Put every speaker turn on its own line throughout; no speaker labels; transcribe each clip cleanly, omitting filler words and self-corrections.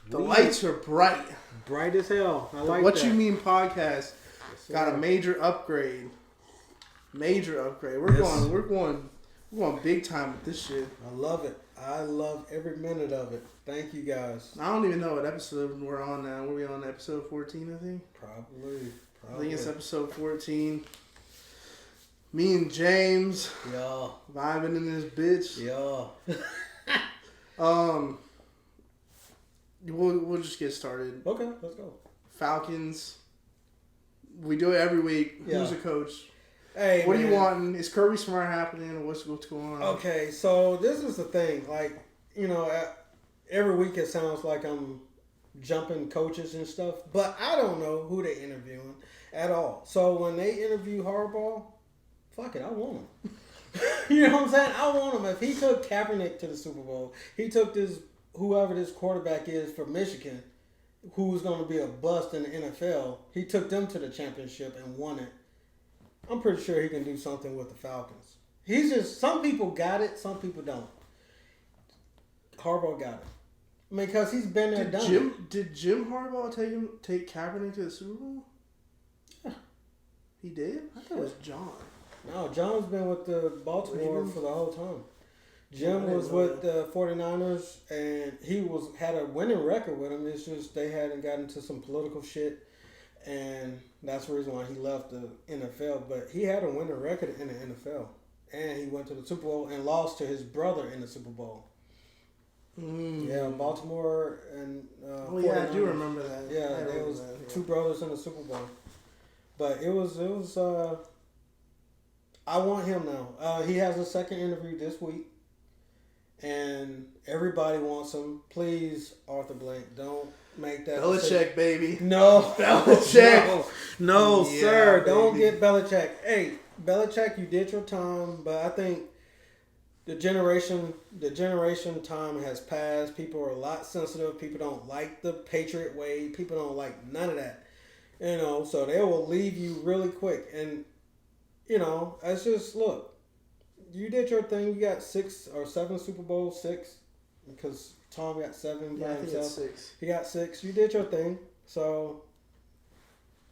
The lights are bright.
Bright as hell. I like
What
that.
You Mean podcast got a major upgrade. We're going big time with this shit.
I love it. I love every minute of it. Thank you guys.
I don't even know what episode we're on now. Were we on episode 14, I think?
Probably.
I think it's episode 14. Me and James.
Yeah.
Vibing in this bitch.
Yeah.
We'll just get started.
Okay, let's go.
Falcons. We do it every week.
Yeah.
Who's the coach?
Hey,
what are you wanting? Is Kirby Smart happening, or what's going on?
Okay, so this is the thing. Like, every week it sounds like I'm jumping coaches and stuff, but I don't know who they're interviewing at all. So when they interview Harbaugh, fuck it, I want him. You know what I'm saying? I want him. If he took Kaepernick to the Super Bowl, he took whoever this quarterback is for Michigan, who's going to be a bust in the NFL, he took them to the championship and won it. I'm pretty sure he can do something with the Falcons. Some people got it, some people don't. Harbaugh got it. I mean, because he's been there, done it.
Did Jim Harbaugh take Kaepernick to the Super Bowl?
Yeah.
He did? I thought it was John.
No, John's been with the Baltimore for the whole time. Jim was with the 49ers, and he had a winning record with them. It's just they hadn't gotten into some political shit, and that's the reason why he left the NFL. But he had a winning record in the NFL, and he went to the Super Bowl and lost to his brother in the Super Bowl. Yeah, Baltimore and
I do remember that.
Yeah, there was two brothers in the Super Bowl. But it was. I want him now. He has a second interview this week, and everybody wants him. Please, Arthur Blank, don't make that.
Belichick, baby.
No,
Belichick.
No,
yeah,
sir,
baby.
don't get Belichick. Hey, Belichick, you did your time, but I think the generation time has passed. People are a lot sensitive. People don't like the Patriot way. People don't like none of that. So they will leave you really quick. And, it's just, look, you did your thing. You got 6 or 7 Super Bowl, 6, because Tom got 7 by himself.
He got 6.
He got 6. You did your thing. So,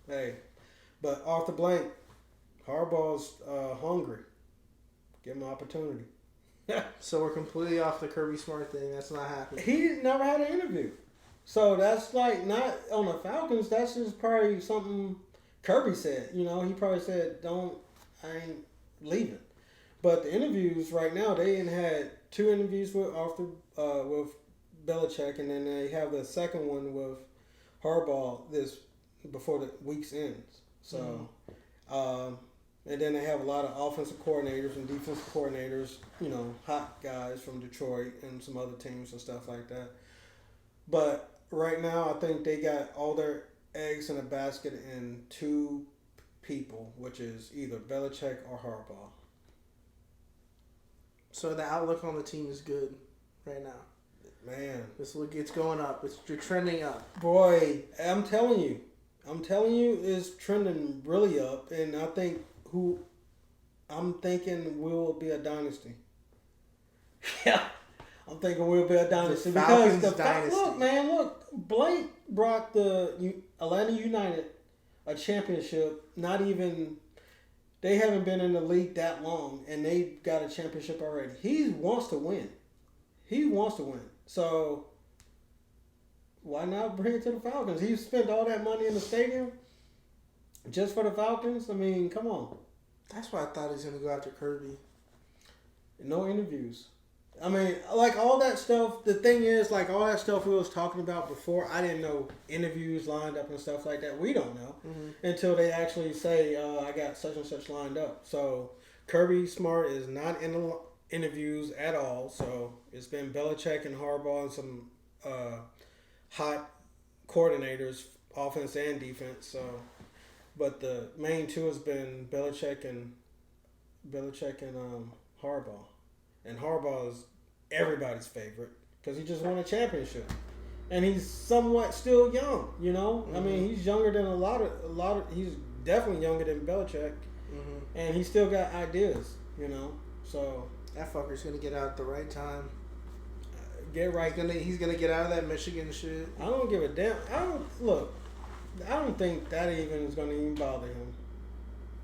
hey. But Arthur Blank, Harbaugh's hungry. Give him an opportunity.
So we're completely off the Kirby Smart thing. That's not happening.
He never had an interview. So that's like not on the Falcons. That's just probably something Kirby said. He probably said, I ain't leaving. But the interviews right now, they had 2 interviews with with Belichick, and then they have the second one with Harbaugh before the week's ends. So, and then they have a lot of offensive coordinators and defensive coordinators, hot guys from Detroit and some other teams and stuff like that. But right now, I think they got all their eggs in a basket in 2 people, which is either Belichick or Harbaugh.
So the outlook on the team is good right now.
Man.
It's going up. You're trending up.
Boy, I'm telling you, it's trending really up. And I think I'm thinking will be a dynasty. Yeah. I'm thinking we'll be a dynasty.
Because
dynasty. Look, Blank brought the Atlanta United a championship. They haven't been in the league that long, and they got a championship already. He wants to win. So why not bring it to the Falcons? He spent all that money in the stadium just for the Falcons. I mean, come on.
That's why I thought he was going to go after Kirby.
No interviews. I mean, like all that stuff, the thing is, like all that stuff we was talking about before, I didn't know interviews lined up and stuff like that. We don't know until they actually say, I got such and such lined up. So Kirby Smart is not in the interviews at all. So it's been Belichick and Harbaugh and some hot coordinators, offense and defense. So, but the main 2 has been Belichick and Harbaugh. And Harbaugh is everybody's favorite because he just won a championship, and he's somewhat still young. I mean, he's younger than a lot of. He's definitely younger than Belichick, and he still got ideas. So
that fucker's gonna get out at the right time.
get right.
He's gonna get out of that Michigan shit.
I don't give a damn. I don't think that even is gonna even bother him.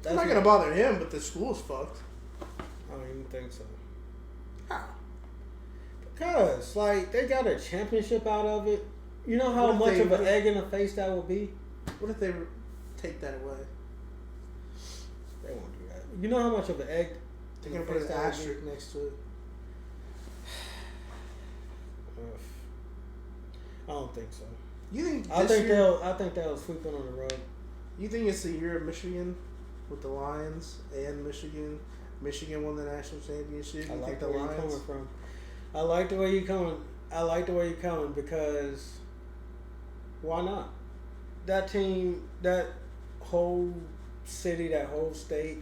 It's not gonna bother him, but the school's fucked.
I don't even think so.
How?
Because like they got a championship out of it. You know how much of an egg in the face that would be.
What if they take that away?
They won't do that. You know how much of an egg.
They're gonna put an asterisk next to it.
I don't think so.
You think?
I think they'll sweep it on the rug.
You think it's the year of Michigan with the Lions and Michigan? Michigan won the national championship.
I
You
like
think
the
the
way you're
Lions?
coming from. I like the way you're coming. I like the way you're coming because why not? That team, that whole city, that whole state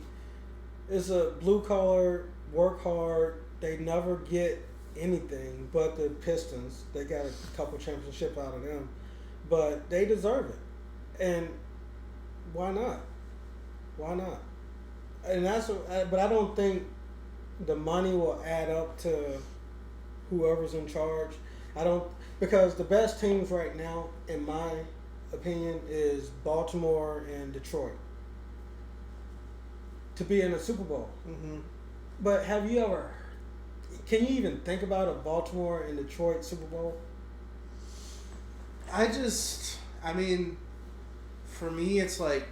is a blue collar, work hard. They never get anything but the Pistons. They got a couple championships out of them, but they deserve it. And why not? Why not? And but I don't think the money will add up to whoever's in charge. Because the best teams right now, in my opinion, is Baltimore and Detroit to be in the Super Bowl.
Mm-hmm.
But have you ever? Can you even think about a Baltimore and Detroit Super Bowl?
I mean, for me, it's like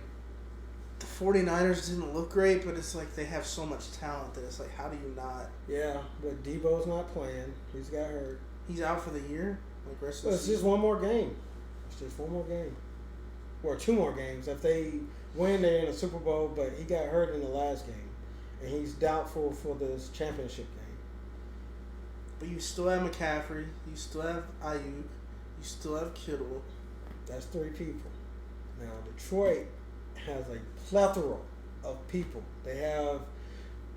the 49ers didn't look great, but it's like they have so much talent that it's like, how do you not?
Yeah, but Debo's not playing. He's got hurt.
He's out for the year? Like rest of the
Well, it's
season?
just one more game. It's just one more game. Or two more games. If they win, they're in the Super Bowl, but he got hurt in the last game. And he's doubtful for this championship game.
But you still have McCaffrey. You still have Ayuk. You still have Kittle.
That's three people. Now, Detroit has a plethora of people. They have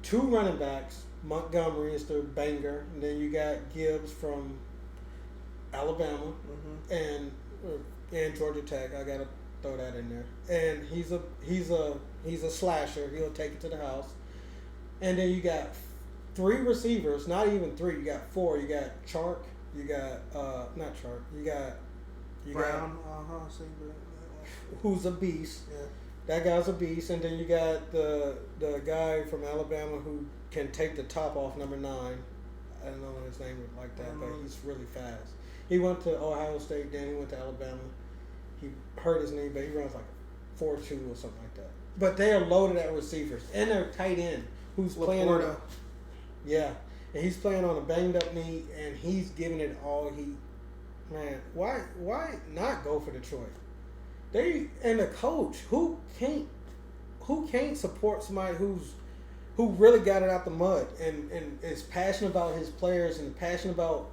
two running backs. Montgomery is their banger. And then you got Gibbs from Alabama and Georgia Tech. I got to throw that in there. And he's a slasher. He'll take it to the house. And then you got three receivers, not even three. You got four. You got Chark. You got not Chark. You got
Brown.
who's a beast.
Yeah.
That guy's a beast. And then you got the guy from Alabama who can take the top off number 9. I don't know his name like that, but he's really fast. He went to Ohio State, then he went to Alabama. He hurt his knee, but he runs like 4.2 or something like that. But they are loaded at receivers, and their tight end who's playing. Yeah, and he's playing on a banged up knee, and he's giving it all he. Man, why not go for Detroit? And the coach who can't support somebody who really got it out the mud and is passionate about his players and passionate about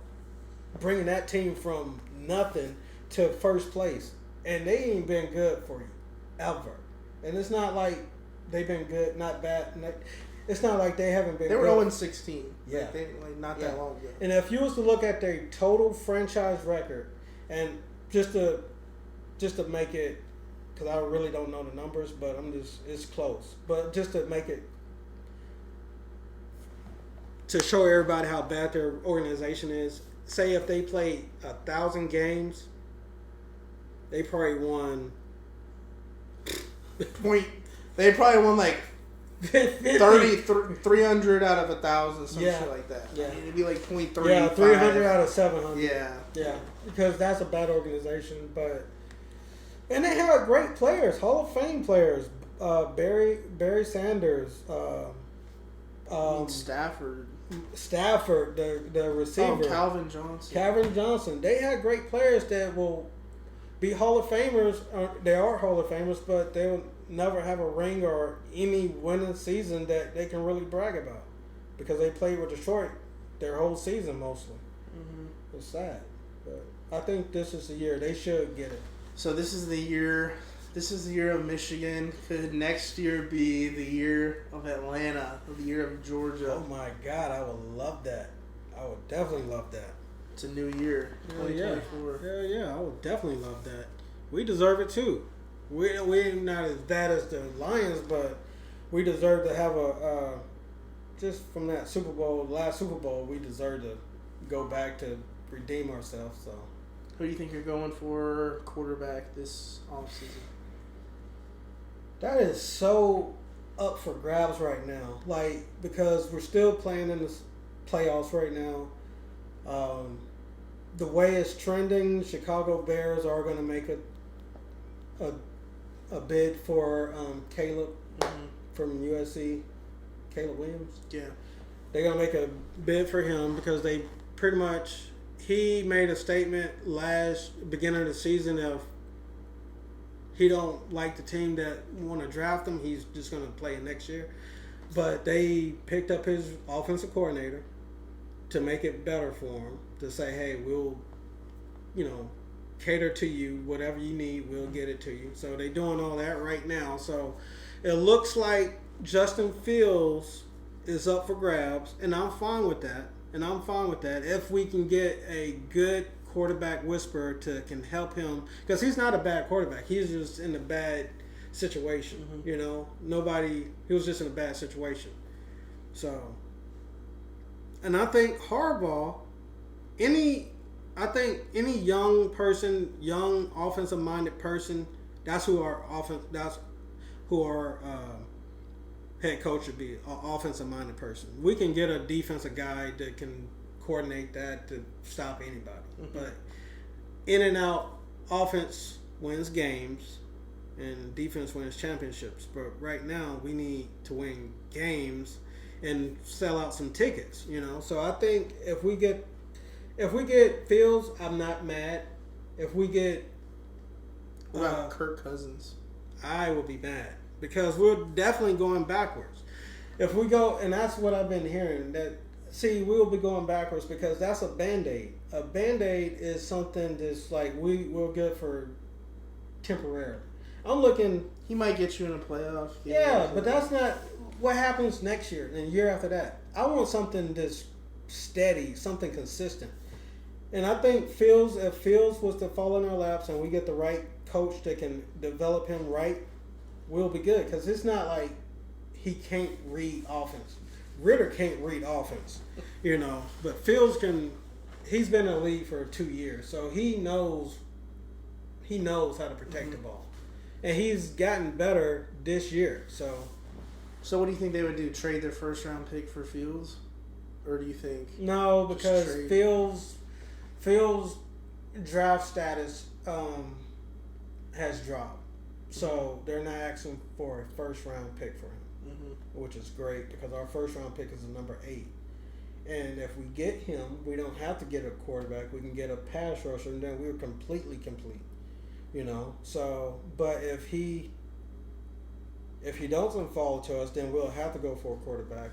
bringing that team from nothing to first place, and they ain't been good for you ever. And it's not like they've been good, not bad. It's not like they haven't been.
They were
good.
0-16.
Yeah,
not that long ago.
And if you was to look at their total franchise record, and just to make it, because I really don't know the numbers, but it's close. But just to make it, to show everybody how bad their organization is. Say if they played 1,000 games, they probably won.
They probably won like 300 out of 1,000, some shit like that.
Yeah.
I mean, it'd be like 0.35.
Yeah, 300 out of 700.
Yeah.
Because that's a bad organization, and they have great players, Hall of Fame players. Barry Sanders. Stafford, the receiver.
Calvin
Johnson. They had great players that will be Hall of Famers. They are Hall of Famers, but they'll never have a ring or any winning season that they can really brag about because they played with Detroit their whole season mostly. Mm-hmm. It's sad, but I think this is the year they should get it.
So this is the year. This is the year of Michigan. Could next year be the year of Atlanta, or the year of Georgia?
Oh my God, I would love that. I would definitely love that.
It's a new year, 2024.
Hell yeah, I would definitely love that. We deserve it too. We're not as bad as the Lions, but we deserve to have just from that Super Bowl, last Super Bowl, we deserve to go back to redeem ourselves. So,
Who do you think you're going for quarterback this offseason?
that is so up for grabs right now. Like, because we're still playing in the playoffs right now. The way it's trending, Chicago Bears are going to make a bid for Caleb from USC, Caleb Williams.
Yeah.
They're going to make a bid for him because they pretty much, he made a statement beginning of the season of he don't like the team that want to draft him. He's just going to play it next year. But they picked up his offensive coordinator to make it better for him, to say, hey, we'll, cater to you. Whatever you need, we'll get it to you. So they're doing all that right now. So it looks like Justin Fields is up for grabs, and I'm fine with that. If we can get a good quarterback whisperer can help him, because he's not a bad quarterback. He's just in a bad situation. He was just in a bad situation. So, and I think Harbaugh, any young person, young offensive minded person, that's who our head coach should be, an offensive minded person. We can get a defensive guy that can coordinate that to stop anybody. But in and out, offense wins games and defense wins championships. But right now, we need to win games and sell out some tickets. So I think if we get Fields, I'm not mad. If we get
what about Kirk Cousins?
I will be mad because we're definitely going backwards. If we go, and that's what I've been hearing, we'll be going backwards because that's a Band-Aid. A Band-Aid is something that's like we'll get for temporarily. I'm looking.
He might get you in a playoff.
Yeah, but that's not what happens next year and the year after that. I want something that's steady, something consistent. And I think if Fields was to fall in our laps and we get the right coach that can develop him right, we'll be good. Because it's not like he can't read offense. Ritter can't read offense, But Fields can. He's been in the league for 2 years, so he knows how to protect the ball, and he's gotten better this year. So
what do you think they would do? Trade their first round pick for Fields, or do you think
no? Because Fields' draft status has dropped, so they're not asking for a first round pick for him. Which is great because our first round pick is a number 8. And if we get him, we don't have to get a quarterback. We can get a pass rusher, and then we're completely complete. So, but if he doesn't fall to us, then we'll have to go for a quarterback.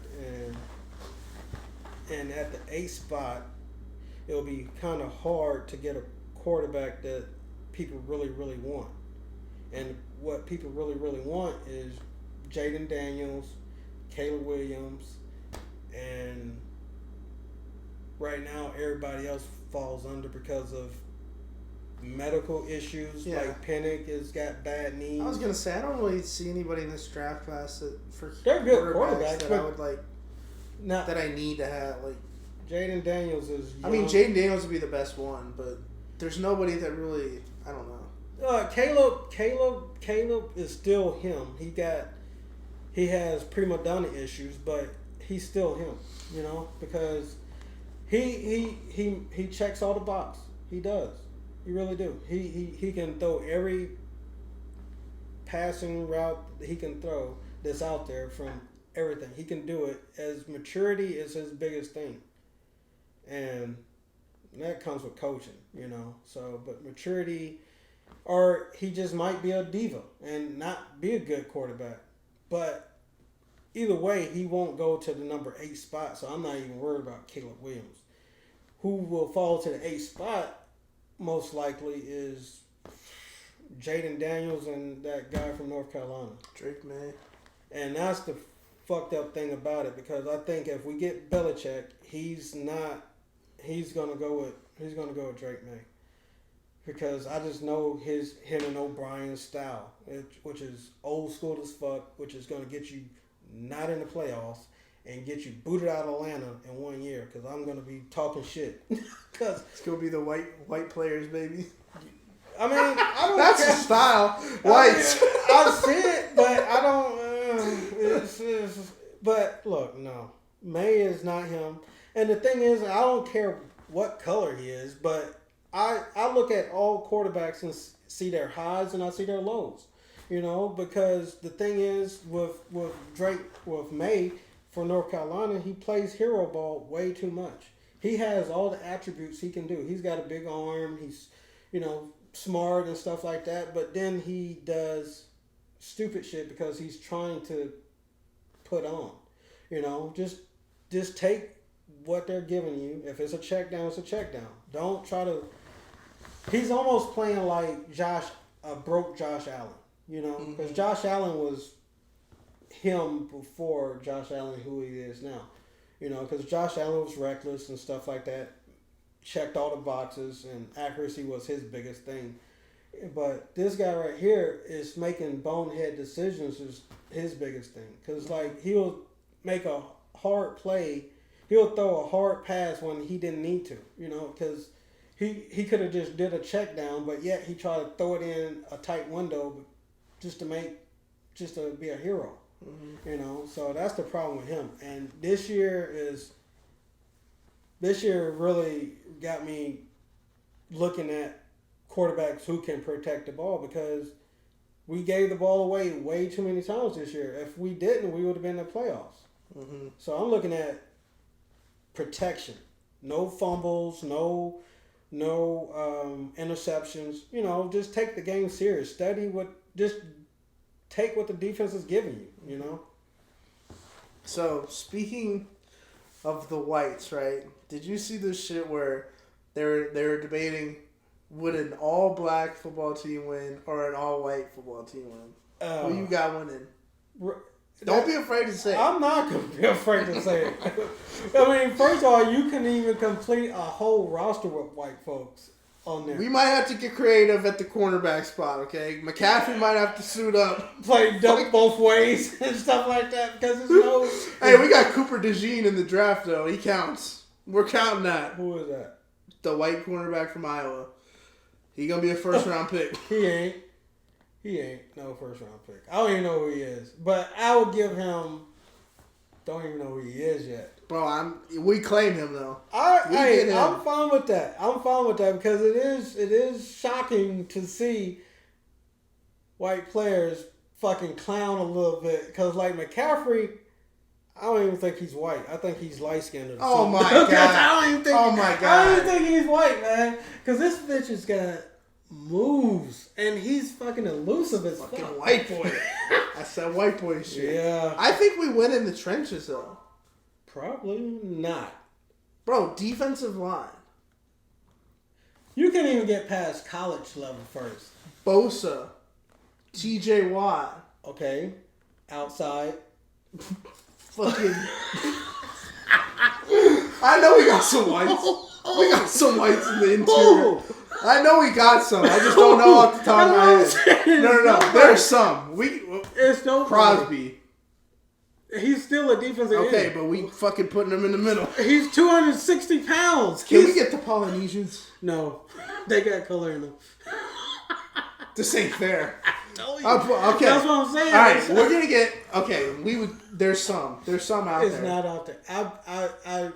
And at the 8th spot, it'll be kind of hard to get a quarterback that people really, really want. And what people really, really want is Jaden Daniels, Caleb Williams, and right now everybody else falls under because of medical issues.
Yeah.
Like Pennick has got bad knees.
I was gonna say I don't really see anybody in this draft class
they're good quarterbacks
that I would that I need to have. Like
Jaden Daniels is young.
I mean, Jaden Daniels would be the best one, but there's nobody that really, I don't know.
Caleb is still him. He has prima donna issues, but he's still him, because he checks all the boxes. He does. He really do. He can throw every passing route he can throw that's out there from everything. He can do it. As maturity is his biggest thing. And that comes with coaching, So, but maturity, or he just might be a diva and not be a good quarterback. But either way, he won't go to the number 8 spot, so I'm not even worried about Caleb Williams. Who will fall to the 8th spot most likely is Jaden Daniels and that guy from North Carolina.
Drake May.
And that's the fucked up thing about it, because I think if we get Belichick, he's gonna go with Drake May. Because I just know him and O'Brien's style, which is old school as fuck, which is going to get you not in the playoffs and get you booted out of Atlanta in 1 year because I'm going to be talking shit. Cause
It's going to be the white players, baby.
I mean, I don't
That's
care.
the style. Whites.
I see it, but I don't. But look, no. May is not him. And the thing is, I don't care what color he is, but I look at all quarterbacks and see their highs and I see their lows. You know, because the thing is, with May for North Carolina, he plays hero ball way too much. He has all the attributes he can do. He's got a big arm. He's, smart and stuff like that. But then he does stupid shit because he's trying to put on. Just take what they're giving you. If it's a check down, it's a check down. Don't try to. He's almost playing like broke Josh Allen. Because Josh Allen was him before Josh Allen who he is now. Because Josh Allen was reckless and stuff like that. Checked all the boxes, and accuracy was his biggest thing. But this guy right here is making bonehead decisions is his biggest thing. Because, he'll make a hard play. He'll throw a hard pass when he didn't need to, because he could have just did a check down, but yet he tried to throw it in a tight window just to be a hero. Mm-hmm. So that's the problem with him. And this year really got me looking at quarterbacks who can protect the ball because we gave the ball away way too many times this year. If we didn't, we would have been in the playoffs. Mm-hmm. So I'm looking at protection. No fumbles, no interceptions. Just take the game serious. Take what the defense is giving you,
So, speaking of the whites, right? Did you see this shit where they were debating would an all-black football team win or an all-white football team win? Who you got winning? Don't be afraid to say it.
I'm not going to be afraid to say it. I mean, first of all, you can even complete a whole roster with white folks on there.
We might have to get creative at the cornerback spot, okay? McCaffrey might have to suit up.
Play both ways and stuff like that because there's no...
Hey, we got Cooper DeJean in the draft, though. He counts. We're counting that.
Who is that?
The white cornerback from Iowa. He going to be a first-round pick.
He ain't no first-round pick. I don't even know who he is. But I would give him... Don't even know who he is yet.
Bro, we claim him, though.
I'm fine with that. Because it is shocking to see white players fucking clown a little bit. Because, McCaffrey... I don't even think he's white. I think he's light-skinned.
Oh, my God.
I don't even think he's white, man. Because this bitch has got moves. And he's fucking elusive as fuck.
Fucking white boy. That's that white boy shit.
Yeah.
I think we win in the trenches, though.
Probably not.
Bro, defensive line.
You can't even get past college level first.
Bosa. TJ Watt.
Okay. Outside.
Fucking. I know we got some whites. We got some whites in the interior. I know we got some. I just don't know off the top of my head. No. There's some.
It's no
Crosby.
He's still a defensive end.
Okay, but we fucking putting him in the middle.
He's 260 pounds.
Can we get the Polynesians?
No. They got color in them.
This ain't fair.
Okay.
That's
what I'm saying.
All right, we're gonna get. Okay, there's some out there.
It's not out there. I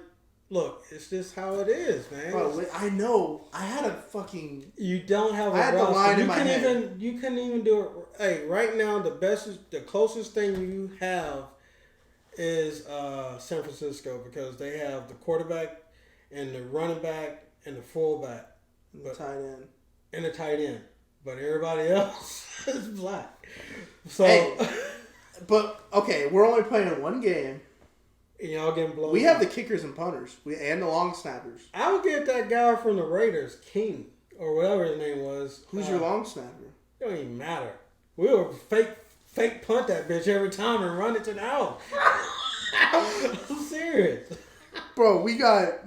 look. It's just how it is, man.
Bro, I know. I had a fucking.
You don't have.
I had the line in my
head. You couldn't even do it. Hey, right now the closest thing you have is San Francisco because they have the quarterback and the running back and the fullback,
and the tight end,
and the tight end. But everybody else is black. So,
but okay, we're only playing in one game.
And y'all getting blown.
We have the kickers and punters, and the long snappers.
I would get that guy from the Raiders, King or whatever his name was.
Who's your long snapper?
It don't even matter. We'll fake punt that bitch every time and run it to the house. I'm serious,
bro. We're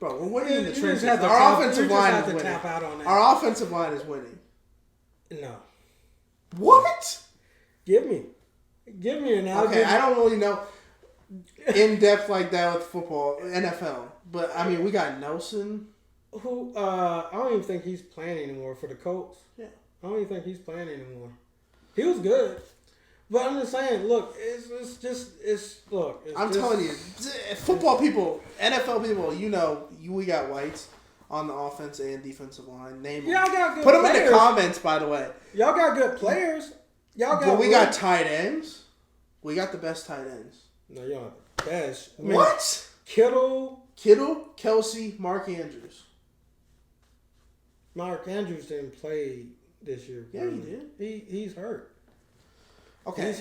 winning in the trenches.
Our offensive line is winning.
Our offensive line is winning.
No.
What?
Give me an.
Okay, I don't really know. in depth like that with football, NFL. But I mean, we got Nelson.
Who I don't even think he's playing anymore for the Colts.
Yeah.
I don't even think he's playing anymore. He was good, but I'm just saying. Look, it's
I'm telling you, football people, NFL people. We got whites on the offense and defensive line. Name
y'all
them.
got good
Put them
players.
in the comments, by the way.
Y'all got good players.
But we got tight ends. We got the best tight ends.
No, y'all have the best.
What?
Kittle,
Kelsey, Mark Andrews.
Mark Andrews didn't play this year.
Yeah, he did.
He's hurt.
Okay.
He's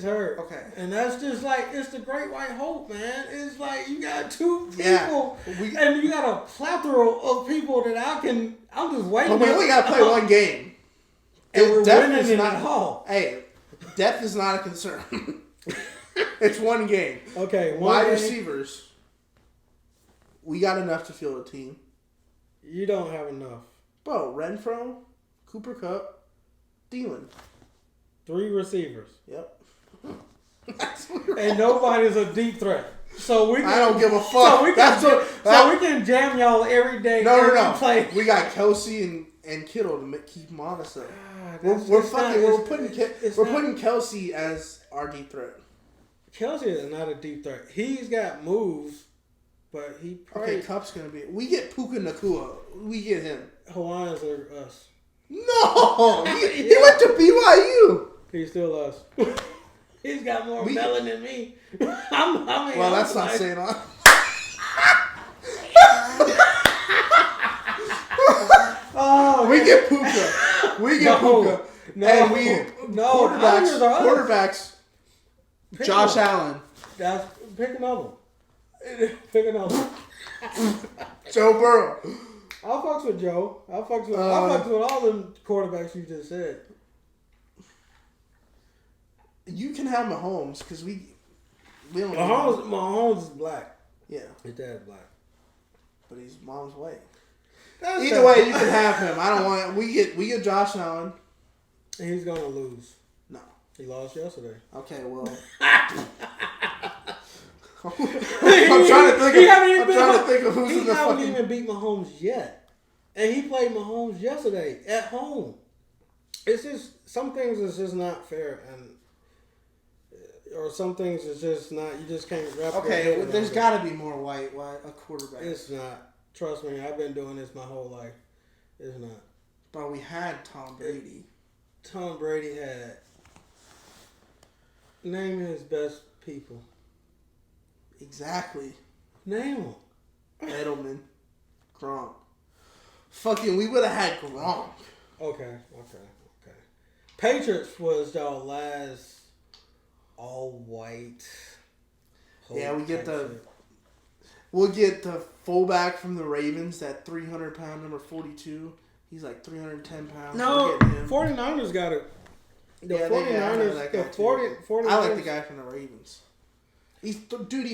hurt.
Okay.
And that's just like, it's the great white hope, man. It's like you got two people and you got a plethora of people that I'm just waiting.
But we only got to play one game.
And we're winning it at home.
Hey, depth is not a concern. It's one game.
Okay.
Wide receivers. We got enough to field a team.
You don't have enough.
Bro, Renfro, Cooper Kupp, Thielen.
3 receivers.
Yep.
And nobody's a deep threat. So I
don't give a fuck.
So we can jam y'all every day.
No.
Play.
We got Kelsey and Kittle to keep them honest. We're putting Kelsey as our deep threat.
Kelsey is not a deep threat. He's got moves, but he probably...
Okay, Kupp's going to be... We get Puka Nacua. We get him.
Hawaiians are us.
No! He went to BYU.
He's still us. He's got more melon than me.
That's not saying a lot. We get Puka. Puka. And quarterbacks. Josh Allen.
Pick another one.
Joe Burrow.
I'll fucks with Joe. I'll fucks with all them quarterbacks you just said.
You can have Mahomes because we don't.
Mahomes is black.
Yeah,
his dad's black,
but he's mom's white. Either way, you can have him. I don't want. We get Josh Allen.
He's gonna lose.
No,
he lost yesterday.
Okay, well. I'm trying to think of who's in the fucking...
He haven't even beat Mahomes yet. And he played Mahomes yesterday at home. It's just, some things is just not fair. Or some things is just not, you just can't wrap
Okay, there's got to be more white a quarterback.
It's not. Trust me, I've been doing this my whole life. It's not.
But we had Tom Brady.
Tom Brady had... Name his best people.
Exactly.
Name him.
Edelman. Gronk. Fucking, we would have had Gronk.
Okay. Patriots was y'all last all-white.
Yeah, we'll get the fullback from the Ravens, that 300-pound number 42. He's like 310 pounds.
No, 49ers got it. The 49ers.
I like the guy from the Ravens. He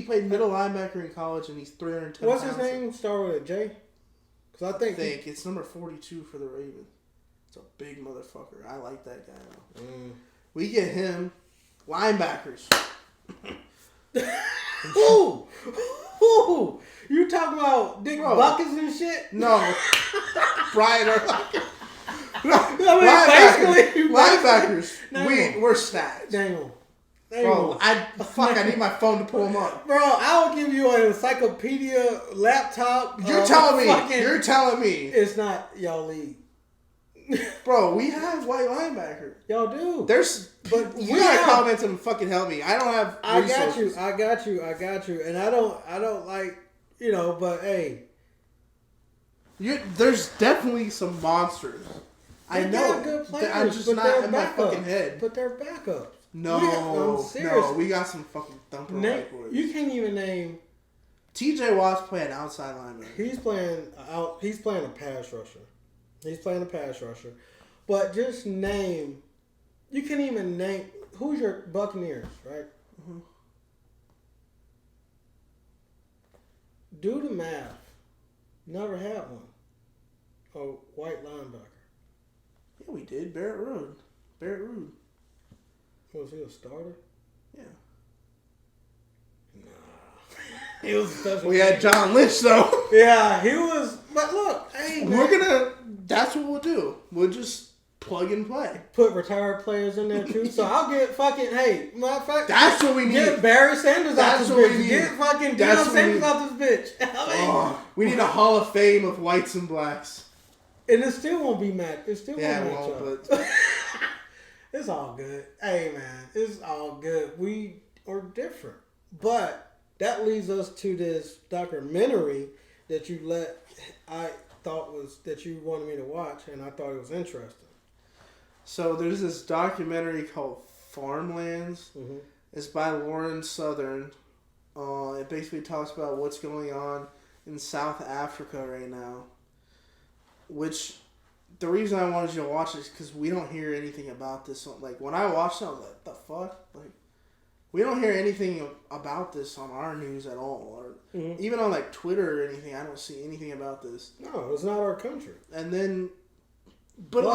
played middle linebacker in college, and he's 310
What's
pounds.
his name? Start with a J? Because I think
it's number 42 for the Ravens. It's a big motherfucker. I like that guy. We get him. Linebackers.
Who? You talking about Dick Buckets and shit?
No. Brian Urlacher. Linebackers. We're stacked.
Damn.
Bro, I need my phone to pull them up.
Bro, I'll give you an encyclopedia laptop.
You're telling me.
It's not y'all league.
Bro, we have white linebackers.
Y'all do.
You gotta comment and fucking help me. I don't have resources.
I got you. And I don't like, but hey.
There's definitely some monsters. I know.
Good players,
I'm just not in my fucking head.
But they're backups.
No, we got some fucking thumper white boys.
You can't even name.
TJ Watt's playing outside linebacker.
He's playing a pass rusher. But just name. You can't even name. Who's your Buccaneers, right?
Mm-hmm.
Do the math. Never had one. A white linebacker.
Yeah, we did. Barrett Rude.
Was he a starter?
Yeah.
He was a special.
We had John Lynch though.
Yeah, he was. But look, hey, man,
That's what we'll do. We'll just plug and play.
put retired players in there too. So I'll get fucking. Hey, matter of fact,
That's what we need.
get Barry Sanders out this
That's what we
bitch.
need.
Get fucking
That's
Deion
what we
Sanders
need.
out this bitch. I mean,
We need a Hall of Fame of whites and blacks.
and it still won't be match. It still
Yeah,
won't
it
match
won't,
up. It's all good. Hey man, it's all good. We are different, but that leads us to this documentary that I thought was that you wanted me to watch, and I thought it was interesting.
So there's this documentary called Farmlands.
Mm-hmm.
It's by Lauren Southern. It basically talks about what's going on in South Africa right now. Which, the reason I wanted you to watch it is because we don't hear anything about this. Like, when I watched it, I was like, the fuck? Like, we don't hear anything about this on our news at all. Or even on, like, Twitter or anything, I don't see anything about this.
No, it's not our country.
And then, but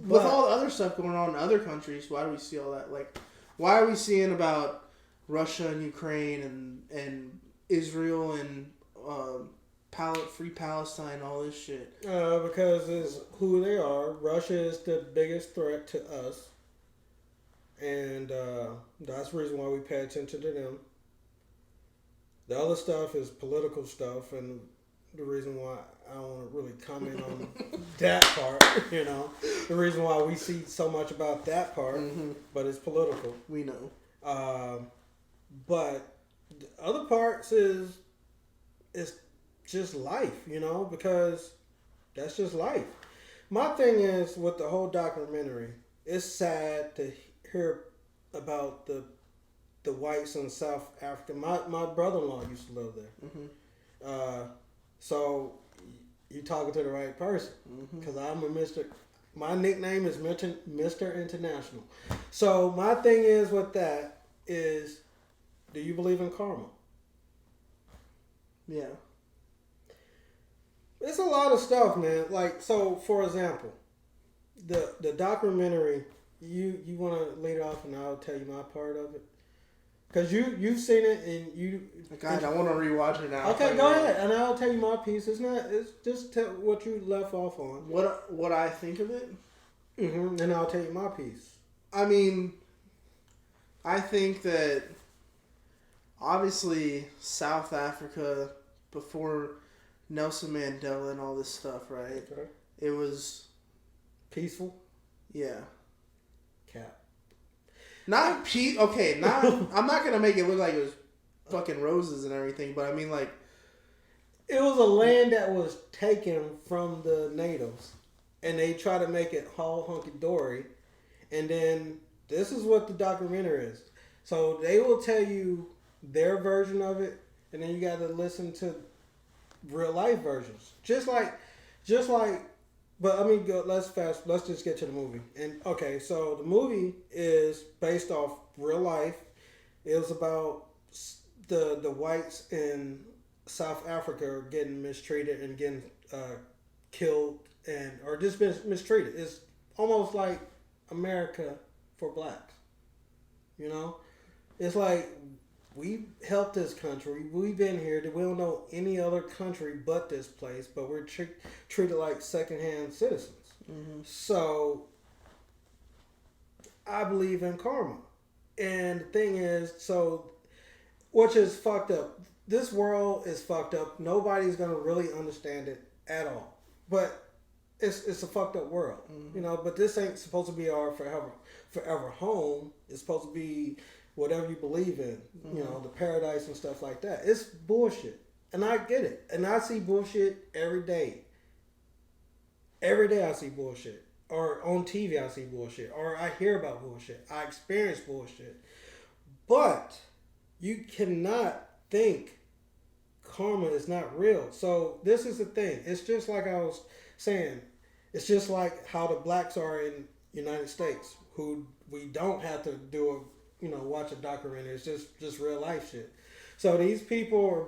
with all the other stuff going on in other countries, why do we see all that? Like, why are we seeing about Russia and Ukraine and Israel and Free Palestine, all this shit?
Because it's who they are. Russia is the biggest threat to us. And that's the reason why we pay attention to them. The other stuff is political stuff, and the reason why I don't want to really comment on that part, the reason why we see so much about that part, but it's political.
We know.
But the other parts is just life, because that's just life. My thing is with the whole documentary, it's sad to hear about the whites in South Africa. My brother-in-law used to live there. So you talking to the right person, because I'm a Mr. My nickname is Mr. International. So my thing is with that is, do you believe in karma?
Yeah.
It's a lot of stuff, man. Like, so for example, the documentary. You want to lead off, and I'll tell you my part of it. Because you've seen it, and you...
God, I want to rewatch it now.
Okay, go ahead, and I'll tell you my piece. It's just tell what you left off on.
What I think of it?
Mm-hmm, and I'll tell you my piece.
I mean, I think that obviously South Africa, before Nelson Mandela and all this stuff, right?
Okay.
It was...
Peaceful?
Yeah.
Cap.
Not peace. Okay, not. I'm not gonna make it look like it was fucking roses and everything, but I mean, like,
it was a land that was taken from the natives, and they try to make it all hunky dory, and then this is what the documentary is. So they will tell you their version of it, and then you got to listen to real life versions, just like. But I mean, let's just get to the movie. And okay, so the movie is based off real life. It was about the whites in South Africa getting mistreated and getting killed or just been mistreated. It's almost like America for blacks. It's like we helped this country. We've been here. We don't know any other country but this place, but we're treated like secondhand citizens. Mm-hmm. So I believe in karma. And the thing is, which is fucked up. This world is fucked up. Nobody's going to really understand it at all. But it's a fucked up world. Mm-hmm. But this ain't supposed to be our forever home. It's supposed to be whatever you believe in, the paradise and stuff like that. It's bullshit. And I get it. And I see bullshit every day. Every day I see bullshit. Or on TV I see bullshit. Or I hear about bullshit. I experience bullshit. But you cannot think karma is not real. So this is the thing. It's just like I was saying. It's just like how the blacks are in the United States, who we don't have to do watch a documentary. It's just real life shit. So these people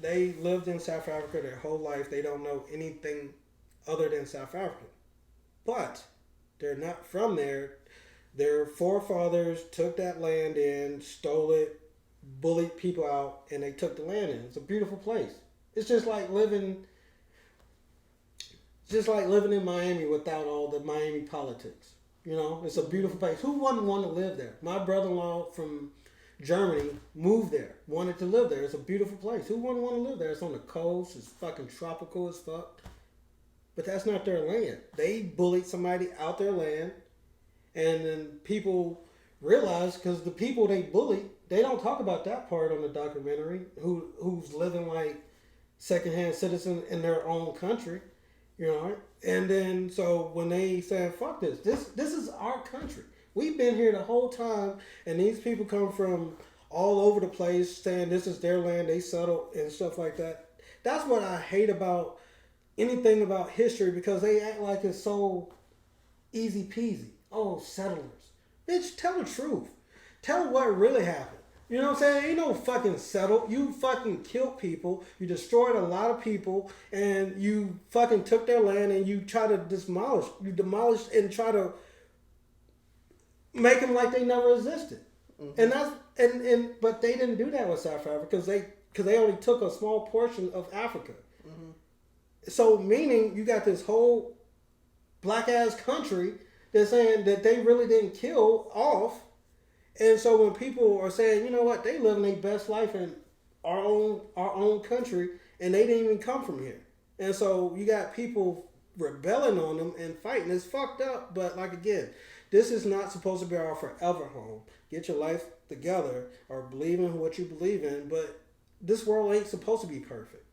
they lived in South Africa their whole life. They don't know anything other than South Africa. But they're not from there. Their forefathers took that land in, stole it, bullied people out, and they took the land in. It's a beautiful place. It's just like living in Miami without all the Miami politics. You know, it's a beautiful place. Who wouldn't want to live there? My brother-in-law from Germany moved there, wanted to live there. It's a beautiful place. Who wouldn't want to live there? It's on the coast. It's fucking tropical as fuck. But that's not their land. They bullied somebody out their land, and then people realize, because the people they bullied, they don't talk about that part on the documentary. Who's living like secondhand citizen in their own country, you know? And then so when they say, "Fuck this is our country. We've been here the whole time," and these people come from all over the place saying this is their land, they settled and stuff like that. That's what I hate about anything about history, because they act like it's so easy peasy. Oh, settlers. Bitch, tell the truth. Tell what really happened. You know what I'm saying? Ain't no fucking settled. You fucking killed people. You destroyed a lot of people, and you fucking took their land, and you try to demolish. You demolished and try to make them like they never existed. Mm-hmm. And that's but they didn't do that with South Africa because they only took a small portion of Africa. Mm-hmm. So meaning you got this whole black ass country that's saying that they really didn't kill off. And so when people are saying, you know what, they living their best life in our own country, and they didn't even come from here. And so you got people rebelling on them and fighting. It's fucked up, but like again, this is not supposed to be our forever home. Get your life together or believe in what you believe in, but this world ain't supposed to be perfect.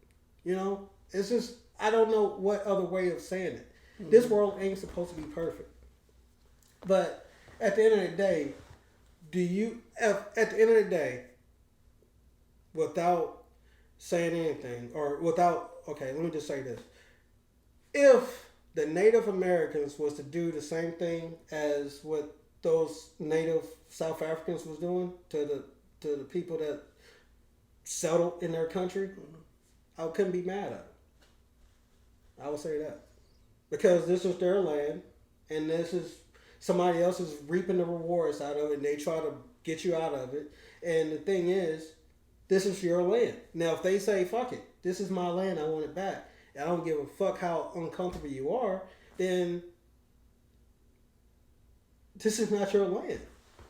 You know? It's just, I don't know what other way of saying it. Mm-hmm. This world ain't supposed to be perfect. But at the end of the day, without saying anything, or without, okay, let me just say this. If the Native Americans was to do the same thing as what those Native South Africans was doing to the people that settled in their country, I couldn't be mad at them. I would say that. Because this is their land, and this is somebody else is reaping the rewards out of it, and they try to get you out of it. And the thing is, this is your land. Now, if they say, fuck it, this is my land, I want it back, I don't give a fuck how uncomfortable you are, then this is not your land.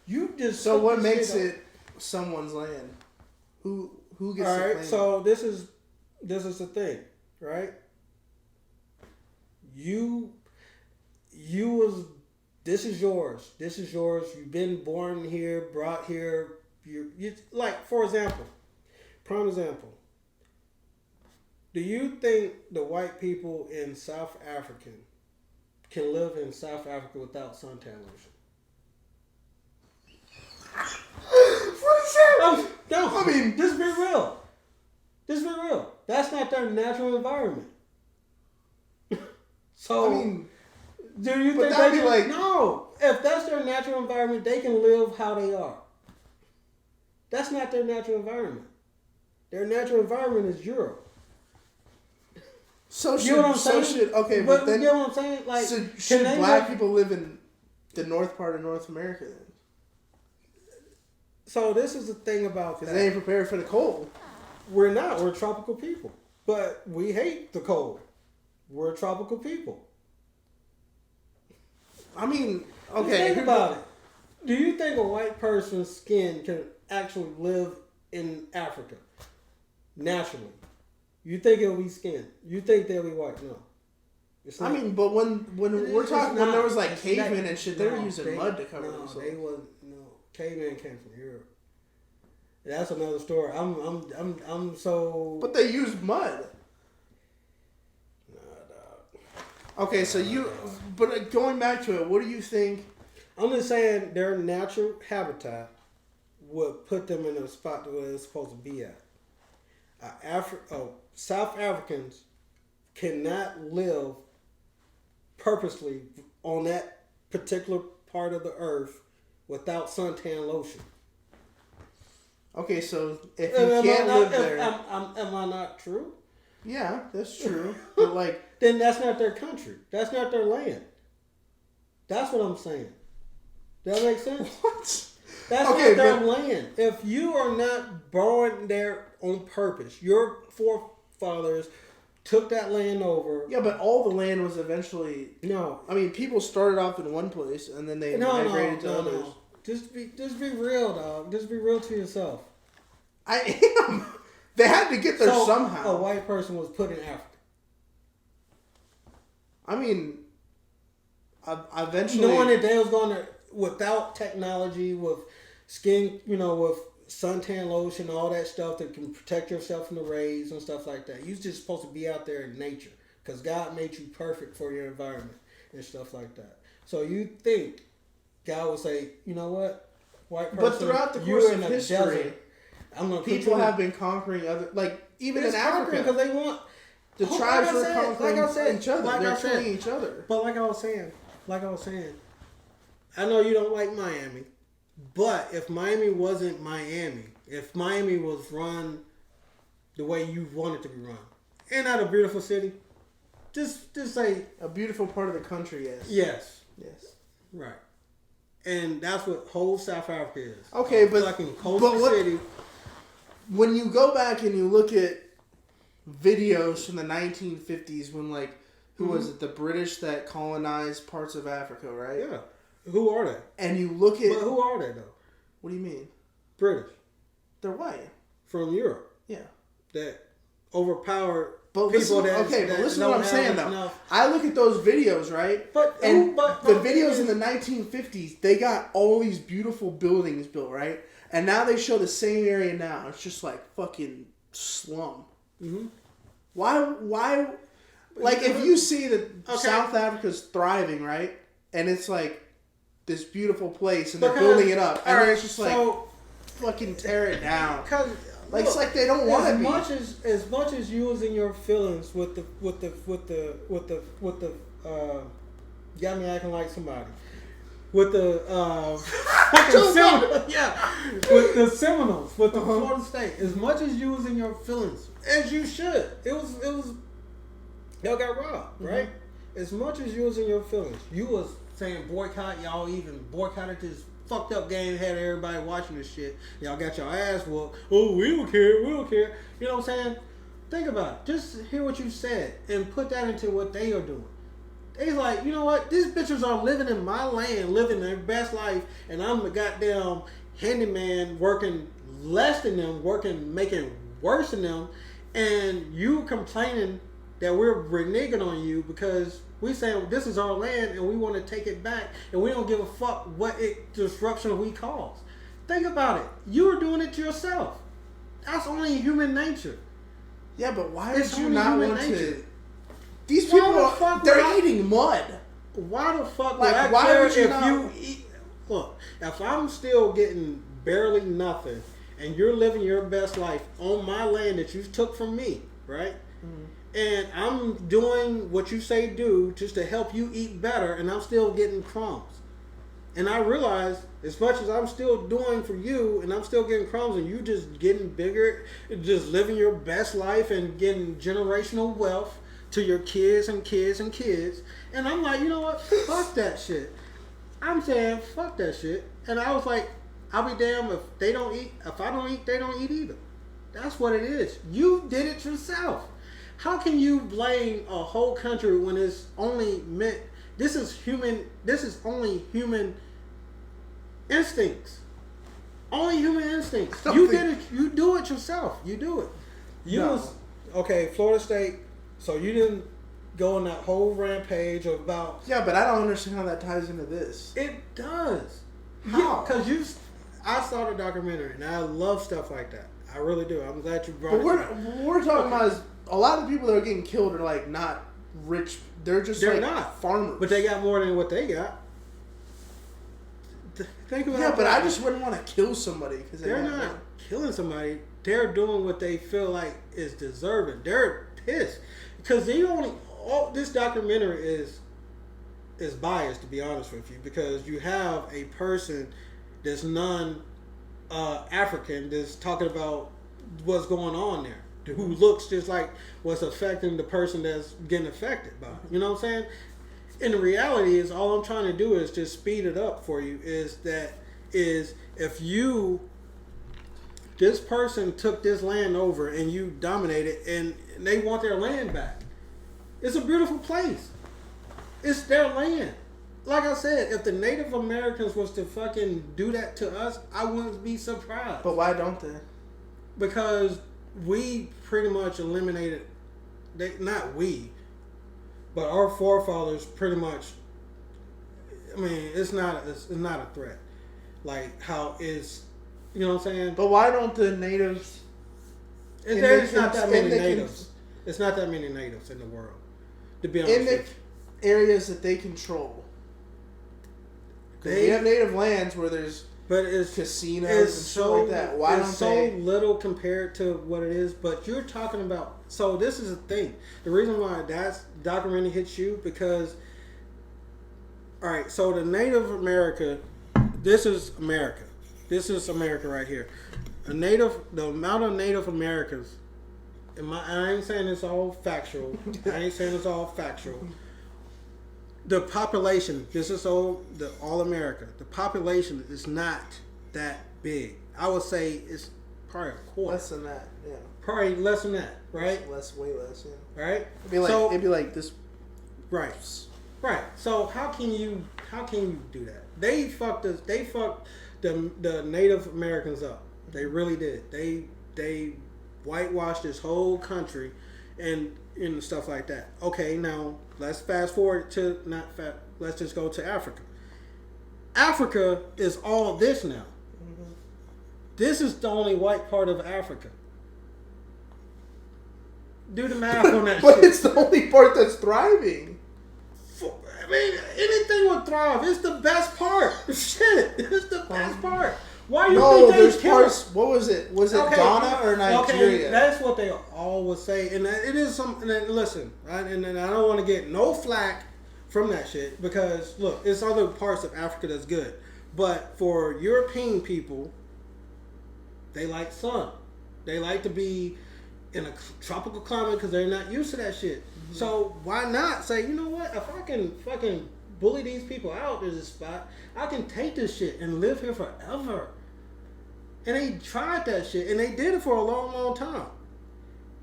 You just...
So what makes it someone's land? Who gets
all right,
to claim
so it? This is the thing, right? This is yours. This is yours. You've been born here, brought here. You like, for example, prime example. Do you think the white people in South Africa can live in South Africa without suntan lotion?
What is that?
No, I mean, just be real. Just be real. That's not their natural environment. So,
I mean,
do you think they can, like, no? If that's their natural environment, they can live how they are. That's not their natural environment. Their natural environment is Europe.
So should,
you know what I'm saying?
Okay, but then,
you know what I'm saying? Like,
so should black people live in the north part of North America then?
So this is the thing about that.
Because they ain't prepared for the cold.
We're not. We're tropical people. But we hate the cold. We're tropical people.
I mean, okay.
Think about it. Do you think a white person's skin can actually live in Africa naturally? You think it'll be skin? You think they'll be white? No.
I mean, but when we're talking, when there was like cavemen and shit, they were using mud to cover themselves.
They wasn't. No, cavemen came from Europe. That's another story. I'm so.
But they used mud. Okay, so but going back to it, what do you think?
I'm just saying their natural habitat would put them in a spot where they're supposed to be at. South Africans cannot live purposely on that particular part of the earth without suntan lotion.
Okay, so if you can't live there...
Am I not true?
Yeah, that's true. But like...
Then that's not their country. That's not their land. That's what I'm saying. Does that make sense?
What?
That's
Okay,
not their
but-
land. If you are not born there on purpose, your forefathers took that land over.
Yeah, but all the land was eventually.
No,
I mean, people started off in one place and then they migrated to others.
no. Just be real, dog. Just be real to yourself.
I am. They had to get there somehow.
A white person was put in Africa.
I mean, eventually.
Knowing that they was going to, without technology, with skin, with suntan lotion, all that stuff that can protect yourself from the rays and stuff like that. You're just supposed to be out there in nature because God made you perfect for your environment and stuff like that. So you think God would say, you know what, white person,
But throughout the course of history,
desert, I'm gonna
people have been conquering other, like even in Africa,
because they want
the tribes were conquering each other.
Like
They're killing each other.
But like I was saying, I know you don't like Miami, but if Miami wasn't Miami, if Miami was run the way you want it to be run, and not a beautiful city, just say
a beautiful part of the country.
Yes. Right. And that's what whole South Africa is.
Okay, but
like in coastal city.
When you go back and you look at videos from the 1950s, when who was it? The British that colonized parts of Africa, right?
Yeah. Who are they?
And you look at.
But who are they though?
What do you mean?
British.
They're white.
From Europe.
Yeah.
That overpowered
but
people
listen, but listen to what I'm saying though. I look at those videos, right?
But
the videos in the 1950s, they got all these beautiful buildings built, right? And now they show the same area now. It's just like fucking slum.
Mm-hmm.
Why? Like if you see that South Africa's thriving, right? And it's like this beautiful place, and they're building it up, and it's just like fucking tear it down. Like it's like they don't want to be.
As much as you was in your feelings with the got me acting like somebody. With the with the Seminoles, with the Florida State. As much as you was in your feelings, as you should. It was y'all got robbed, right? As much as you was in your feelings, you was saying boycott, y'all even boycotted this fucked up game, had everybody watching this shit. Y'all got your ass whooped. Oh, we don't care. You know what I'm saying? Think about it. Just hear what you said and put that into what they are doing. They like, you know what? These bitches are living in my land, living their best life, and I'm the goddamn handyman working less than them, making worse than them, and you complaining that we're reneging on you because we saying this is our land and we want to take it back and we don't give a fuck what disruption we cause. Think about it. You're doing it to yourself. That's only human nature.
Yeah, but why would you not want to? These people, they're eating mud.
Why the fuck would I care if you eat? Look, if I'm still getting barely nothing and you're living your best life on my land that you took from me, right? Mm-hmm. And I'm doing what you say do just to help you eat better, and I'm still getting crumbs. And I realize as much as I'm still doing for you, and I'm still getting crumbs, and you just getting bigger, just living your best life and getting generational wealth to your kids and kids and kids. And I'm like, you know what? Fuck that shit. I'm saying fuck that shit. And I was like, I'll be damned if they don't eat. If I don't eat, they don't eat either. That's what it is. You did it yourself. How can you blame a whole country when it's only meant? This is only human instincts. Only human instincts. You did it. You do it yourself. You do it. Florida State. So you didn't go on that whole rampage about.
Yeah, but I don't understand how that ties into this.
It does.
How?
Because I saw the documentary and I love stuff like that. I really do. I'm glad you brought
it. But we're talking about is a lot of the people that are getting killed are like not rich. They're not farmers.
But they got more than what they got. Think about
but I just wouldn't want to kill somebody because
they're not killing somebody. They're doing what they feel like is deserving. They're pissed because this documentary is biased, to be honest with you, because you have a person that's non-African that's talking about what's going on there, who looks just like what's affecting the person that's getting affected by it. You know what I'm saying? And the reality is, all I'm trying to do is just speed it up for you, is that is if this person took this land over and you dominated and they want their land back. It's a beautiful place. It's their land. Like I said, if the Native Americans was to fucking do that to us, I wouldn't be surprised.
But why don't they?
Because we pretty much eliminated, not we, but our forefathers pretty much, I mean, it's not a threat. Like how is, you know what I'm saying?
But why don't the natives?
There's not that many natives. It's not that many natives in the world, to be honest.
In the areas that they control. We have native lands where there's casinos and shit like that. Why don't they?
It's so little compared to what it is. But you're talking about. So this is a thing. The reason why that documentary hits you because. All right. So the Native America. This is America. This is America right here. The amount of Native Americans. I ain't saying it's all factual. The population, this is all America. The population is not that big. I would say it's probably a quarter.
Less than that, yeah.
Probably less than that, right?
Way less, yeah.
Right?
It'd be like this.
Right. Right. So how can you do that? They fucked us. They fucked the Native Americans up. They really did. They whitewashed this whole country and stuff like that. Okay, now let's fast forward to let's just go to Africa. Africa is all this now. Mm-hmm. This is the only white part of Africa. Do the math on that
but
shit.
It's the only part that's thriving.
I mean, anything would thrive. It's the best part. Shit, it's the best part. Why you think
there's parts. What was it? Was it Ghana or Nigeria?
Okay, that's what they always say, and it is something. And listen, right? And I don't want to get no flack from that shit because look, it's other parts of Africa that's good, but for European people, they like sun. They like to be in a tropical climate because they're not used to that shit. Mm-hmm. So why not say, you know what? If I can fucking bully these people out in this spot, I can take this shit and live here forever. And they tried that shit, and they did it for a long, long time.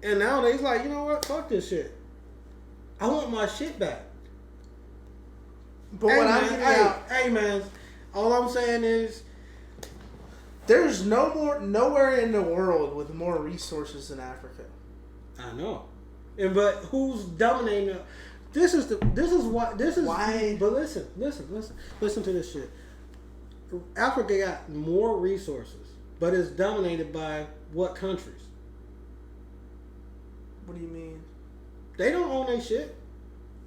And now they're like, you know what? Fuck this shit. I want my shit back.
But hey, I'm getting out,
hey man, all I'm saying is,
there's nowhere in the world with more resources than Africa.
I know, but who's dominating? This is why. But listen to this shit. Africa got more resources, but it's dominated by what countries?
What do you mean?
They don't own their shit.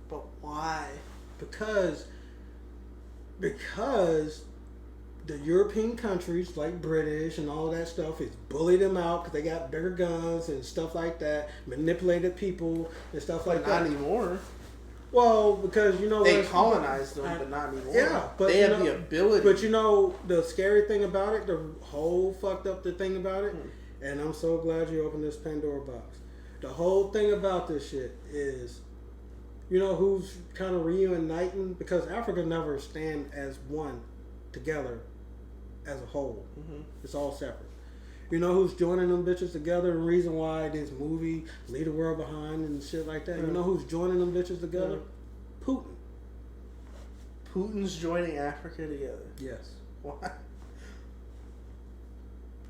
But why?
Because the European countries like British and all that stuff is bullied them out because they got bigger guns and stuff like that, manipulated people and stuff like that.
Not anymore.
Well, because
they colonized them, but not anymore.
Yeah, but
they have the ability.
But the scary thing about it, the whole fucked up thing about it, and I'm so glad you opened this Pandora box. The whole thing about this shit is, who's kind of reuniting because Africa never stand as one together as a whole. Mm-hmm. It's all separate. You know who's joining them bitches together? The reason why this movie Leave the World Behind and shit like that. You know who's joining them bitches together? Putin.
Putin's joining Africa together.
Yes.
Why?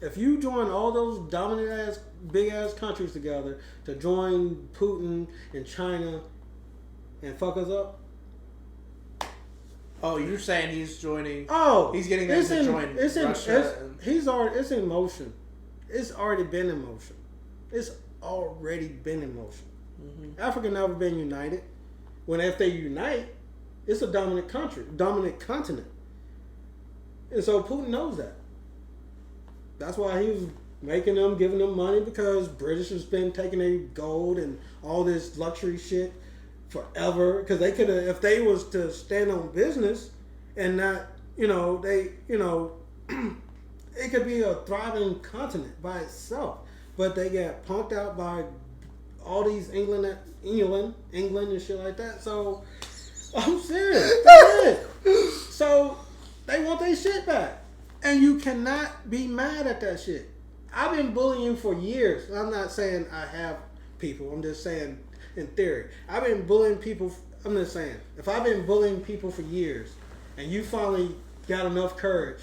If you join all those dominant ass, big ass countries together to join Putin and China and fuck us up.
Oh, you're saying he's joining?
Oh,
he's getting them to join Russia.
It's in motion. It's already been in motion. It's already been in motion. Mm-hmm. Africa never been united. If they unite, it's a dominant country, dominant continent. And so Putin knows that. That's why he was making them, giving them money because British has been taking their gold and all this luxury shit forever. Because they could have, if they was to stand on business and not, it could be a thriving continent by itself. But they got punked out by all these England and shit like that. So I'm serious. So they want their shit back. And And you cannot be mad at that shit. I've been bullying for years. I'm not saying I have people. I'm just saying in theory. I've been bullying people. I'm just saying. If I've been bullying people for years and you finally got enough courage,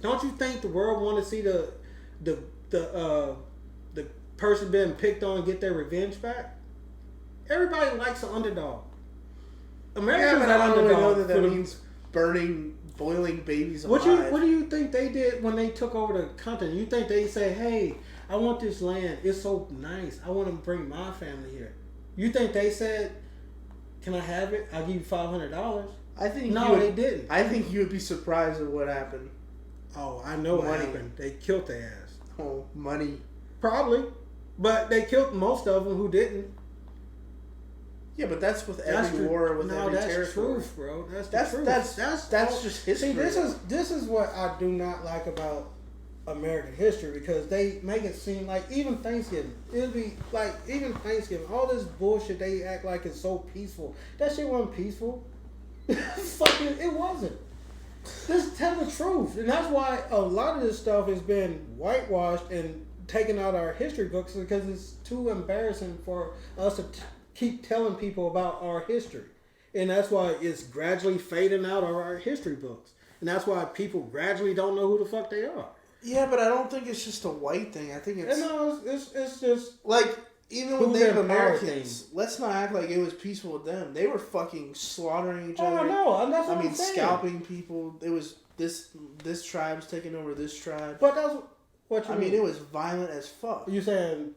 don't you think the world want to see the person being picked on get their revenge back? Everybody likes an underdog. Americans
but I don't really know
underdog
that means boiling babies
What
alive.
do you think they did when they took over the continent? You think they say, "Hey, I want this land. It's so nice. I want to bring my family here." You think they said, "Can I have it? I'll give you $500."
I think
no, they didn't.
I think you would be surprised at what happened.
Oh, I know what happened. They killed their ass.
Oh, money.
Probably, but they killed most of them who didn't.
Yeah, but that's with every war with every territory.
That's truth, bro. That's the truth.
That's just history.
See, this is what I do not like about American history, because they make it seem like even Thanksgiving, it'll be like even Thanksgiving, all this bullshit they act like it's so peaceful. That shit wasn't peaceful. Fucking, it wasn't. Just tell the truth, and that's why a lot of this stuff has been whitewashed and taken out of our history books, because it's too embarrassing for us to keep telling people about our history. And that's why it's gradually fading out of our history books. And that's why people gradually don't know who the fuck they are.
Yeah, but I don't think it's just a white thing. I think it's...
No, it's just...
Like, even with Native Americans, let's not act like it was peaceful with them. They were fucking slaughtering each other.
Oh, I know. That's what I'm saying.
Scalping people. It was this tribe's taking over this tribe.
But that's what you mean.
I mean, it was violent as fuck.
You saying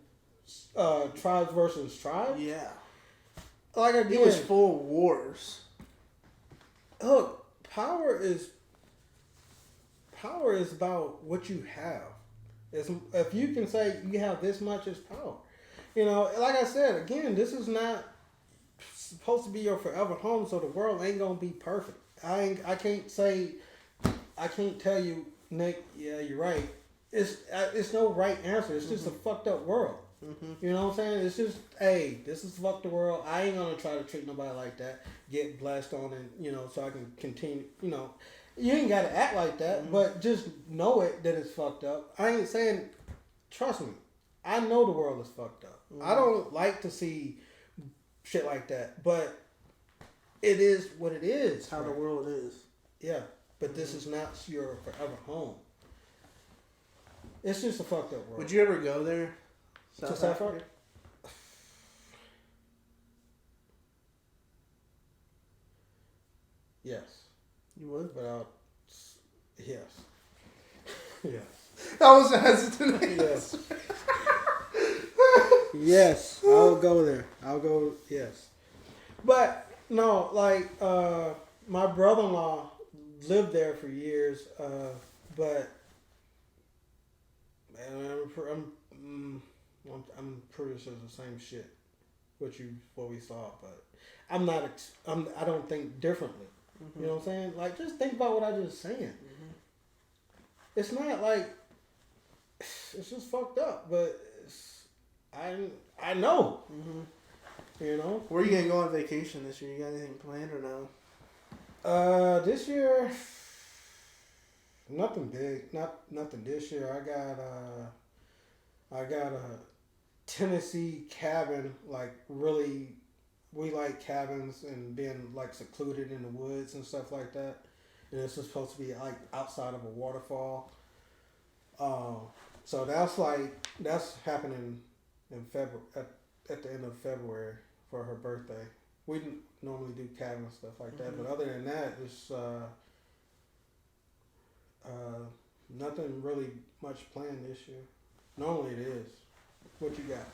tribes versus tribes?
Yeah.
Like again,
it was full of wars.
Look, power is about what you have. If you can say you have this much, it's power. You know, like I said, again, this is not supposed to be your forever home, so the world ain't gonna be perfect. I can't tell you, Nick, yeah, you're right. It's no right answer. It's just a fucked up world. Mm-hmm. You know what I'm saying? It's just, hey, this is fuck the world. I ain't gonna try to treat nobody like that. Get blessed on it, you know, so I can continue. You know, you ain't gotta act like that, but just know it that it's fucked up. I ain't saying, trust me, I know the world is fucked up. I don't like to see shit like that, but it is what it is.
It's how the world is.
Yeah, but this is not your forever home. It's just a fucked up world.
Would you ever go there?
South Africa? Yes.
You would?
Yes. Yes.
That was a hesitant
answer. Yes. Yes, I'll go there. I'll go, yes. But, no, like, my brother-in-law lived there for years, but, man, I'm pretty sure it's the same shit, what we saw, but I don't think differently. Mm-hmm. You know what I'm saying? Like, just think about what I just saying. Mm-hmm. It's not like, it's just fucked up, but I know. Mm-hmm. You know?
Where are you gonna go on vacation this year? You got anything planned or no?
This year, nothing big. Nothing this year. I got a Tennessee cabin, like really, we like cabins and being like secluded in the woods and stuff like that. And it's supposed to be like outside of a waterfall. So that's happening in February, at the end of February for her birthday. We normally do cabin and stuff like that, but other than that, it's nothing really much planned this year. Normally it is. What you got?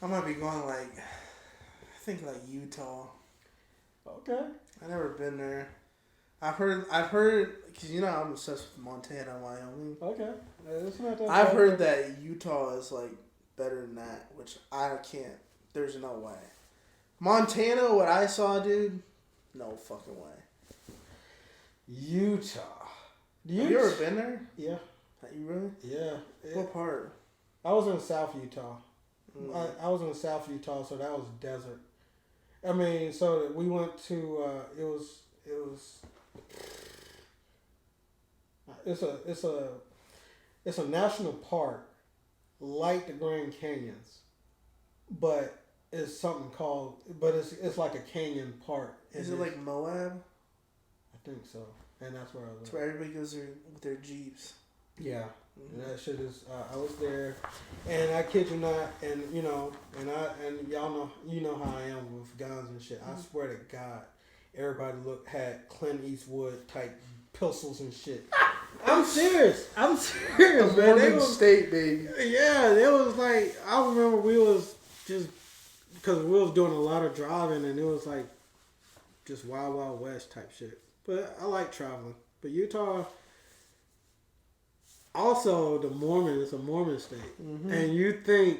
I might be going I think Utah.
Okay.
I've never been there. I've heard, because you know I'm obsessed with Montana and Wyoming.
Okay. It's not that
I've heard that Utah is better than that, which I can't. There's no way. Montana, what I saw, dude, no fucking way.
Utah.
Have you ever been there?
Yeah.
You really?
Yeah.
What part?
I was in South Utah. I was in South Utah, so that was desert. I mean, so we went to, it was it's a national park like the Grand Canyons, but it's something called, but it's like a canyon park.
Is it like Moab?
I think so, and that's where I was.
That's where everybody goes there with their Jeeps.
Yeah, and that shit is. I was there, and I kid you not, and and y'all know, how I am with guns and shit. I swear to God, everybody had Clint Eastwood type pistols and shit. I'm serious, man.
Morgan State, baby.
Yeah, it was like, I remember we was just, because we was doing a lot of driving, and it was like just Wild Wild West type shit. But I like traveling. But Utah, also the Mormon, it's a Mormon state, and you think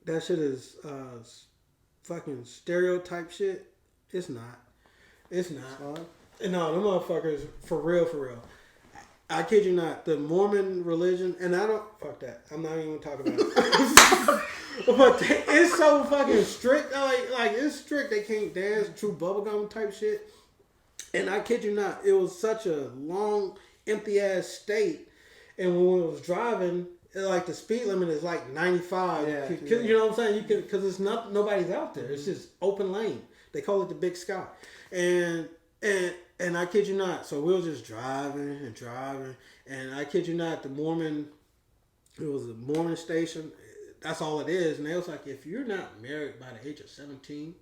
that shit is fucking stereotype shit. It's not. It's not. No, them motherfuckers, for real. I kid you not, the Mormon religion, and I don't, fuck that. I'm not even talking about it. But it's so fucking strict. Like it's strict. They can't dance, true bubblegum type shit. And I kid you not, it was such a long, empty ass state. And when we was driving, like the speed limit is like 95.
Yeah.
You know what I'm saying? because it's not, nobody's out there. It's just open lane. They call it the Big Sky. And I kid you not, so we were just driving, and I kid you not, it was a Mormon station. That's all it is. And they was like, if you're not married by the age of 17,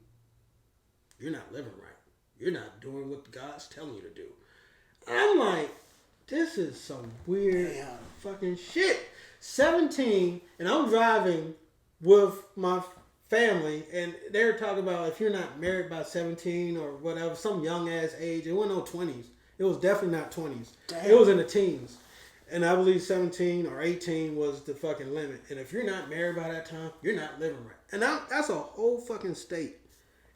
you're not living right. You're not doing what God's telling you to do. And I'm like, this is some weird fucking shit. 17, and I'm driving with my family, and they were talking about if you're not married by 17 or whatever, some young ass age. It wasn't no 20s. It was definitely not 20s. Damn. It was in the teens. And I believe 17 or 18 was the fucking limit. And if you're not married by that time, you're not living right. And that's a whole fucking state.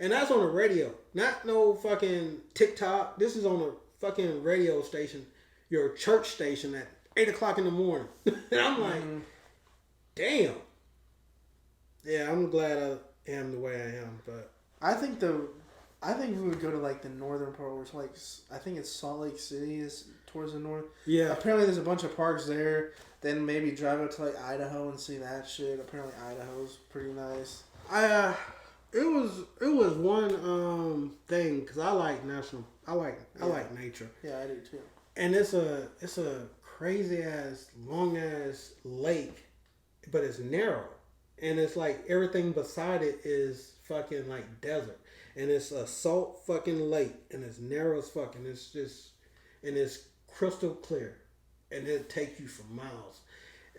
And that's on the radio. Not no fucking TikTok. This is on a fucking radio station. Your church station at 8 o'clock in the morning. And I'm like, damn. Yeah, I'm glad I am the way I am. But
I think we would go to like the northern part, where it's like, I think it's Salt Lake City is towards the north.
Yeah.
Apparently there's a bunch of parks there. Then maybe drive up to like Idaho and see that shit. Apparently Idaho's pretty nice.
It was one thing, because I like nature.
Yeah, I do too.
And it's a crazy ass long ass lake, but it's narrow, and it's like everything beside it is fucking like desert, and it's a salt fucking lake, and it's narrow as fuck, and it's crystal clear, and it'll take you for miles.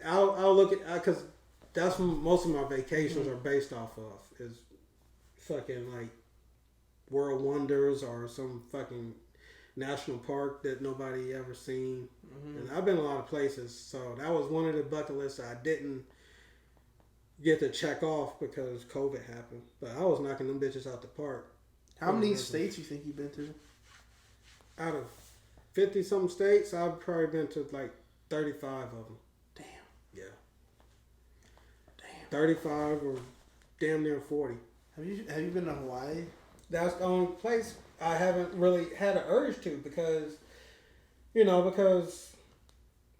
I'll look at, because that's what most of my vacations are based off of, is fucking like World Wonders or some fucking national park that nobody ever seen. And I've been a lot of places, so that was one of the bucket lists I didn't get to check off because COVID happened. But I was knocking them bitches out the park.
How many states you think you've been to?
Out of 50 something states, I've probably been to like 35 of them.
Damn.
Yeah.
Damn.
35 or damn near 40.
Have you been to Hawaii?
That's the only place I haven't really had an urge to, because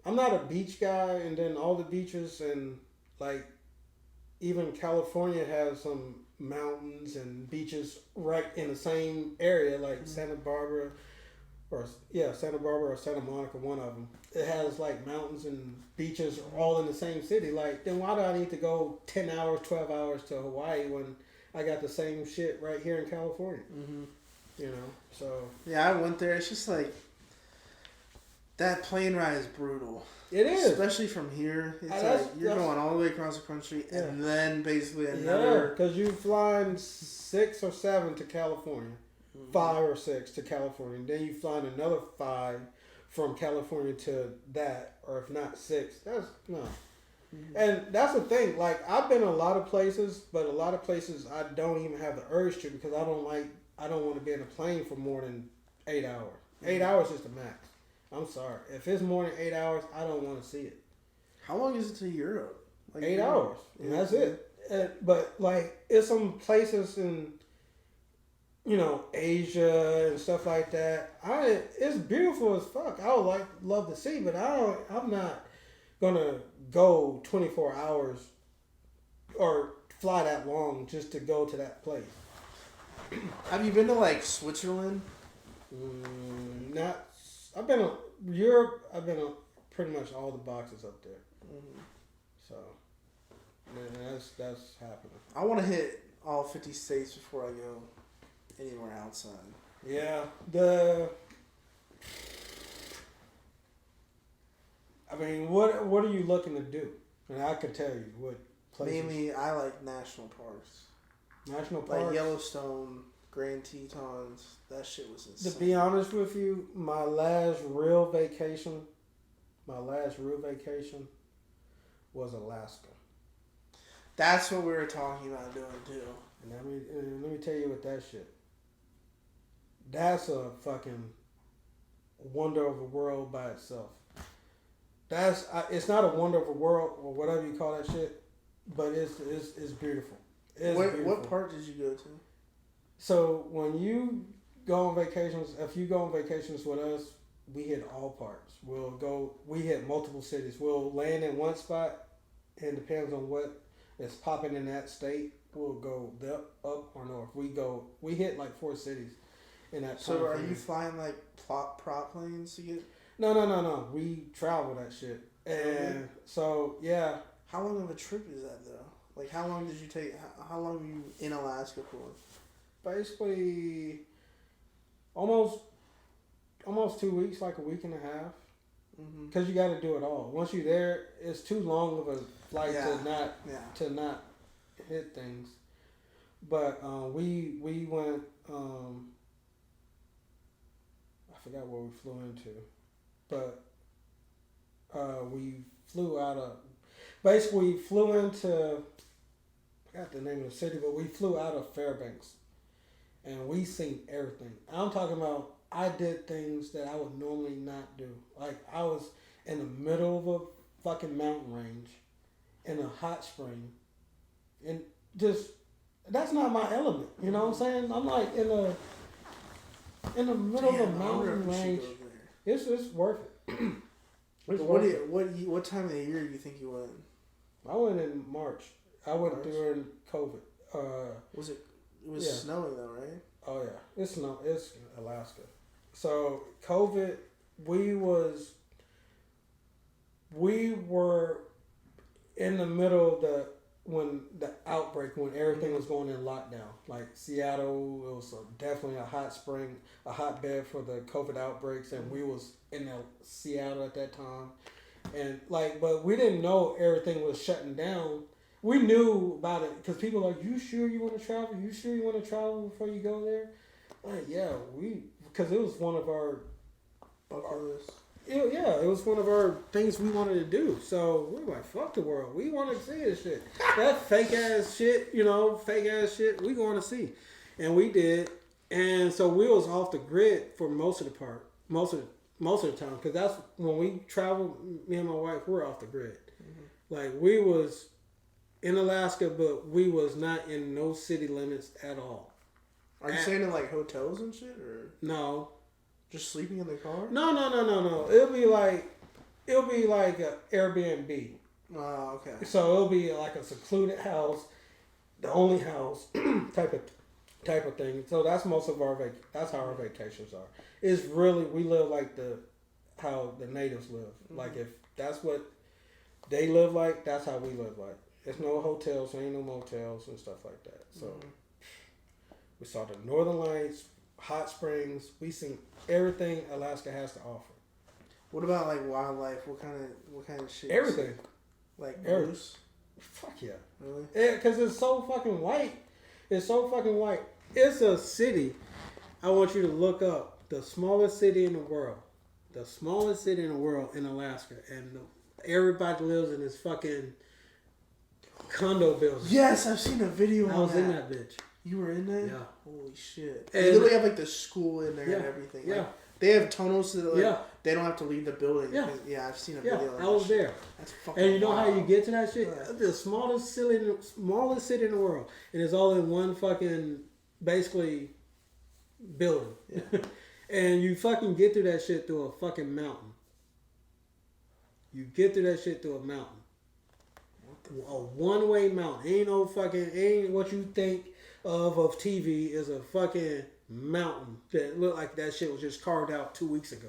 I'm not a beach guy, and then all the beaches, and like even California has some mountains and beaches right in the same area, like Santa Barbara or Santa Monica, one of them. It has like mountains and beaches all in the same city. Like, then why do I need to go 10 hours, 12 hours to Hawaii when I got the same shit right here in California? So. Yeah,
I went there. It's just like, that plane ride is brutal.
It is.
Especially from here. It's you're going all the way across the country, and then basically another.
Yeah, because you're flying 6 or 7 to California. 5 or 6 to California. And then you flying another 5 from California to that, or if not 6. That's, no. And that's the thing. Like, I've been a lot of places, but a lot of places I don't even have the urge to, because I don't want to be in a plane for more than 8 hours. 8 hours is the max. I'm sorry. If it's more than 8 hours, I don't want to see it.
How long is it to Europe?
Like 8 hours. And that's it. But, like, it's some places in Asia and stuff like that. It's beautiful as fuck. I would love to see, but I'm not gonna go 24 hours or fly that long just to go to that place.
Have you been to like Switzerland?
Not. I've been to Europe. I've been to pretty much all the boxes up there.
Mm-hmm.
So, man, that's happening.
I want to hit all 50 states before I go anywhere outside.
Yeah, what are you looking to do? And I could tell you what places.
Mainly, I like national parks.
National parks.
Like Yellowstone, Grand Tetons. That shit was insane.
To be honest with you, my last real vacation was Alaska.
That's what we were talking about doing too.
And let me tell you what that shit. That's a fucking wonder of the world by itself. It's not a wonder of the world or whatever you call that shit, but it's beautiful.
What part did you go to?
So when you go on vacations, if you go on vacations with us, we hit all parts. We hit multiple cities. We'll land in one spot, and depends on what is popping in that state, we'll go up or north. We hit like 4 cities in that time.
So are you flying like prop planes to get?
No. We travel that shit. And so, yeah.
How long of a trip is that though? Like how long did you take? How long were you in Alaska for?
Basically, almost 2 weeks, like a week and a half. Because you got to do it all. Once you're there, it's too long of a flight to not hit things. But we went. I forgot where we flew into, but we flew out of. Basically, we flew into. I forgot the name of the city, but we flew out of Fairbanks, and we seen everything. I'm talking about. I did things that I would normally not do. Like, I was in the middle of a fucking mountain range in a hot spring. And just, that's not my element. You know what I'm saying? I'm like in the middle of a mountain range. It's worth it.
What time of the year do you think you went?
I went in March. I went during COVID.
It was snowing though, right?
Oh yeah. It's Alaska. So COVID, we were in the middle of when the outbreak, when everything was going in lockdown. Like Seattle, it was definitely a hot spring, a hotbed for the COVID outbreaks, and we was in Seattle at that time. And but we didn't know everything was shutting down. We knew about it because people are like, "You sure you want to travel? You sure you want to travel before you go there?" Like, yeah, because it was one of our bucket list. It was one of our things we wanted to do. So we were like, fuck the world. We want to see this shit. That fake ass shit, we going to see. And we did. And so we was off the grid for most of the time. Because that's when we traveled, me and my wife, we're off the grid. Mm-hmm. Like, we was in Alaska, but we was not in no city limits at all.
Are you staying in like hotels and shit, or
no?
Just sleeping in the car?
No. It'll be like an Airbnb.
Oh, okay.
So it'll be like a secluded house, the only house type of thing. So that's most of that's how our vacations are. It's really, we live like how the natives live. Mm-hmm. Like if that's what they live like, that's how we live like. There's no hotels, there ain't no motels and stuff like that. So. Mm-hmm. We saw the Northern Lights, hot springs. We seen everything Alaska has to offer.
What about like wildlife? What kind of shit?
Everything.
Like moose?
Fuck yeah.
Really?
Yeah, because it's so fucking white. It's a city. I want you to look up the smallest city in the world. The smallest city in the world in Alaska, and everybody lives in this fucking condo building.
Yes, I've seen a video on that.
I was in that bitch.
You were in there?
Yeah.
Holy shit. They literally have like the school in there and everything.
Yeah.
Like, they have tunnels so that they don't have to leave the building. Yeah, I've seen a video.
I was there.
That's fucking
And you know
wild.
how you get to that shit? Yeah. The smallest city in the world. And it's all in one fucking, basically, building.
Yeah.
And you fucking get through that shit through a fucking mountain. You get through that shit through a mountain. A one-way mountain. Ain't what you think of TV is a fucking mountain that looked like that shit was just carved out 2 weeks ago.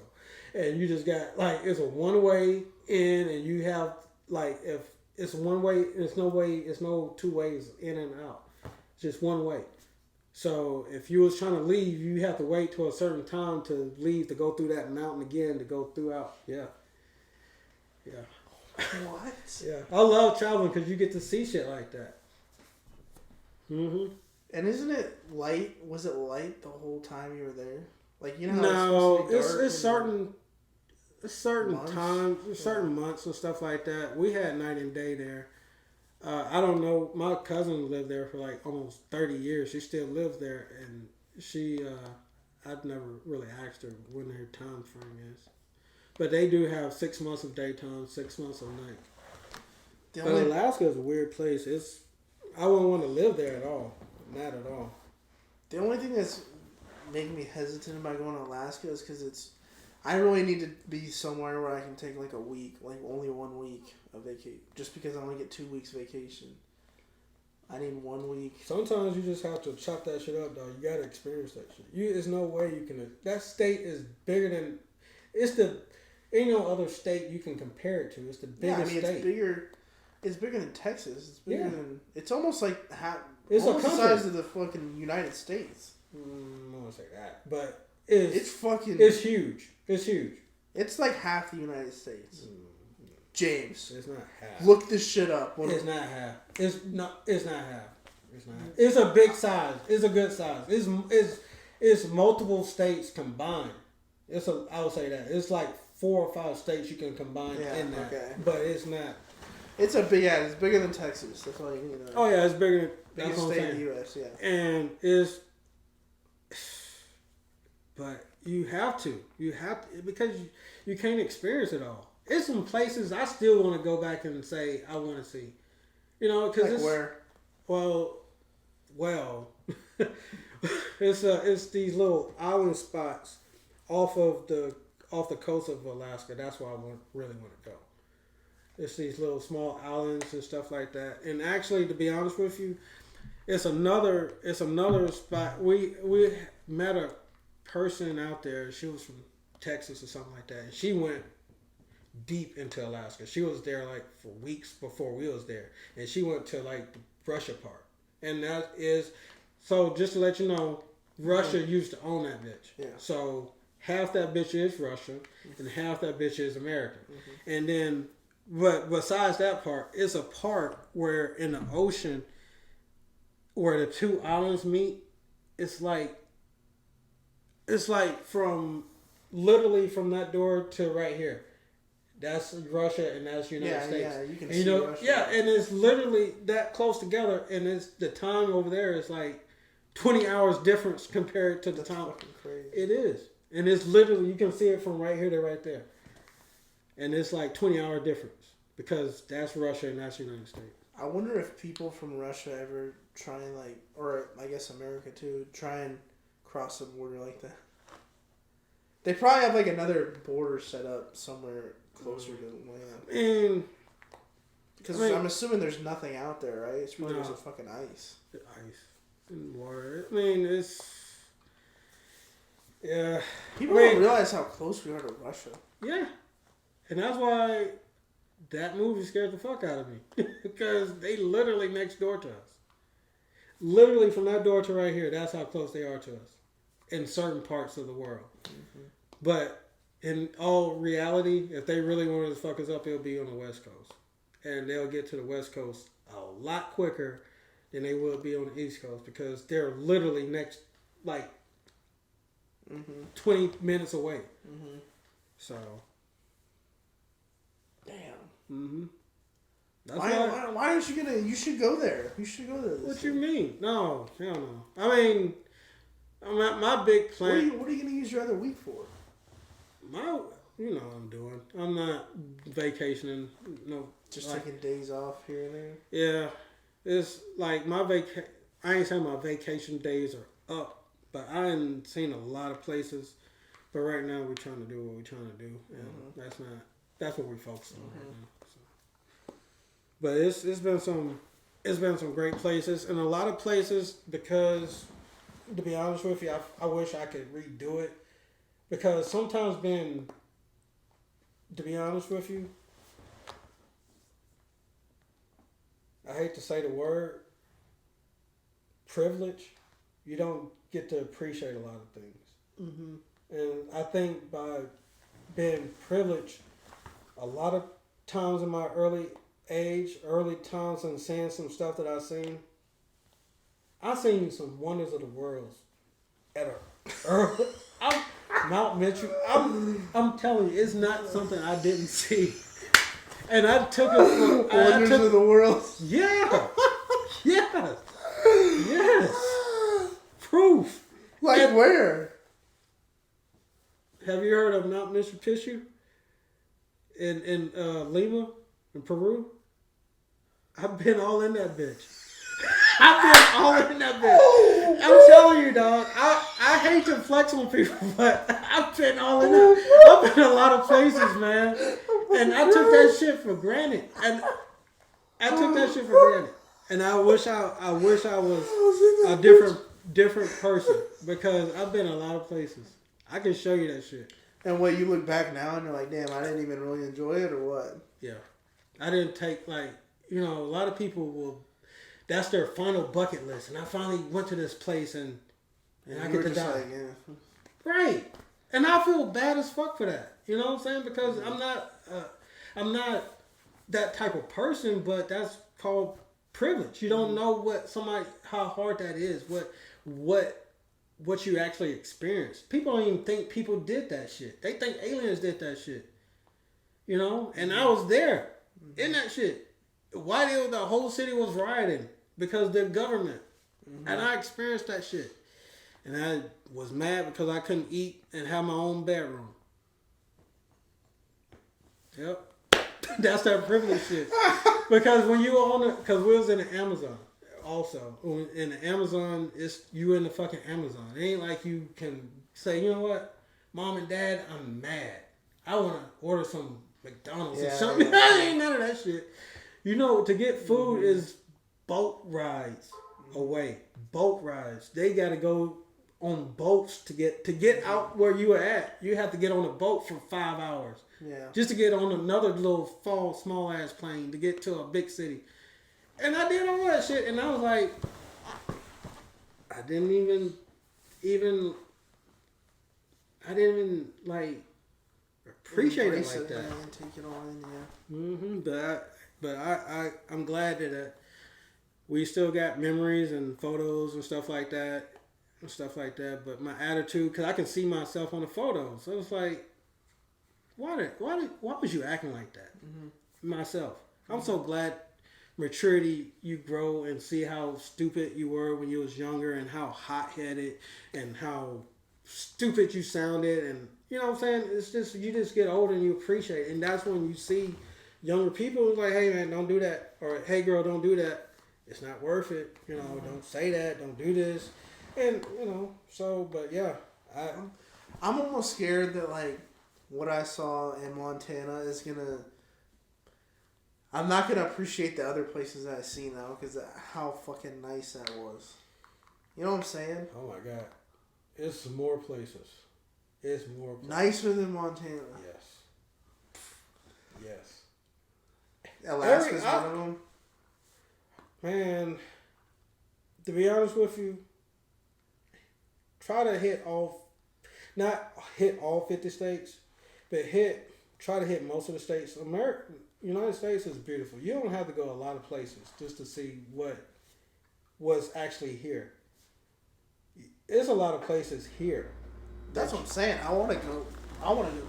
And you just got, like, it's a one-way in, and you have, like, if it's one way, it's no two ways in and out. It's just one way. So if you was trying to leave, you have to wait till a certain time to leave, to go through that mountain again, to go throughout. Yeah.
What?
Yeah. I love traveling because you get to see shit like that.
And isn't it light? Was it light the whole time you were there? Like, you know how
No,
it's
certain
months?
times, certain months and stuff like that. We had night and day there. I don't know. My cousin lived there for like almost 30 years. She still lives there, and I'd never really asked her when her time frame is. But they do have 6 months of daytime, 6 months of night. But Alaska is a weird place. I wouldn't want to live there at all. Not at all.
The only thing that's making me hesitant about going to Alaska is because I really need to be somewhere where I can take like a week, like only 1 week of vacation. Just because I only get 2 weeks vacation. I need 1 week.
Sometimes you just have to chop that shit up, though. You gotta experience that shit. There's no way you can. That state is bigger than. Ain't no other state you can compare it to. It's the biggest state.
It's bigger. It's bigger than Texas. It's bigger than. It's almost like
it's
almost
the
size of the fucking United States.
I don't want to say that, but
it's fucking.
It's huge. It's huge.
It's like half the United States. James,
it's not half.
Look this shit up.
It's not half. It's not. It's not half. It's not. It's a big size. It's a good size. It's multiple states combined. I would say that it's like 4 or 5 states you can combine in that. Okay. But it's not.
It's a big ass. It's bigger than Texas. That's all you need to know.
Oh yeah, it's bigger than
biggest state in the U.S. Yeah.
And but you have to because you can't experience it all. It's some places I still want to go back and say I want to see. Because
like where?
Well, it's these little island spots off the coast of Alaska. That's where I really want to go. It's these little small islands and stuff like that. And actually, to be honest with you, it's another spot. We met a person out there. She was from Texas or something like that, and she went deep into Alaska. She was there like for weeks before we was there, and she went to like the Russia part. And that is so. Just to let you know, Russia used to own that bitch.
Yeah.
So half that bitch is Russia, and half that bitch is American. Mm-hmm. And then, but besides that part, it's a part where in the ocean, where the two islands meet, it's like from literally from that door to right here. That's Russia and that's United States.
Yeah, you can see Russia.
Yeah, and it's literally that close together, and it's the time over there is like 20 hours difference compared to the time.
Fucking crazy.
It is, and it's literally you can see it from right here to right there, and it's like 20-hour difference because that's Russia and that's United States.
I wonder if people from Russia ever try and or I guess America too, try and cross the border like that. They probably have like another border set up somewhere closer to land.
And
because I'm assuming there's nothing out there, right? It's probably just a fucking ice.
Ice and water. I mean, it's yeah.
People don't realize how close we are to Russia.
Yeah, and that's why that movie scared the fuck out of me because they literally next door to us. Literally from that door to right here, that's how close they are to us in certain parts of the world. Mm-hmm. But in all reality, if they really wanted to fuck us up, it'll be on the West Coast. And they'll get to the West Coast a lot quicker than they will be on the East Coast because they're literally next, like, 20 minutes away. Mm-hmm. So.
Damn.
Mm-hmm.
Why aren't you gonna? You should go there. You should go there.
What you mean? No, hell no. I mean, my big plan.
What are you gonna use your other week for?
You know what I'm doing. I'm not vacationing. No,
just taking days off here and there.
Yeah, it's like I ain't saying my vacation days are up, But I ain't seen a lot of places. But right now we're trying to do what we're trying to do, and that's what we're focused on right now. So. But it's been some great places, and a lot of places because, to be honest with you, I wish I could redo it because sometimes to be honest with you, I hate to say the word privilege. You don't get to appreciate a lot of things.
Mm-hmm.
And I think by being privileged, a lot of times in my early times and seeing some stuff that I seen some wonders of the world at Mount Mitchell. I'm telling you, it's not something I didn't see. And I took it from
wonders of the world.
Yeah. Yes. Yes. Proof.
Like and, where?
Have you heard of Mount Machu Picchu in Lima, in Peru? I've been all in that bitch. I'm telling you, dog. I hate to flex on people, but I've been all in that. I've been a lot of places, man. And I took that shit for granted. And I wish I was a different person because I've been a lot of places. I can show you that shit.
And what, you look back now and you're like, damn, I didn't even really enjoy it or what?
Yeah. I didn't take, a lot of people that's their final bucket list. And I finally went to this place and I get to die.
Like, yeah.
Right. And I feel bad as fuck for that. You know what I'm saying? Because I'm not that type of person, but that's called privilege. You don't know how hard that is, what you actually experienced. People don't even think people did that shit. They think aliens did that shit. You know? And I was there in that shit. Why the whole city was rioting? Because the government. Mm-hmm. And I experienced that shit. And I was mad because I couldn't eat and have my own bedroom. Yep. That's that privilege shit. Because when you were because we was in the Amazon. Also, in the Amazon, you in the fucking Amazon. It ain't like you can say, you know what, Mom and Dad, I'm mad. I want to order some McDonald's or something. Yeah. Ain't none of that shit. You know, to get food is boat rides away. Boat rides. They got to go on boats to get out where you are at. You have to get on a boat for 5 hours.
Yeah.
Just to get on another little small ass plane to get to a big city. And I did all that shit, and I was like, I didn't even appreciate it like that.
And take it all in, yeah.
Mm-hmm. But I'm glad that we still got memories and photos and stuff like that. But my attitude, because I can see myself on the photos, so it's like, why was you acting like that? Mm-hmm. Myself, I'm so glad. Maturity, you grow and see how stupid you were when you was younger and how hot-headed and how stupid you sounded, and you know what I'm saying, it's just you just get older and you appreciate it. And that's when you see younger people who's like, hey man, don't do that, or hey girl, don't do that, it's not worth it, you know, don't say that, don't do this. And you know, so but yeah,
I'm almost scared that like what I saw in Montana is gonna, I'm not going to appreciate the other places that I've seen now because how fucking nice that was. You know what I'm saying?
Oh my God. It's more places.
Nicer than Montana.
Yes.
Alaska's one of them?
Man, to be honest with you, try to not hit all 50 states, but try to hit most of the states. United States is beautiful. You don't have to go a lot of places just to see what's actually here. There's a lot of places here.
That's what I'm saying. I want to go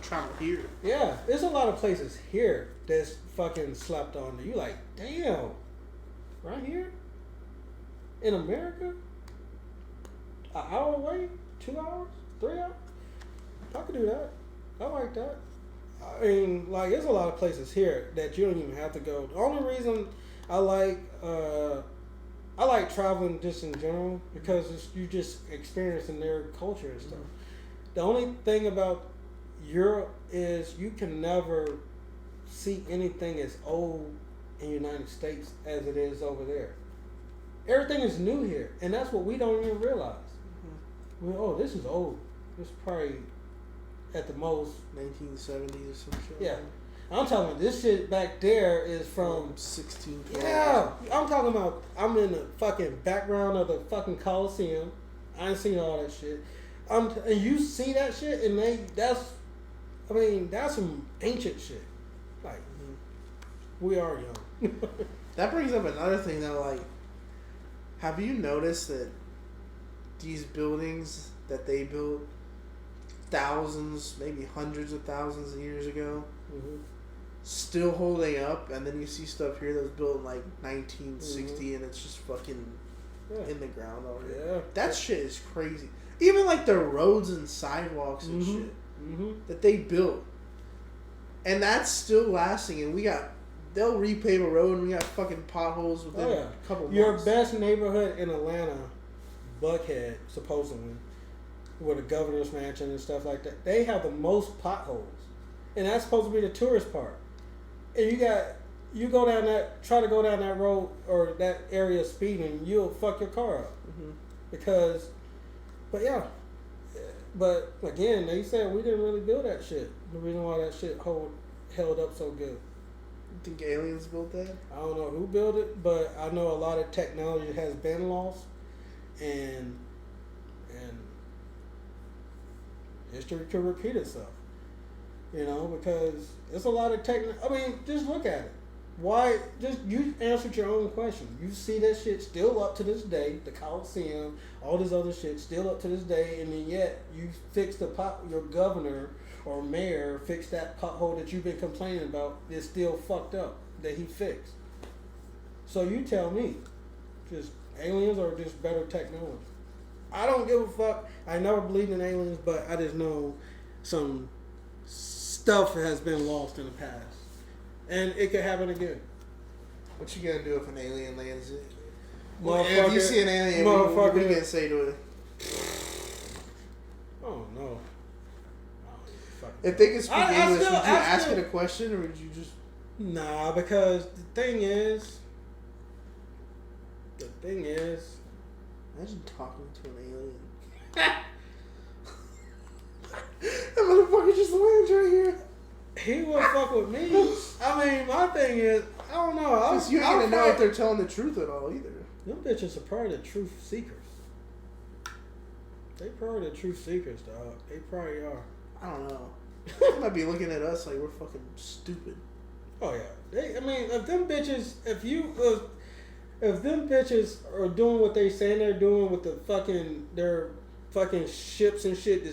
travel here.
Yeah, there's a lot of places here that's fucking slept on. You like, damn, right here in America, an hour away, 2 hours, 3 hours. I could do that. I like that. I mean, like, there's a lot of places here that you don't even have to go. The only reason I like I like traveling just in general because you just experiencing their culture and stuff. The only thing about Europe is you can never see anything as old in the United States as it is over there. Everything is new here, and that's what we don't even realize. Oh, this is old. This is probably at the most
1970s or some shit.
Yeah, I'm talking about this shit back there is from
1612.
Yeah, I'm talking about. I'm in the fucking background of the fucking Coliseum. I ain't seen all that shit. And you see that shit, and that's some ancient shit. Like, we are young.
That brings up another thing though. Like, have you noticed that these buildings that they built thousands, maybe hundreds of thousands of years ago, still holding up, and then you see stuff here that was built in like 1960 and it's just fucking in the ground already.
Yeah.
That shit is crazy. Even like the roads and sidewalks and shit that they built, and that's still lasting. And they'll repave a road, and we got fucking potholes within a couple months.
Your best neighborhood in Atlanta, Buckhead, supposedly, with a governor's mansion and stuff like that, they have the most potholes, and that's supposed to be the tourist part. And you go down try to go down that road or that area speeding, you'll fuck your car up because. But again, they said we didn't really build that shit. The reason why that shit held up so good.
You think aliens built that?
I don't know who built it, but I know a lot of technology has been lost, and history could repeat itself. You know, because it's a lot of I mean, just look at it. Why? Just you answered your own question. You see that shit still up to this day. The Coliseum, all this other shit still up to this day, and then yet you fix your governor or mayor fixed that pothole that you've been complaining about. It's still fucked up that he fixed. So you tell me, just aliens or just better technology? I don't give a fuck. I never believed in aliens, but I just know some stuff has been lost in the past. And it could happen again.
What you gonna do if an alien lands it?
If
you see an alien, what you gonna say to it?
Oh no.
If they could speak English, would you ask it a question, or would you just?
Nah, because the thing is,
imagine talking to an alien. That motherfucker just lands right here.
He would fuck with me. I mean, my thing is, I don't know.
Because you ain't gonna know if they're telling the truth at all either.
Them bitches are probably the truth seekers. They probably the truth seekers, dog. They probably are.
I don't know. They might be looking at us like we're fucking stupid.
Oh yeah. If them bitches, if them bitches are doing what they saying they're doing with their fucking ships and shit,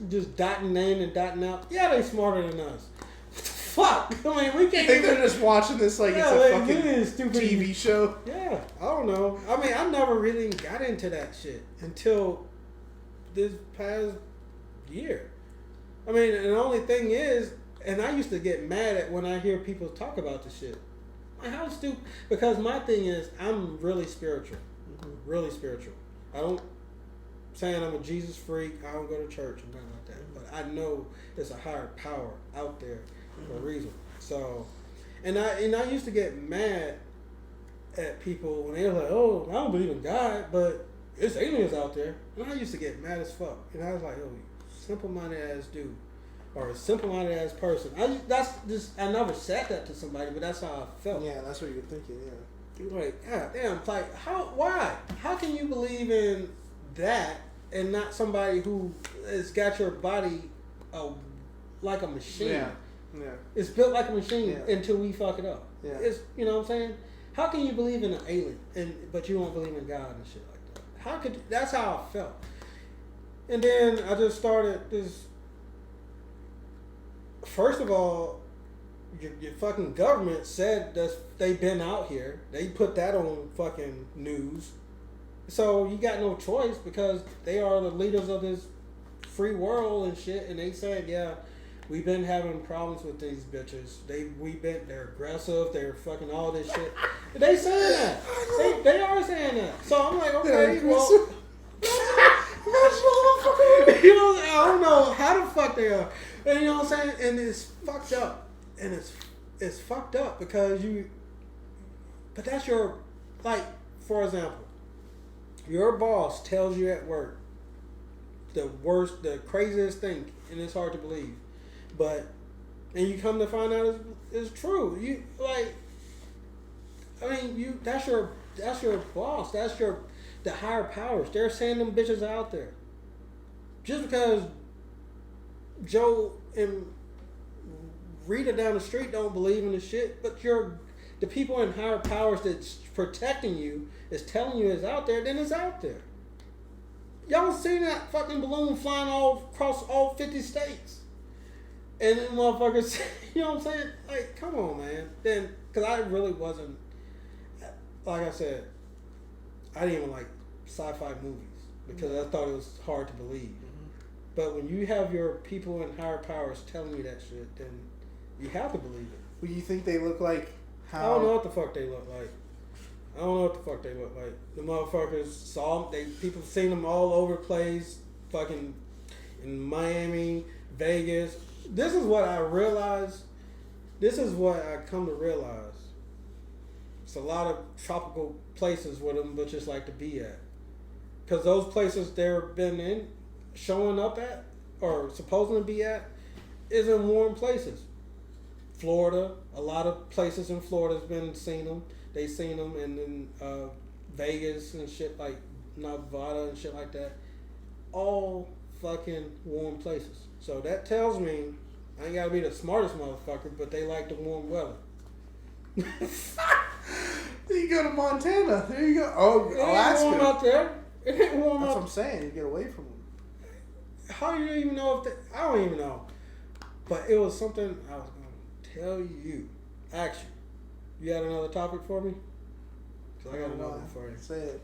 just dotting in and dotting out. Yeah, they smarter than us. Fuck. I mean, we can't.
They're just watching this like it's a fucking
stupid
TV show.
Yeah, I don't know. I mean, I never really got into that shit until this past year. I mean, and the only thing is, and I used to get mad at when I hear people talk about the shit. Like, how stupid? Because my thing is, I'm really spiritual. Really spiritual. I don't saying I'm a Jesus freak. I don't go to church and nothing like that. But I know there's a higher power out there for a reason. So, and I used to get mad at people when they were like, "Oh, I don't believe in God, but it's aliens out there." And I used to get mad as fuck. And I was like, "Oh, simple-minded ass dude, or a simple-minded ass person." I never said that to somebody, but that's how I felt.
Yeah, that's what you're thinking. Yeah.
You're like, God damn, like why? How can you believe in that and not somebody who has got your body like a machine?
Yeah. Yeah.
It's built like a machine until we fuck it up.
Yeah.
It's, you know what I'm saying? How can you believe in an alien but you don't believe in God and shit like that? That's how I felt. And then I just started this. First of all, your fucking government said that they've been out here. They put that on fucking news. So you got no choice because they are the leaders of this free world and shit. And they said, yeah, we've been having problems with these bitches. They're aggressive. They're fucking all this shit. They saying that. They are saying that. So I'm like, okay, well, you know, I don't know how the fuck they are. And you know what I'm saying? And it's fucked up. And it's fucked up because but that's your, like, for example, your boss tells you at work the craziest thing, and it's hard to believe, and you come to find out it's true. You like, I mean, that's your boss. That's the higher powers. They're saying them bitches out there. Just because Joe and Rita down the street don't believe in the shit, but the people in higher powers that's protecting you is telling you it's out there, then it's out there. Y'all seen that fucking balloon flying all across all 50 states? And then motherfuckers, you know what I'm saying? Like, come on, man. Then, because I really wasn't, like I said, I didn't even like sci-fi movies because I thought it was hard to believe. Mm-hmm. But when you have your people in higher powers telling you that shit, then you have to believe it.
Well, you think they look like how?
I don't know what the fuck they look like. The motherfuckers people seen them all over the place, fucking in Miami, Vegas. This is what I realized. This is what I come to realize. It's a lot of tropical places where them bitches like to be at. Because those places they've been showing up at, or supposed to be at, is in warm places. Florida, a lot of places in Florida's been seen them. They seen them in Vegas and shit like Nevada and shit like that. All fucking warm places. So that tells me I ain't gotta be the smartest motherfucker, but they like the warm weather.
You go to Montana. There you go. Oh, Alaska.
It ain't warm out there. It ain't warm
That's
out.
what I'm saying. You get away from them.
How do you even know I don't even know. But it was something I was gonna tell you. Actually. You had another topic for me? Because I got another one for you.
Say it.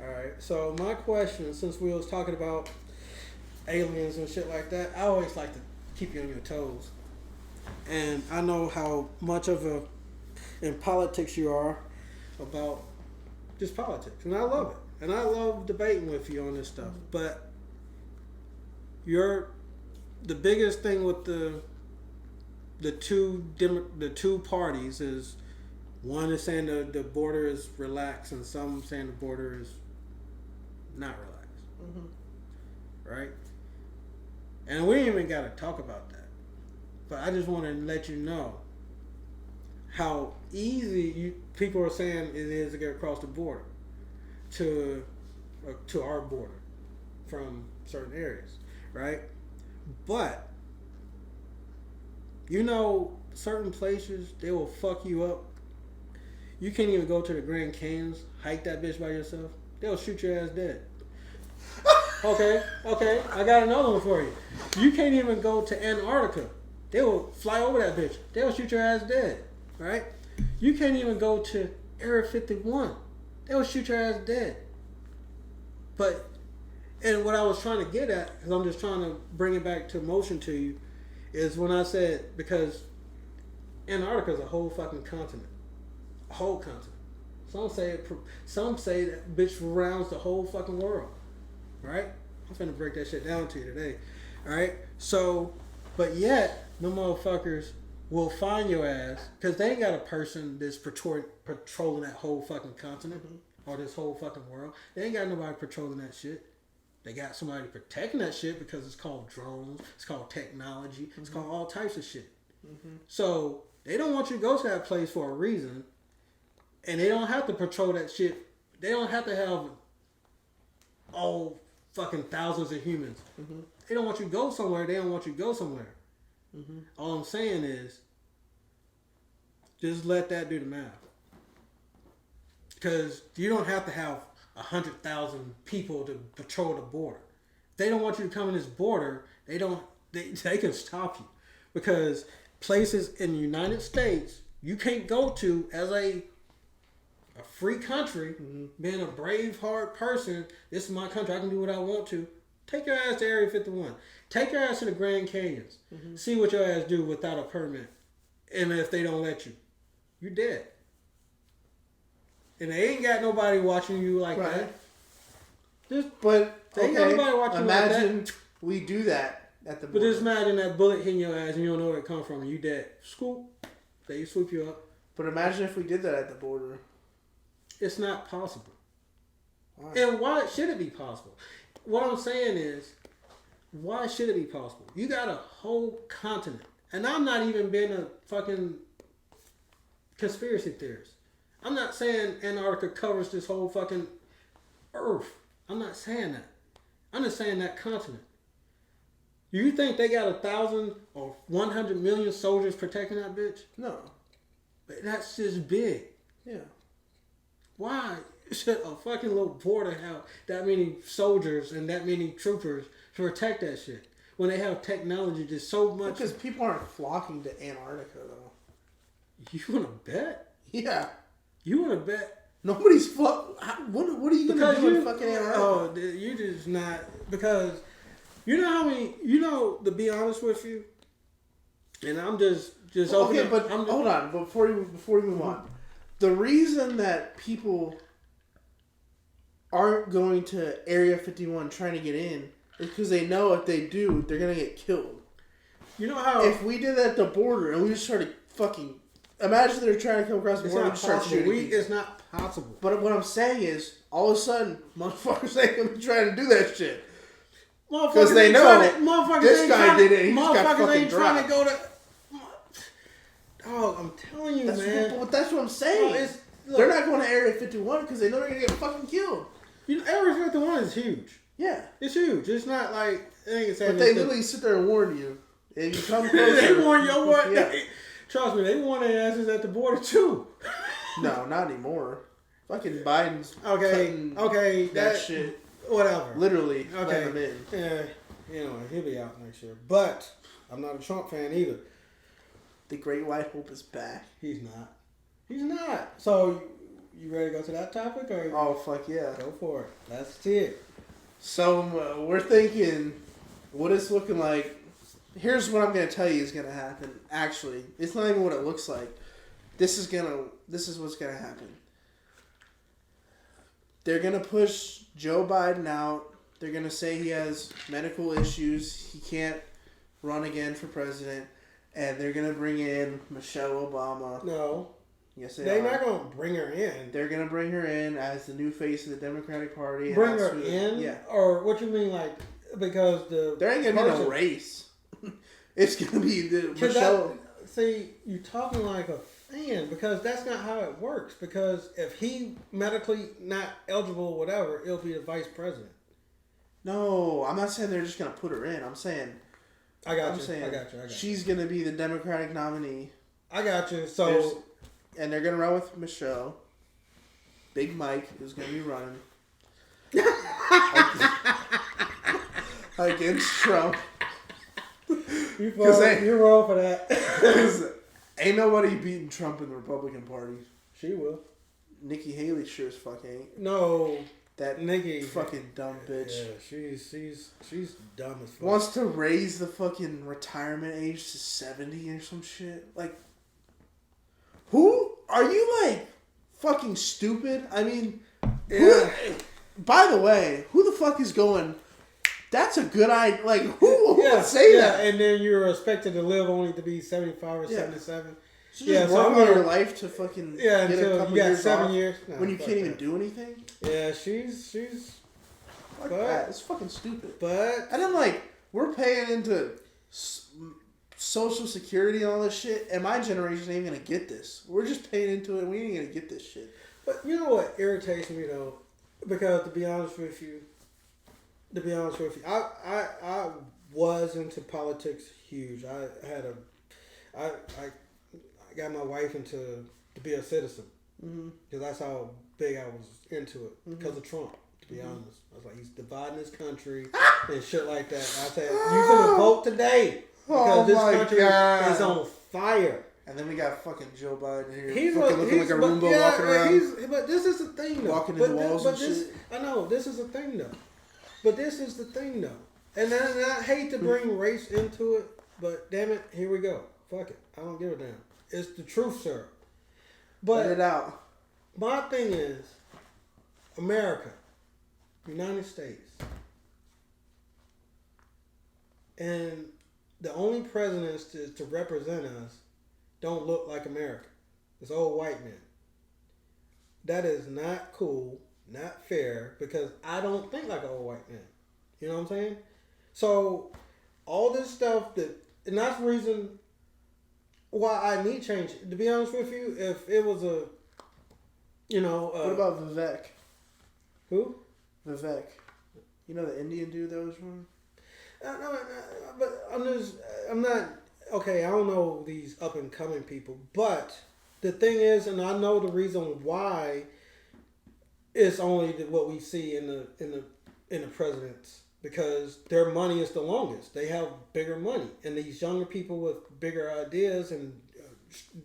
Alright, so my question, since we was talking about aliens and shit like that, I always like to keep you on your toes. And I know how much of in politics you are about just politics. And I love it. And I love debating with you on this stuff. But the biggest thing with the two parties is one is saying the border is relaxed and some saying the border is not relaxed. Mm-hmm. Right? And we ain't even got to talk about that. But I just want to let you know how easy people are saying it is to get across the border to our border from certain areas. Right? But you know, certain places, they will fuck you up. You can't even go to the Grand Canyons, hike that bitch by yourself. They'll shoot your ass dead. Okay, I got another one for you. You can't even go to Antarctica. They will fly over that bitch. They'll shoot your ass dead, right? You can't even go to Area 51. They'll shoot your ass dead. And what I was trying to get at, because I'm just trying to bring it back to motion to you, is when I said, because Antarctica is a whole fucking continent. A whole continent. Some say that bitch surrounds the whole fucking world. Right? I'm finna break that shit down to you today. Alright? So, but yet, the motherfuckers will find your ass, because they ain't got a person that's patrolling that whole fucking continent, or this whole fucking world. They ain't got nobody patrolling that shit. They got somebody protecting that shit because it's called drones, it's called technology, it's called all types of shit. Mm-hmm. So they don't want you to go to that place for a reason, and they don't have to patrol that shit. They don't have to have all fucking thousands of humans. Mm-hmm. They don't want you to go somewhere. They don't want you to go somewhere. Mm-hmm. All I'm saying is, just let that do the math. Because you don't have to have 100,000 people to patrol the border. If they don't want you to come in this border, they can stop you. Because places in the United States you can't go to as a free country, being a brave, hard person. This is my country. I can do what I want to. Take your ass to Area 51. Take your ass to the Grand Canyons.
Mm-hmm.
See what your ass do without a permit. And if they don't let you, you're dead. And they ain't got nobody watching you like that.
But
they ain't got nobody watching
imagine
like that.
We do that at the
But
border.
just imagine that bullet hitting your ass and you don't know where it come from and you dead. Scoop. They swoop you up.
But imagine if we did that at the border.
It's not possible.
Why?
And why should it be possible? What I'm saying is, why should it be possible? You got a whole continent. And I'm not even being a fucking conspiracy theorist. I'm not saying Antarctica covers this whole fucking earth. I'm not saying that. I'm just saying that continent. You think they got 1,000 or 100 million soldiers protecting that bitch?
No.
But that's just big.
Yeah.
Why should a fucking little border have that many soldiers and that many troopers to protect that shit when they have technology just so much?
Because people aren't flocking to Antarctica, though.
You want to bet?
Yeah.
You want to bet?
Nobody's What are you going to do in fucking Antarctica?
Oh, you just not... Because you know how many... You know, to be honest with you, and I'm just
okay, but hold on. Before we move on. The reason that people aren't going to Area 51 trying to get in is because they know if they do, they're going to get killed.
You know how...
If we did that at the border and we just started fucking... Imagine they're trying to come across the border and
it's
start
not possible.
shooting people.
It's not possible.
But what I'm saying is, all of a sudden, motherfuckers ain't going to be trying to do that shit. Because they know this guy did it. He just got fucking
trying to
dropped.
go to... Oh, I'm telling you, man.
That's what I'm saying. They're not going to Area 51 because they know they're going to get fucking killed.
You know, Area 51 is huge.
Yeah.
It's huge. It's not like...
But they literally sit there and warn you. If you come closer...
They warn you what?
Yeah.
Trust me, they warn their asses at the border too.
No, not anymore. Fucking Biden's
okay,
that shit.
Whatever.
Literally letting them in.
Yeah, you know, he'll be out next year. But I'm not a Trump fan either.
The Great White Hope is back.
He's not. He's not. So, you ready to go to that topic? Or
Oh, fuck yeah.
Go for it. Let's see it.
So, we're thinking, what it's looking like. Here's what I'm going to tell you is going to happen. Actually, it's not even what it looks like. This is what's going to happen. They're going to push Joe Biden out. They're going to say he has medical issues. He can't run again for president. And they're going to bring in Michelle Obama.
No.
Yes, they
They're
are.
not going to bring her in.
They're going to bring her in as the new face of the Democratic Party.
Bring her in?
Yeah.
Or what you mean, like, because the...
There ain't going to be no race. It's going to be the Michelle...
See, you're talking like a fan, because that's not how it works. Because if he medically not eligible or whatever, it'll be the vice president.
No, I'm not saying they're just going to put her in. I'm saying...
I got you.
She's going to be the Democratic nominee.
I got you. So...
And they're going to run with Michelle. Big Mike is going to be running. Against Trump.
You're wrong for that.
Because ain't nobody beating Trump in the Republican Party.
She will.
Nikki Haley sure as fuck ain't.
No.
That
Nikki.
Fucking dumb bitch.
Yeah, she's dumb as fuck.
Wants to raise the fucking retirement age to 70 or some shit. Like, who? Are you like fucking stupid? I mean, by the way, who the fuck is going... That's a good idea. Like, who would say that?
And then you're expected to live only to be 75 or 77.
So just work on your life to fucking get
until
a couple
you got
years
7
off
years.
when you can't even do anything.
Yeah, she's.
Fuck that. It's fucking stupid.
But
and I'm like, we're paying into Social Security and all this shit, and my generation ain't gonna get this. We're just paying into it. And we ain't gonna get this shit.
But you know what irritates me though, because to be honest with you, I was into politics huge. I got my wife to be a citizen because that's how big I was into it because of Trump. To be honest, I was like, he's dividing his country and shit like that. I said, you finna vote today because this country is on fire.
And then we got fucking Joe Biden here.
He's
looking like a Roomba walking around.
But this is the thing, though.
Walking into walls and shit.
I know, this is the thing, though. But this is the thing, though. And then I hate to bring race into it, but damn it, here we go. Fuck it. I don't give a damn. It's the truth, sir. But
let it out.
my thing is, America, United States, and the only presidents to represent us don't look like America. It's old white men. That is not cool, not fair, because I don't think like an old white man. You know what I'm saying? So, all this stuff and that's the reason why I need change. To be honest with you, if it was a,
what about Vivek?
Who?
Vivek. You know the Indian dude that was wrong?
No, but I'm not, okay, I don't know these up and coming people, but the thing is, and I know the reason why it's only what we see in the presidents, because their money is the longest. They have bigger money, and these younger people with bigger ideas and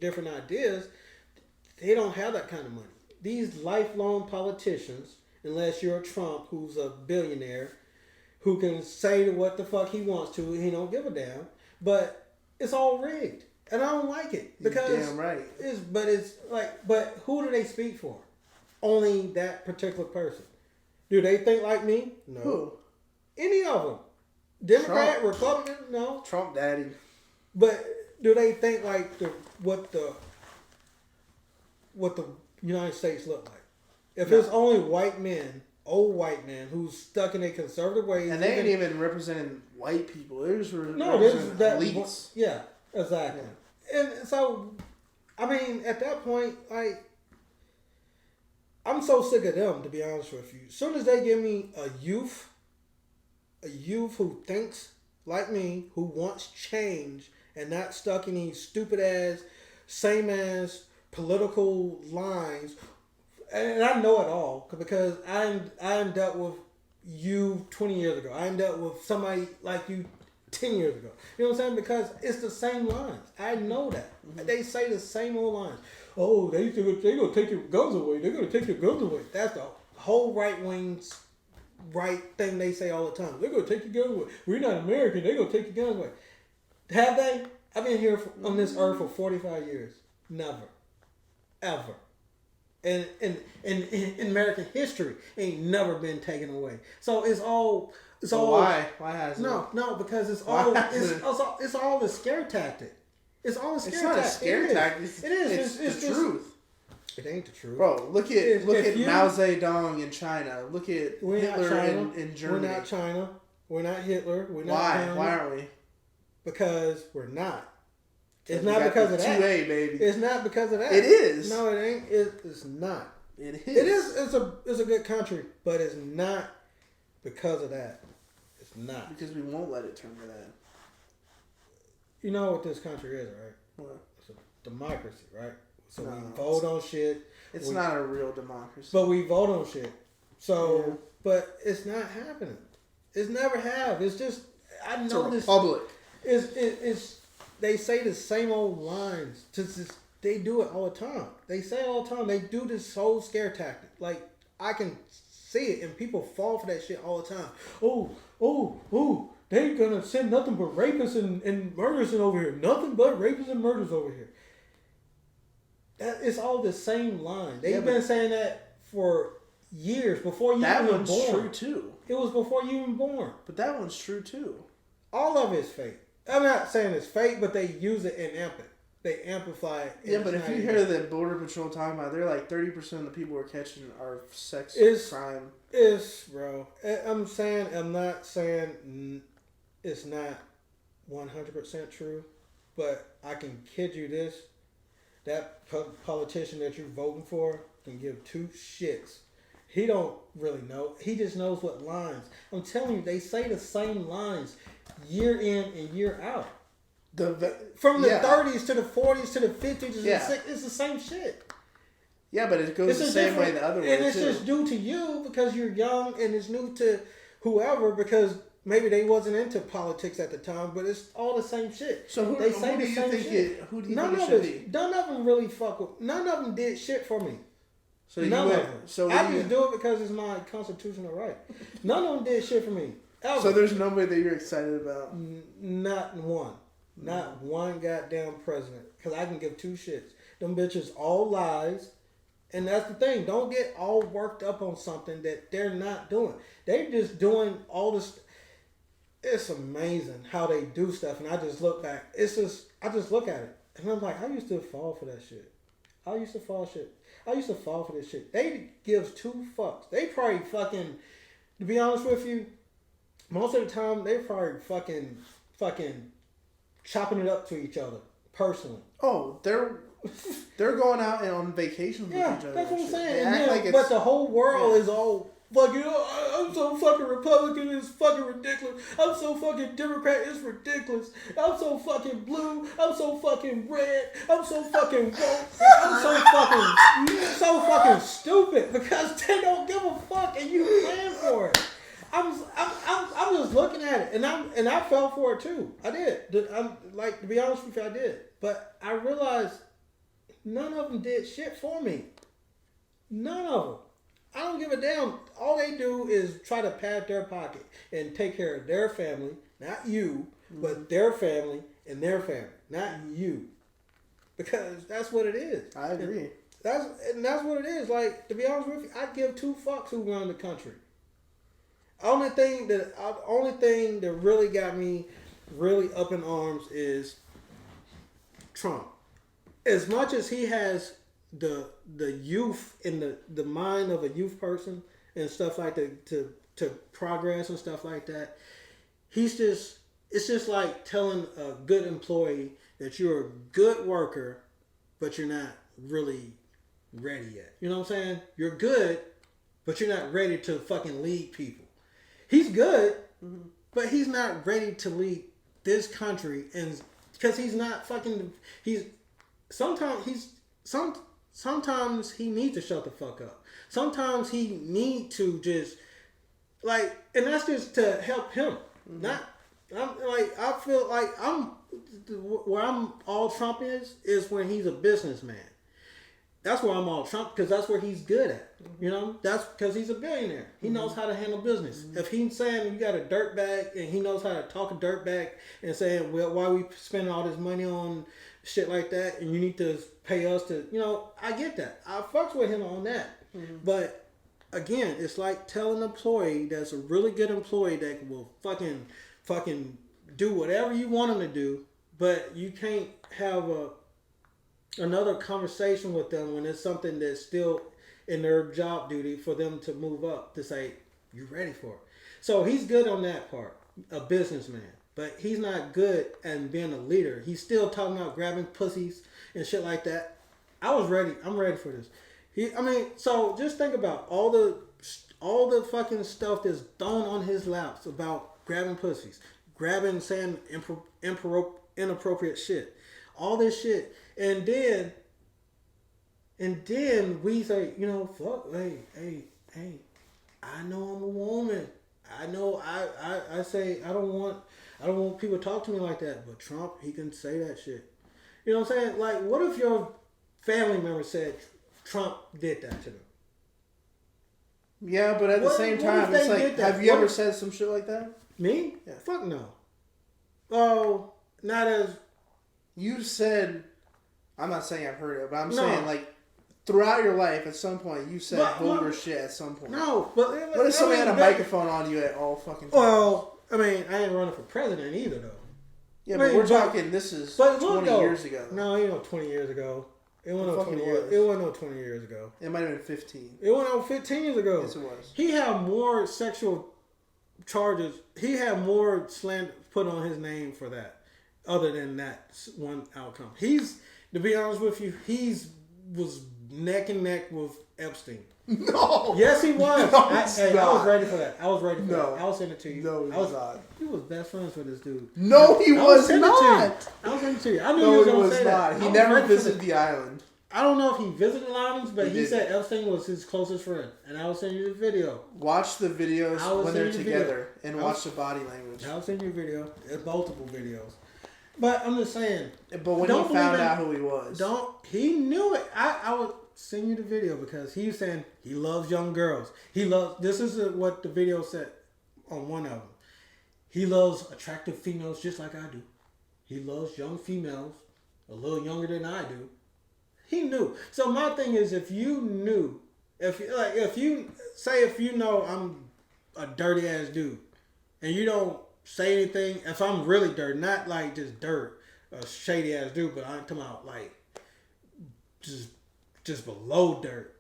different ideas, they don't have that kind of money. These lifelong politicians, unless you're a Trump who's a billionaire, who can say what the fuck he wants to, he don't give a damn. But it's all rigged, and I don't like it because
you're damn right.
But who do they speak for? Only that particular person. Do they think like me? No.
Who?
Any of them? Democrat,
Trump.
Republican? No.
Trump daddy.
But do they think like what the United States look like? If it's only white men, old white men who's stuck in a conservative way,
and they ain't even representing white people. They're just
representing
elites.
Yeah, exactly. Yeah. And so, I mean, at that point, like, I'm so sick of them, to be honest with you. As soon as they give me a youth who thinks like me, who wants change, and not stuck in these stupid ass, same as political lines. And I know it all because I dealt with you 20 years ago. I dealt with somebody like you 10 years ago. You know what I'm saying? Because it's the same lines. I know that. Mm-hmm. They say the same old lines. Oh, they're going to take your guns away. They're going to take your guns away. That's the whole right-wing right thing they say all the time. They're going to take your guns away. We're not American. They're going to take your guns away. Have they? I've been here on this earth for 45 years. Never. Ever. And in American history ain't never been taken away. So it's all
why has
no because it's all a scare tactic. It's all a scare tactic.
It's not a scare tactic. It is. It's the truth.
It ain't the truth,
bro. Look at Mao Zedong in China. Look at Hitler in Germany.
We're not China. We're not Hitler. We're not.
Why? Why aren't we?
Because we're not. It's not because of that.
2A, baby.
It's not because of that.
It is.
No, it ain't. It's not.
It is.
It is. It's a good country, but it's not because of that. It's not.
Because we won't let it turn to that.
You know what this country is, right?
What?
It's a democracy, right? So we vote on shit.
It's not a real democracy.
But we vote on shit. So, but it's not happening. It's never have. It's just, I know this.
Public.
It's they say the same old lines. They do it all the time. They say it all the time. They do this whole scare tactic. Like, I can see it, and people fall for that shit all the time. Oh, they ain't gonna send nothing but rapists and murderers over here. Nothing but rapists and murders over here. It's all the same line. They've been saying that for years before you even born. That one's
true too.
It was before you even born.
But that one's true too.
All of it's fake. I'm not saying it's fake, but they use it and amp it. They amplify it.
Yeah, but if you hear the Border Patrol talking about, they're like 30% of the people we're catching are sex crime.
Bro. I'm not saying it's not 100% true, but I can kid you this. That politician that you're voting for can give two shits. He don't really know. He just knows what lines. I'm telling you, they say the same lines year in and year out. From the 30s to the 40s to the 50s to the 60s, it's the same shit.
Yeah, but it goes the same way the other way,
and it's just due to you because you're young, and it's new to whoever because maybe they wasn't into politics at the time, but it's all the same shit.
So who do you think it should be?
None of them really fuck with. None of them did shit for me.
So
none of them. So I just do it because it's my constitutional right. None of them did shit for me. Ever.
So there's nobody that you're excited about?
Not one. Not one goddamn president. Because I can give two shits. Them bitches all lies. And that's the thing. Don't get all worked up on something that they're not doing. They're just doing all this. It's amazing how they do stuff. And I just look back. I just look at it. And I'm like, I used to fall for that shit. I used to fall for this shit. They give two fucks. They probably fucking, to be honest with you, most of the time they probably fucking chopping it up to each other personally.
Oh, they're going out and on vacations with each other.
That's what I'm
shit.
saying.
Like
but the whole world is all fucking. I'm so fucking Republican. It's fucking ridiculous. I'm so fucking Democrat. It's ridiculous. I'm so fucking blue. I'm so fucking red. I'm so fucking woke. I'm so fucking stupid because they don't give a fuck and you plan for it. I'm just looking at it, and I fell for it too. I did. I'm like, to be honest with you, I did. But I realized none of them did shit for me. None of them. I don't give a damn. All they do is try to pad their pocket and take care of their family, not you, but their family and their family, not you. Because that's what it is.
I agree.
That's what it is. Like, to be honest with you, I give two fucks who run the country. Only thing that really got me really up in arms is Trump. As much as he has the youth in the mind of a youth person and stuff like that to progress and stuff like that, it's just like telling a good employee that you're a good worker, but you're not really ready yet. You know what I'm saying? You're good, but you're not ready to fucking lead people. He's good, but he's not ready to lead this country, and because he's not fucking. Sometimes he needs to shut the fuck up. Sometimes he need to just like, and that's just to help him. Not, I feel like where I'm all Trump is when he's a businessman. That's where I'm all Trump because that's where he's good at. You know, that's because he's a billionaire. He knows how to handle business. If he's saying you got a dirt bag and he knows how to talk a dirt bag and saying, well, why are we spending all this money on shit like that and you need to pay us to, you know, I get that. I fucks with him on that. But again, it's like telling an employee that's a really good employee that will fucking do whatever you want him to do, but you can't have another conversation with them when it's something that's still in their job duty for them to move up to say, you ready for it. So he's good on that part, a businessman. But he's not good at being a leader. He's still talking about grabbing pussies and shit like that. I'm ready for this. So just think about all the fucking stuff that's thrown on his laps about grabbing pussies, saying inappropriate shit, all this shit. And then we say, you know, fuck, hey, I know I'm a woman. I know I say I don't want people to talk to me like that. But Trump, he can say that shit. You know what I'm saying? Like, what if your family member said Trump did that to them?
Yeah, but at the same time, it's like, have you ever said some shit like that?
Me? Yeah. Fuck no. Oh, not as...
You said... I'm not saying I've heard it, but I'm saying, like, throughout your life, at some point, you said vulgar shit at some point.
No, but...
What if somebody had a microphone on you at all fucking times?
Well, I mean, I ain't running for president either, though.
Yeah, but we're talking, this is 20 years ago.
No, 20 years ago. It wasn't no 20 years. It wasn't no 20 years ago.
It might have been 15.
It wasn't no 15 years ago.
Yes, it was.
He had more sexual charges. He had more slander put on his name for that, other than that one outcome. To be honest with you, was neck and neck with Epstein.
No.
Yes, he was.
No,
I was ready for that. I was ready for that. I will send it to you.
No, he was not.
He was best friends with this dude.
No, he was not.
I will send it to you. I knew
no,
he was
going
to say
not.
that.
He never visited the island.
I don't know if he visited the islands, but he said Epstein was his closest friend. And I will send you the video.
Watch the videos when they're together and watch the body language.
I will send you a video. Multiple videos. But I'm just saying.
But when he found out who he was.
He knew it. I would send you the video because he was saying he loves young girls. This is what the video said on one of them. He loves attractive females just like I do. He loves young females a little younger than I do. He knew. So my thing is, if you knew, if you know I'm a dirty ass dude, and you don't say anything, if I'm really dirty, not like just dirt, a shady ass dude, but I'm talking about like just just below dirt,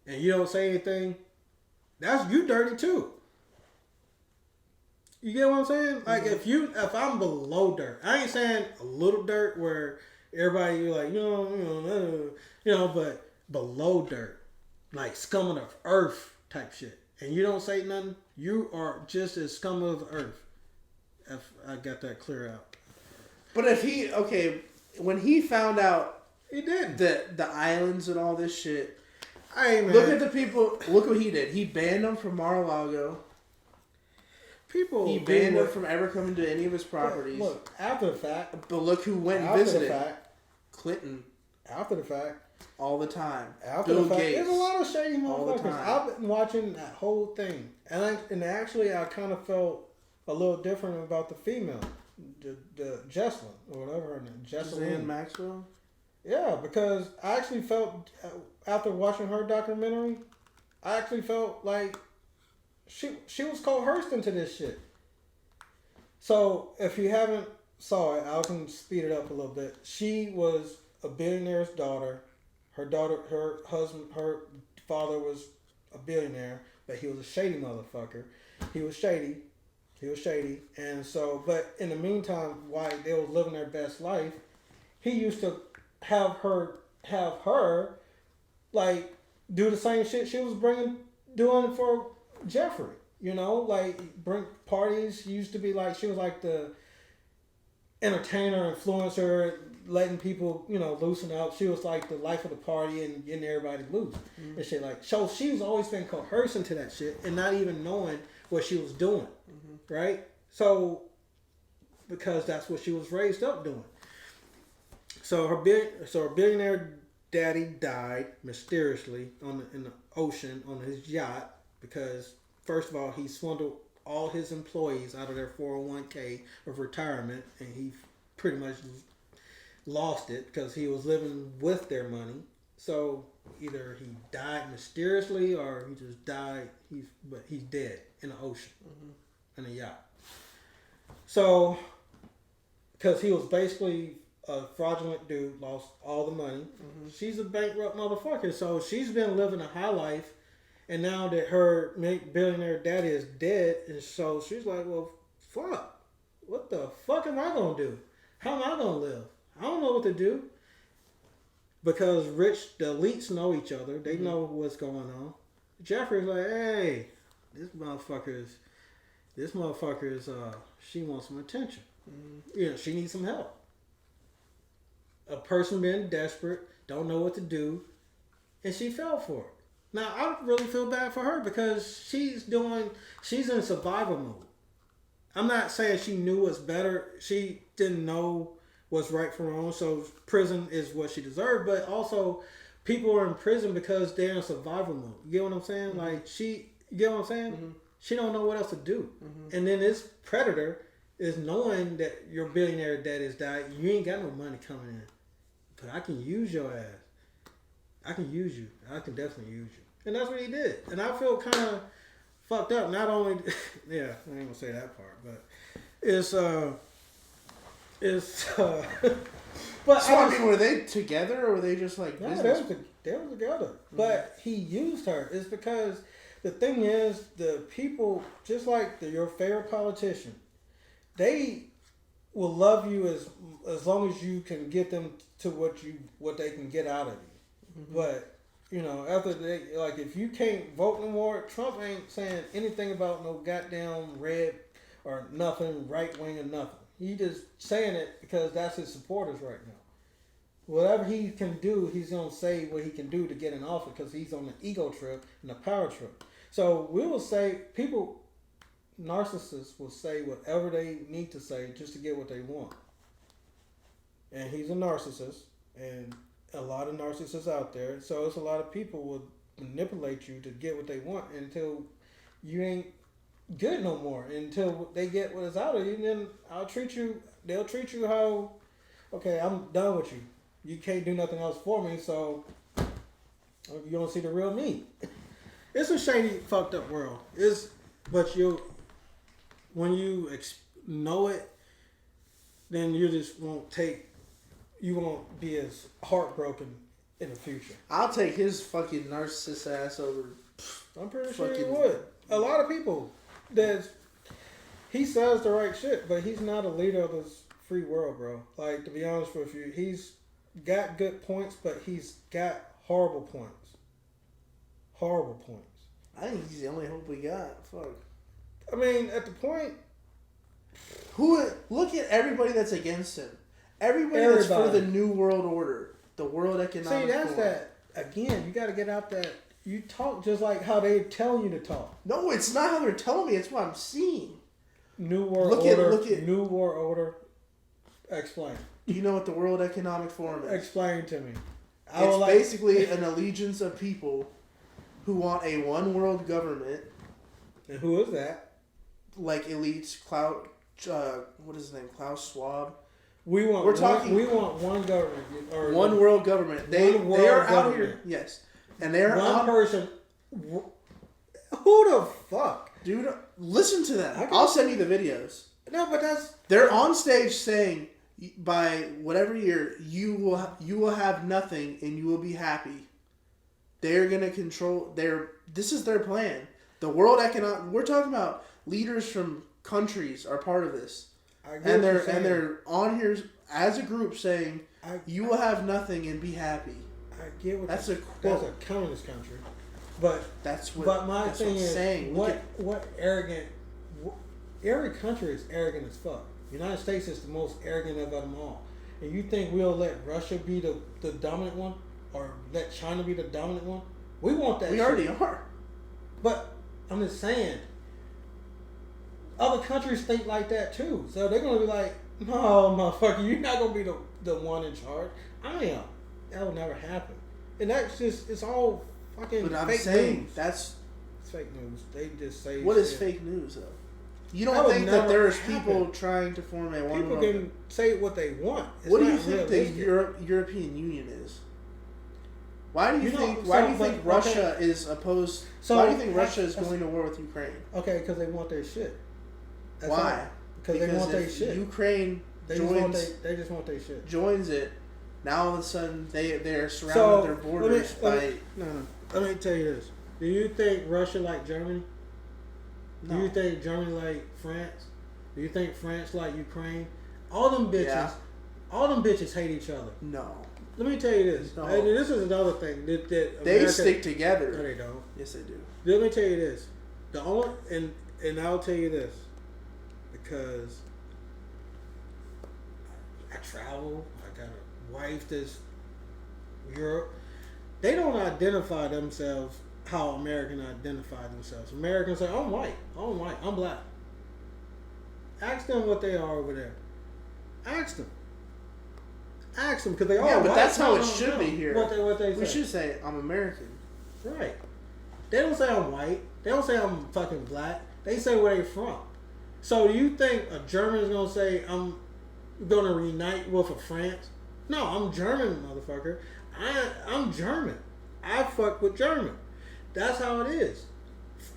and you don't say anything, that's you dirty too. You get what I'm saying? Like if I'm below dirt, I ain't saying a little dirt where everybody you're like but below dirt, like scum of the earth type shit, and you don't say nothing, you are just as scum of the earth. If I got that clear out.
But if when he found out
He did.
the islands and all this shit,
Hey man,
look at the people. Look what he did. He banned them from Mar-a-Lago. He banned them from ever coming to any of his properties.
Look, after the fact.
But look who went and
After
visited.
the fact.
Clinton.
After the fact.
All the time.
After
Bill
the fact.
Gates.
There's a lot of shady
All the
motherfuckers.
time.
I've been watching that whole thing. And actually I kind of felt a little different about the female. The Jesslyn, or whatever her name.
Jesslyn Maxwell?
Yeah, because I actually felt, after watching her documentary, I actually felt like she was coerced into this shit. So, if you haven't saw it, I can speed it up a little bit. She was a billionaire's daughter. Her father was a billionaire, but he was a shady motherfucker. He was shady. And so, but in the meantime, while they were living their best life, he used to have her like do the same shit she was doing for Jeffrey. You know, like bring parties. She used to be like, she was like the entertainer, influencer, letting people, loosen up. She was like the life of the party and getting everybody loose and shit like. So she's always been coerced into that shit and not even knowing what she was doing, right? So because that's what she was raised up doing. So her billionaire daddy died mysteriously in the ocean on his yacht because, first of all, he swindled all his employees out of their 401k of retirement, and he pretty much lost it because he was living with their money. So either he died mysteriously or he just died. He's dead in the ocean in a yacht. So because he was basically a fraudulent dude, lost all the money. She's a bankrupt motherfucker, so she's been living a high life. And now that her billionaire daddy is dead, and so she's like, well, fuck. What the fuck am I going to do? How am I going to live? I don't know what to do. Because the elites know each other. They know what's going on. Jeffrey's like, hey, this motherfucker is, she wants some attention. She needs some help. A person being desperate, don't know what to do, and she fell for it. Now, I really feel bad for her because she's in survival mode. I'm not saying she knew what's better. She didn't know what's right from wrong, so prison is what she deserved. But also, people are in prison because they're in survival mode. You get what I'm saying? Like, you get what I'm saying? She don't know what else to do. And then this predator is knowing that your billionaire daddy's died. You ain't got no money coming in. But I can use your ass. I can use you. I can definitely use you. And that's what he did. And I feel kind of fucked up. Not only, yeah, I ain't gonna say that part, but but
So, I mean, were they together or were they just like business?
they were together. But he used her. It's because the thing is, the people, just like your favorite politician, they will love you as long as you can get them to what they can get out of you. But after if you can't vote no more, Trump ain't saying anything about no goddamn red or nothing, right wing or nothing. He just saying it because that's his supporters right now. Whatever he can do, he's gonna say what he can do to get in office because he's on the ego trip and the power trip. So we will say narcissists will say whatever they need to say just to get what they want. And he's a narcissist, and a lot of narcissists out there. So it's a lot of people will manipulate you to get what they want until you ain't good no more until they get what is out of you. And then they'll treat you how, okay, I'm done with you. You can't do nothing else for me, so you don't see the real me. It's a shady, fucked up world. But when you know it, then you won't be as heartbroken in the future.
I'll take his fucking narcissist ass over.
I'm pretty sure he would. A lot of people, he says the right shit, but he's not a leader of this free world, bro. Like, to be honest with you, he's got good points, but he's got horrible points. Horrible points.
I think he's the only hope we got. Fuck.
I mean, at the point,
look at everybody that's against him. Everybody that's for the New World Order, the World Economic Forum.
See, that's that. Again, you got to get out that. You talk just like how they tell you to talk.
No, it's not how they're telling me. It's what I'm seeing.
New World Order. Look at New World Order. Explain.
Do you know what the World Economic Forum is?
Explain to me.
It's basically an allegiance of people who want a one world government.
And who is that?
Like elites, what is his name? Klaus Schwab.
We want one government or
one world government. They are out here. Yes. And they're
one person. Who the fuck?
Dude, listen to that. I'll send you the videos.
No, but
they're on stage saying by whatever year you will have nothing and you will be happy. They're gonna control this is their plan. The World Economic. We're talking about leaders from countries are part of this, and they're on here as a group saying you will have nothing and be happy.
I get what
that's a quote.
That's a communist country, but
that's what.
But my thing is,
saying.
what arrogant? Every country is arrogant as fuck. United States is the most arrogant of them all. And you think we'll let Russia be the dominant one, or let China be the dominant one? We want that.
We already are.
But I'm just saying, other countries think like that too. So they're gonna be like, no, motherfucker, you're not gonna be the one in charge. I am. That will never happen. And that's just, it's all fucking
but I'm
fake
saying
news.
It's
fake news. They just say
what is fake news though? You don't think that there's people trying to form a one world?
People can say what they want.
What do you think the European Union is? Why do you think Russia is opposed? Why do you think Russia is going to war with Ukraine?
Okay, because they want their shit.
That's why?
Because they want their shit.
Ukraine
they just want their shit.
Joins it. Now all of a sudden they're surrounded their borders by.
No. Let me tell you this. Do you think Russia like Germany? No. Do you think Germany like France? Do you think France like Ukraine? All them bitches hate each other.
No.
Let me tell you this.
No.
And this is another thing that
they stick together.
No, they don't.
Yes, they do.
Let me tell you this. And I'll tell you this because I travel. I got a wife that's Europe. They don't identify themselves how Americans identify themselves. Americans say, I'm white, I'm black. Ask them what they are over there. Ask them because they are.
Yeah, but
white.
that's how it should be here.
What they say.
We should say I'm American.
Right. They don't say I'm white. They don't say I'm fucking black. They say where they from. So do you think a German is gonna say I'm gonna reunite with a France? No, I'm German, motherfucker. I'm German. I fuck with German. That's how it is.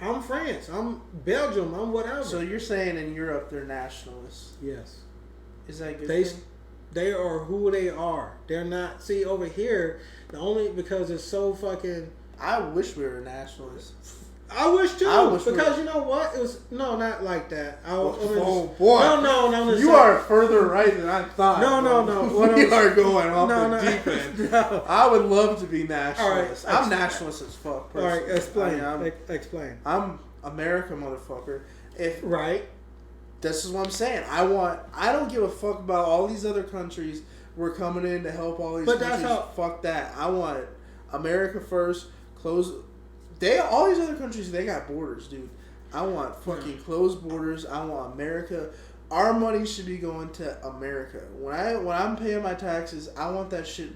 I'm France. I'm Belgium. I'm whatever.
So you're saying in Europe they're nationalists?
Yes.
Is that good?
They are who they are. They're not. See, over here, because it's so fucking.
I wish we were nationalists.
I wish too. Because you know what? It was not like that.
Oh boy!
No.
You are further right than I thought.
No.
We are going off the deep end. No. I would love to be nationalist.
Right,
I'm nationalist as fuck.
Personally. All right, explain.
I'm America, motherfucker.
Right.
This is what I'm saying. I don't give a fuck about all these other countries. We're coming in to help all these countries. Fuck that. I want America first. Close. All these other countries, they got borders, dude. I want fucking closed borders. I want America. Our money should be going to America. When I'm paying my taxes, I want that shit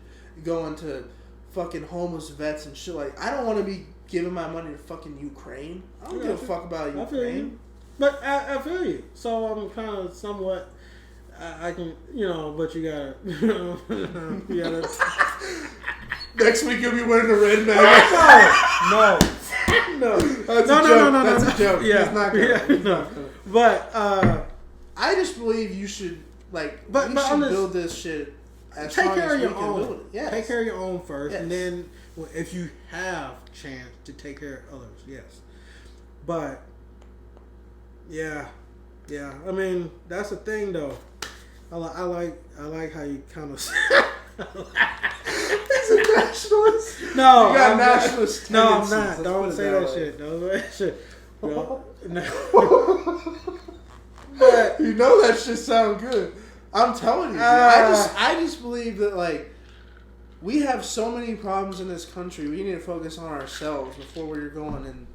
going to fucking homeless vets and shit. Like, I don't want to be giving my money to fucking Ukraine. I don't give a fuck about Ukraine.
But I feel you. So I'm kind of somewhat. I can, but you gotta, you gotta.
Next week you'll be wearing a red bag.
No.
That's a joke. That's a joke.
Yeah.
He's not gonna. He's not gonna.
But
I just believe you should we should build this shit. As
take care
as
of your
we can
own.
build it. Yes.
Take care of your own first,
Yes.
and then if you have chance to take care of others, yes. But yeah. I mean, that's the thing, though. I like how you kind of.
He's a nationalist.
No,
you got nationalist.
No, I'm
tendencies.
not.
Let's
Don't
put it
say
that
that
way.
shit. Don't say that shit. No. But
You know that shit sound good. I'm telling you, dude. I just believe that we have so many problems in this country. We need to focus on ourselves before we're going and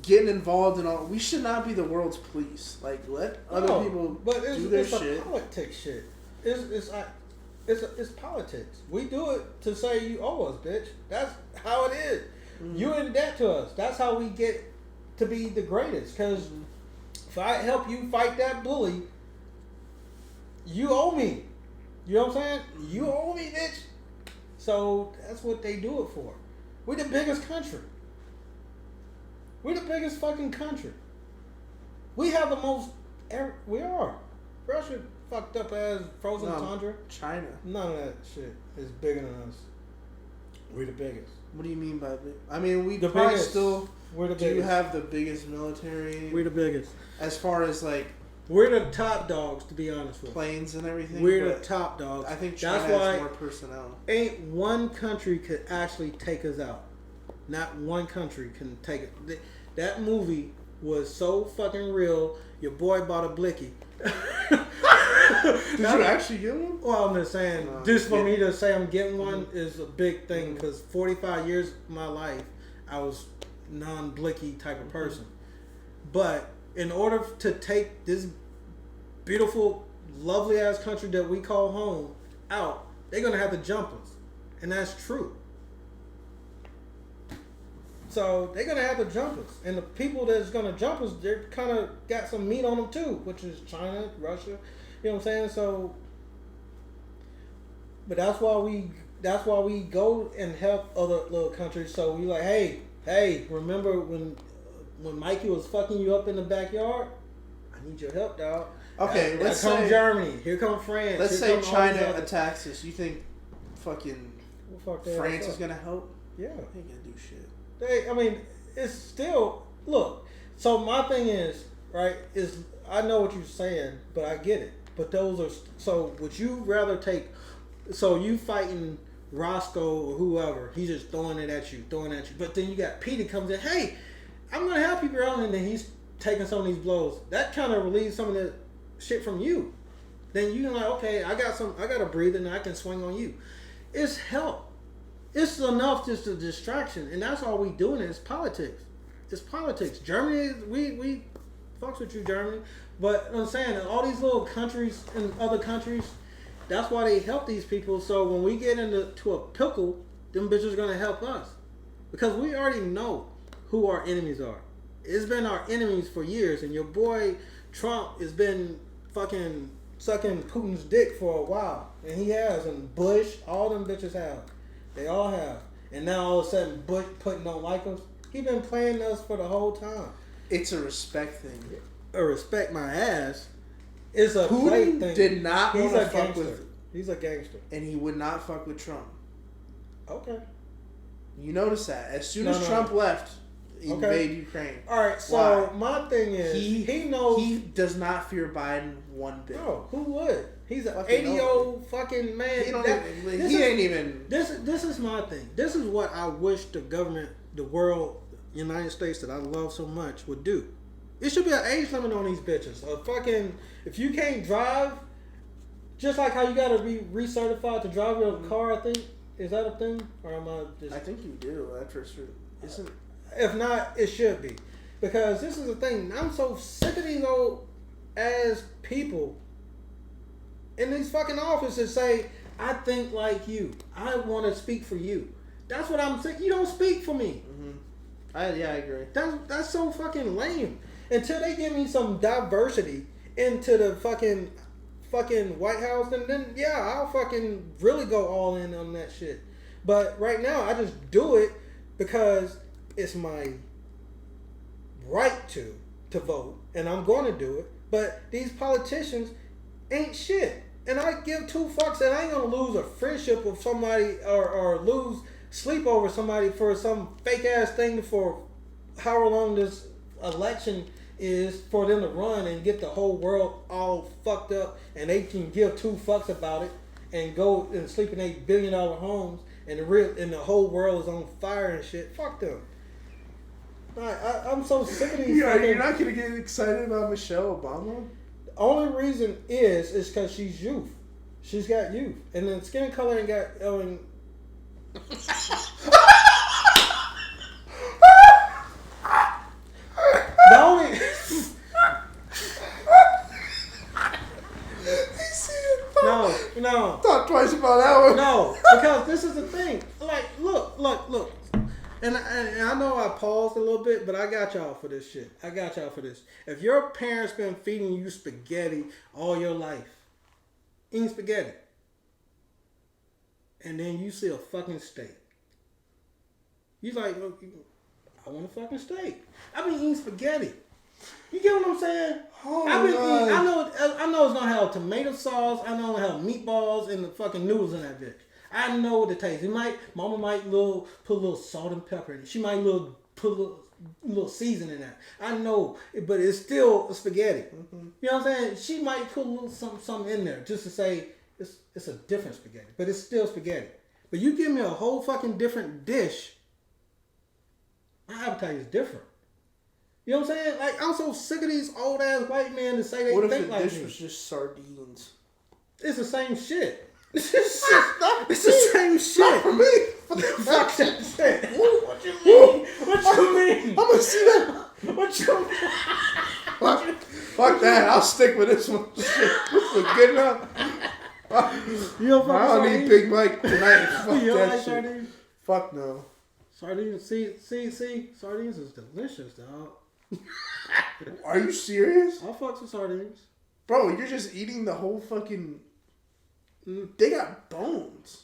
getting involved in all. We should not be the world's police. Let other people do their shit.
It's a politics shit. It's politics. We do it to say you owe us, bitch. That's how it is. Mm-hmm. You're in debt to us. That's how we get to be the greatest. Because if I help you fight that bully, you owe me. You know what I'm saying? You owe me, bitch. So that's what they do it for. We're the biggest country. We're the biggest fucking country. We have the most. We are. Russia fucked up as frozen tundra.
China.
None of that shit is bigger than us. We're the biggest.
What do you mean by big? I mean, we
The
probably
biggest.
still
We're the
do
biggest.
have the biggest military.
We're the biggest.
As far as
we're the top dogs, to be honest with you.
planes and everything.
We're the top dogs.
I think China
That's why
has more personnel.
Ain't one country could actually take us out. Not one country can take it. That movie was so fucking real. Your boy bought a blicky.
Did you actually get one?
Well, I'm just saying, just for me to say I'm getting one is a big thing because 45 years of my life, I was non-blicky type of person. But in order to take this beautiful, lovely ass country that we call home out, they're gonna have to jump us, and that's true. So they're gonna have to jump us, and the people that's gonna jump us, they're kind of got some meat on them too, which is China, Russia. You know what I'm saying? So, but that's why we go and help other little countries. So we like, hey, remember when Mikey was fucking you up in the backyard? I need your help, dog.
Okay, let's
here come
say
Germany. Here come France.
Let's
here
say
come all these
China
other-
attacks us. You think fucking France is gonna help?
Yeah,
They ain't gonna do shit.
It's still look. So my thing is is I know what you're saying, but I get it. But those are so. Would you rather take? So you fighting Roscoe or whoever? He's just throwing at you. But then you got Peter comes in. Hey, I'm gonna help you, girl, and then he's taking some of these blows. That kind of relieves some of the shit from you. Then you're like, okay, I got a breather, and I can swing on you. It's help. It's enough just a distraction, and that's all we doing is politics. It's politics. Germany, we fucks with you, Germany. But I'm saying all these little countries and other countries, that's why they help these people. So when we get into a pickle, them bitches are gonna help us because we already know who our enemies are. It's been our enemies for years, and your boy Trump has been fucking sucking Putin's dick for a while, and he has, and Bush, all them bitches have. They all have. And now all of a sudden Putin don't like us. He been playing us for the whole time.
It's a respect thing.
Respect my ass. It's a
Putin
play thing.
did not
He's
want to
a
fuck
gangster.
with,
He's a gangster.
and he would not fuck with Trump.
Okay.
You notice that as soon as
No.
Trump left, he invaded Ukraine.
All right. So
Why?
my thing is, he knows.
He does not fear Biden one bit.
No, who would? He's an
Fucking
80-year-old fucking man.
He ain't even.
This is my thing. This is what I wish the government, the world, United States that I love so much would do. It should be an age limit on these bitches. If you can't drive, just like how you gotta be recertified to drive your car, I think. Is that a thing? Or am I just...
I think you do. After a certain, isn't.
If not, it should be. Because this is the thing. I'm so sick of these old ass people in these fucking offices say, I think like you. I want to speak for you. That's what I'm saying. You don't speak for me.
Mm-hmm. I agree.
That's so fucking lame. until they give me some diversity into the fucking White House, then yeah, I'll fucking really go all in on that shit. But right now, I just do it because it's my right to vote, and I'm going to do it. But these politicians ain't shit, and I give two fucks, and I ain't gonna lose a friendship with somebody or lose sleep over somebody for some fake ass thing for however long this election is for them to run and get the whole world all fucked up, and they can give two fucks about it and go and sleep in $8 billion homes, and the whole world is on fire and shit. Fuck them. I'm so sick of these.
You're not gonna get excited about Michelle Obama?
The only reason is because she's youth. She's got youth, and then skin color ain't got. The only. No.
Thought twice about that one.
No, because this is the thing. Like, look. And I know I paused a little bit, but I got y'all for this shit. I got y'all for this. If your parents been feeding you spaghetti all your life, eating spaghetti, and then you see a fucking steak, you like, I want a fucking steak. I've been eating spaghetti. You get what I'm saying?
Oh,
I've been eating, I know it's gonna have tomato sauce. I know it's gonna have meatballs and the fucking noodles in that bitch. I know the taste. Mama might put a little salt and pepper in it. She might put a little seasoning in that. I know, but it's still spaghetti. Mm-hmm. You know what I'm saying? She might put a little something in there just to say it's a different spaghetti, but it's still spaghetti. But you give me a whole fucking different dish, my appetite is different. You know what I'm saying? Like, I'm so sick of these old ass white men that say they think like me.
What if the dish was just sardines?
It's the same shit. It's the same shit.
Not for me.
Fuck that shit. What you mean? What you mean?
I'm gonna see that.
What you mean?
Fuck that. I'll stick with this one. Shit. This is good enough.
You don't fuck
I don't
sardines?
need Big Mike tonight. Fuck
You don't
that
like
shit.
sardines?
Fuck no.
Sardines, see, sardines is delicious, dog.
Are you serious?
I'll fuck some sardines.
Bro, you're just eating the whole fucking... They got bones.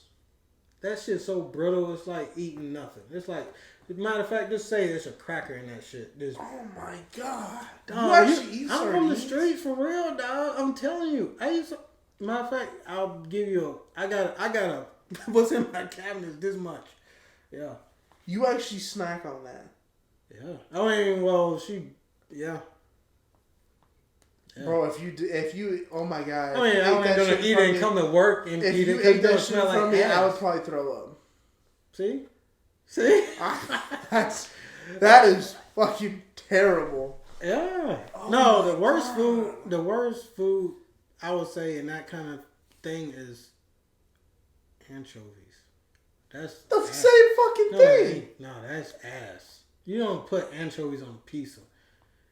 That shit's so brittle, it's like eating nothing. It's like, as a matter of fact, just say there's a cracker in that shit.
Oh my god.
Dog,
you actually eat
I'm
sardines?
from the streets for real, dog. I'm telling you. Matter of fact, I'll give you I got a what's in my cabinet is this much. Yeah.
You actually snack on that.
Yeah. I mean, well, yeah.
Bro, if you, oh my god.
I mean, I'm not gonna eat it and come to work and
if
eat
you
it
ate that
because
shit
it smell
from
like
me,
ass.
I would probably throw up.
See?
That is fucking terrible.
Yeah.
Oh
No, the worst food I would say in that kind of thing is anchovies. That's
the
ass.
same fucking thing.
No, that's ass. You don't put anchovies on a pizza.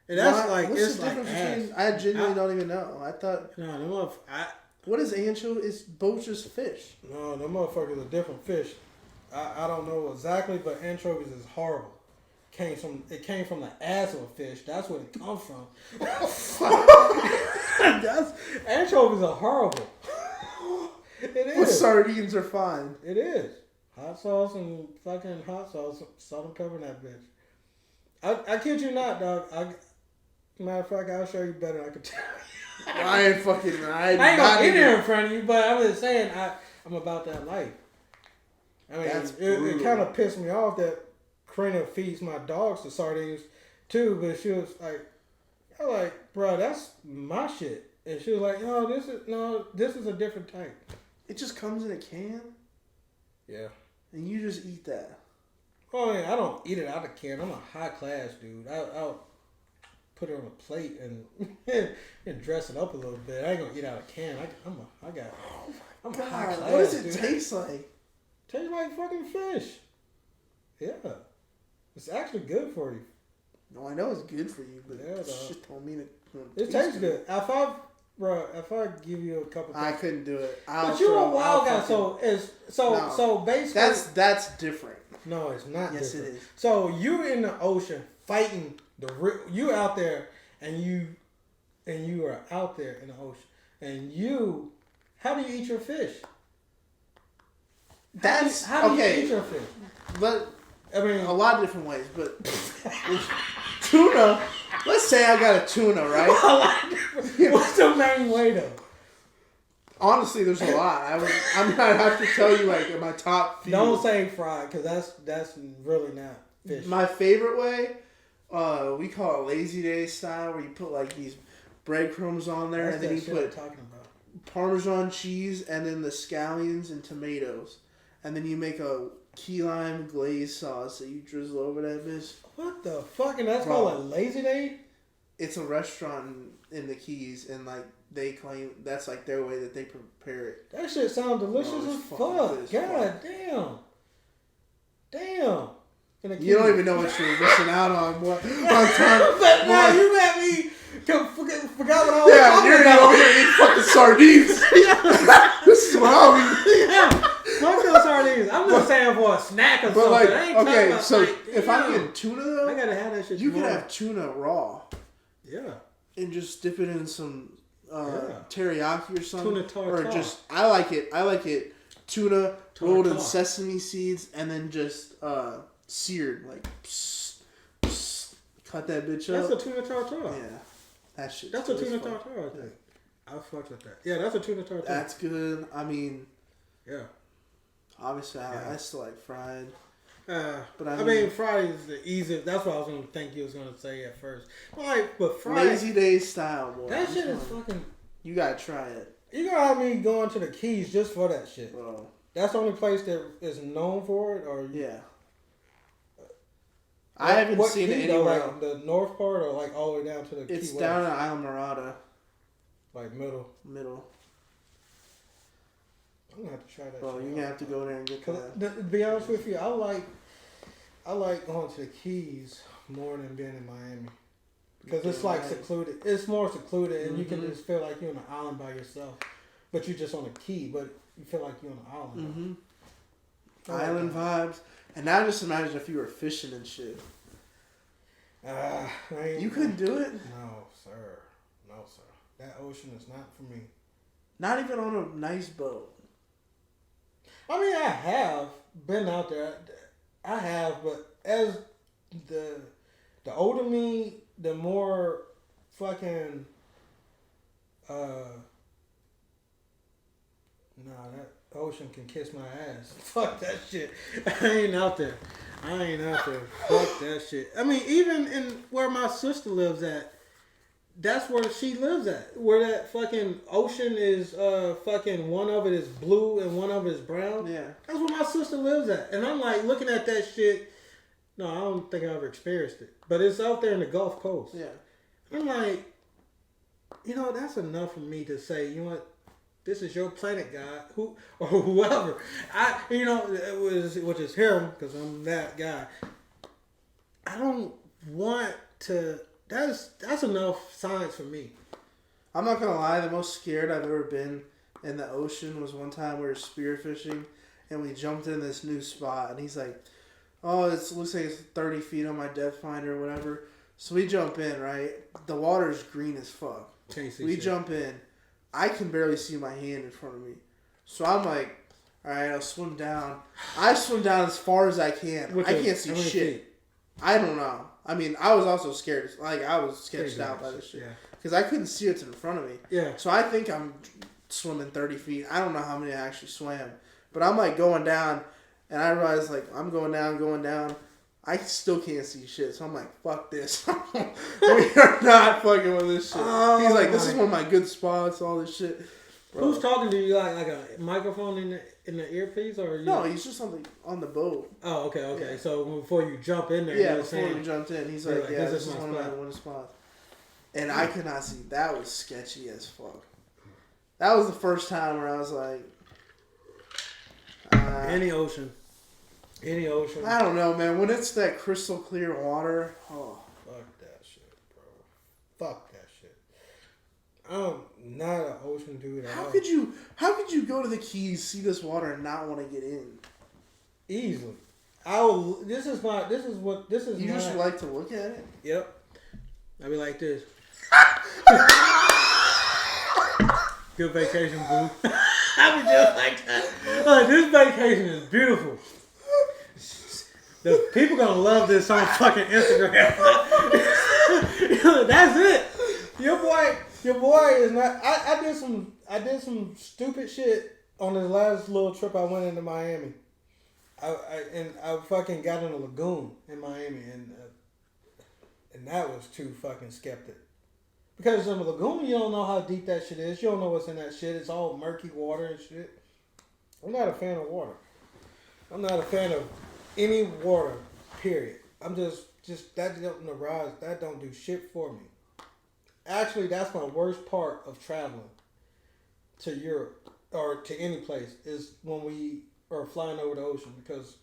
And that's
What's the
like
difference
ass.
between? I genuinely don't even know. I thought.
No,
What is anchovy? It's both just fish.
No, them motherfuckers are different fish. I don't know exactly, but anchovies is horrible. It came from the ass of a fish. That's where it comes from. Anchovies are horrible. It is.
But sardines are fine.
It is. Hot sauce and fucking hot sauce, salt and pepper in that bitch. I kid you not, dog. Matter of fact, I'll show you better than I could tell you.
I ain't
gonna eat it in front of you, but I'm just saying I'm about that life. I mean, it kind of pissed me off that Karina feeds my dogs the sardines too, but she was like, I'm like, bro, that's my shit. And she was like, this is a different type.
It just comes in a can?
Yeah.
And you just eat that?
Oh, yeah, I don't eat it out of the can. I'm a high class dude. I'll put it on a plate and dress it up a little bit. I ain't gonna eat out of a can. I'm a high class.
What does it
dude.
taste like?
Tastes like fucking fish. Yeah. It's actually good for you.
No, I know it's good for you, but
yeah,
shit don't mean it.
It tastes good. If I give you a couple,
I couldn't do it.
But you're a wild guy, so basically
that's different.
No, it's not.
Yes,
different.
it is.
So you in the ocean fighting you out there and you are out there in the ocean, and how do you eat your fish? How do you eat your fish?
But
I mean,
a lot of different ways. But tuna. Let's say I got a tuna, right?
What's the main way though?
Honestly, there's a lot. I'm gonna have to tell you like my top few.
Don't say fried because that's really not fish.
My favorite way, we call it lazy day style, where you put like these breadcrumbs on there, and then you put Parmesan cheese, and then the scallions and tomatoes, and then you make a key lime glaze sauce that you drizzle over that bitch.
What the fuck? And that's called a lazy day?
It's a restaurant in the Keys, and like they claim that's like their way that they prepare it.
That shit sounds delicious as fuck. God damn. Damn.
You don't even know what you're missing out on. What?
But now you got me forgot what I was
talking
you're
about. Over here eating fucking sardines. This is what I'll be.
Yeah. Fuck those sardines. I'm just saying for a snack or something.
But like,
I ain't
okay,
about,
so
like,
if I'm getting tuna though,
I gotta have that shit.
You can have tuna raw.
Yeah.
And just dip it in some teriyaki or something.
Tuna tartare.
Or just I like it tuna rolled in sesame seeds and then just seared like cut that bitch up.
That's a tuna tartare.
Yeah. That shit.
That's a tuna tartare, I think. I fucked with that. Yeah, that's a tuna tartare.
That's good. I mean,
yeah.
Obviously, I still like fried.
But I mean, fried is the easiest. That's what I was going to think you was going to say at first. But fried.
Lazy day style, boy.
That shit is fucking.
You got to try it.
You got to have me going to the Keys just for that shit.
Bro.
That's the only place that is known for it? Or
yeah. I haven't seen it anywhere.
Like the north part or like all the way down to the Key
It's
West?
down in Isla Morada.
Like middle. I'm gonna have to try that.
Bro, you're gonna have to go there and get that.
To be honest with you, I like going to the Keys more than being in Miami because it's like secluded. It's more secluded, and you can just feel like you're on an island by yourself, but you're just on a key, but you feel like you're on an island.
Island vibes, and now just imagine if you were fishing and shit. You couldn't do it?
No, sir. No, sir. That ocean is not for me.
Not even on a nice boat.
I mean, I have been out there. I have, but as the older me, the more fucking that ocean can kiss my ass. Fuck that shit. I ain't out there. Fuck that shit. I mean, even in where my sister lives at, that's where she lives at. Where that fucking ocean is, fucking one of it is blue and one of it is brown.
Yeah.
That's where my sister lives at. And I'm like looking at that shit. No, I don't think I ever experienced it. But it's out there in the Gulf Coast.
Yeah.
I'm like, that's enough for me to say, you know what? This is your planet, God, or whoever. Which is him, because I'm that guy. I don't want to. That's enough science for me.
I'm not gonna lie. The most scared I've ever been in the ocean was one time we were spearfishing, and we jumped in this new spot, and he's like, "Oh, it looks like it's 30 feet on my depth finder or whatever." So we jump in, right? The water's green as fuck. We jump in. I can barely see my hand in front of me. So I'm like, all right, I'll swim down. I swim down as far as I can. I can't see shit. I don't know. I mean, I was also scared. Like, I was sketched out by this shit. Because I couldn't see what's in front of me.
Yeah.
So I think I'm swimming 30 feet. I don't know how many I actually swam. But I'm, like, going down. And I realized, like, I'm going down. I still can't see shit, so I'm like, fuck this. We are not fucking with this shit. He's like, this is one of my good spots, all this shit. Bro.
Who's talking to you? Like a microphone in the earpiece? Or
No, he's just on the boat.
Oh, okay. Yeah. So before you jump in there,
before we jumped in, he's like, yeah, this is one of my spots. And I could not see. That was sketchy as fuck. That was the first time where I was like...
Any ocean.
I don't know, man. When it's that crystal clear water,
fuck that shit, bro. Fuck that shit. I'm not an ocean dude at all.
How could you go to the Keys, see this water, and not want to get in?
Easily. You just like to look at it? Yep. I'd be like this. Good vacation, boo. I was just like that. Like, this vacation is beautiful. The people gonna love this on fucking Instagram. That's it. Your boy is not. I did some stupid shit on this last little trip I went into Miami. I fucking got in a lagoon in Miami and that was too fucking skeptic. Because in the lagoon, you don't know how deep that shit is. You don't know what's in that shit. It's all murky water and shit. I'm not a fan of water. I'm not a fan of any water, period. I'm just that in the rise, that don't do shit for me. Actually, that's my worst part of traveling to Europe or to any place is when we are flying over the ocean because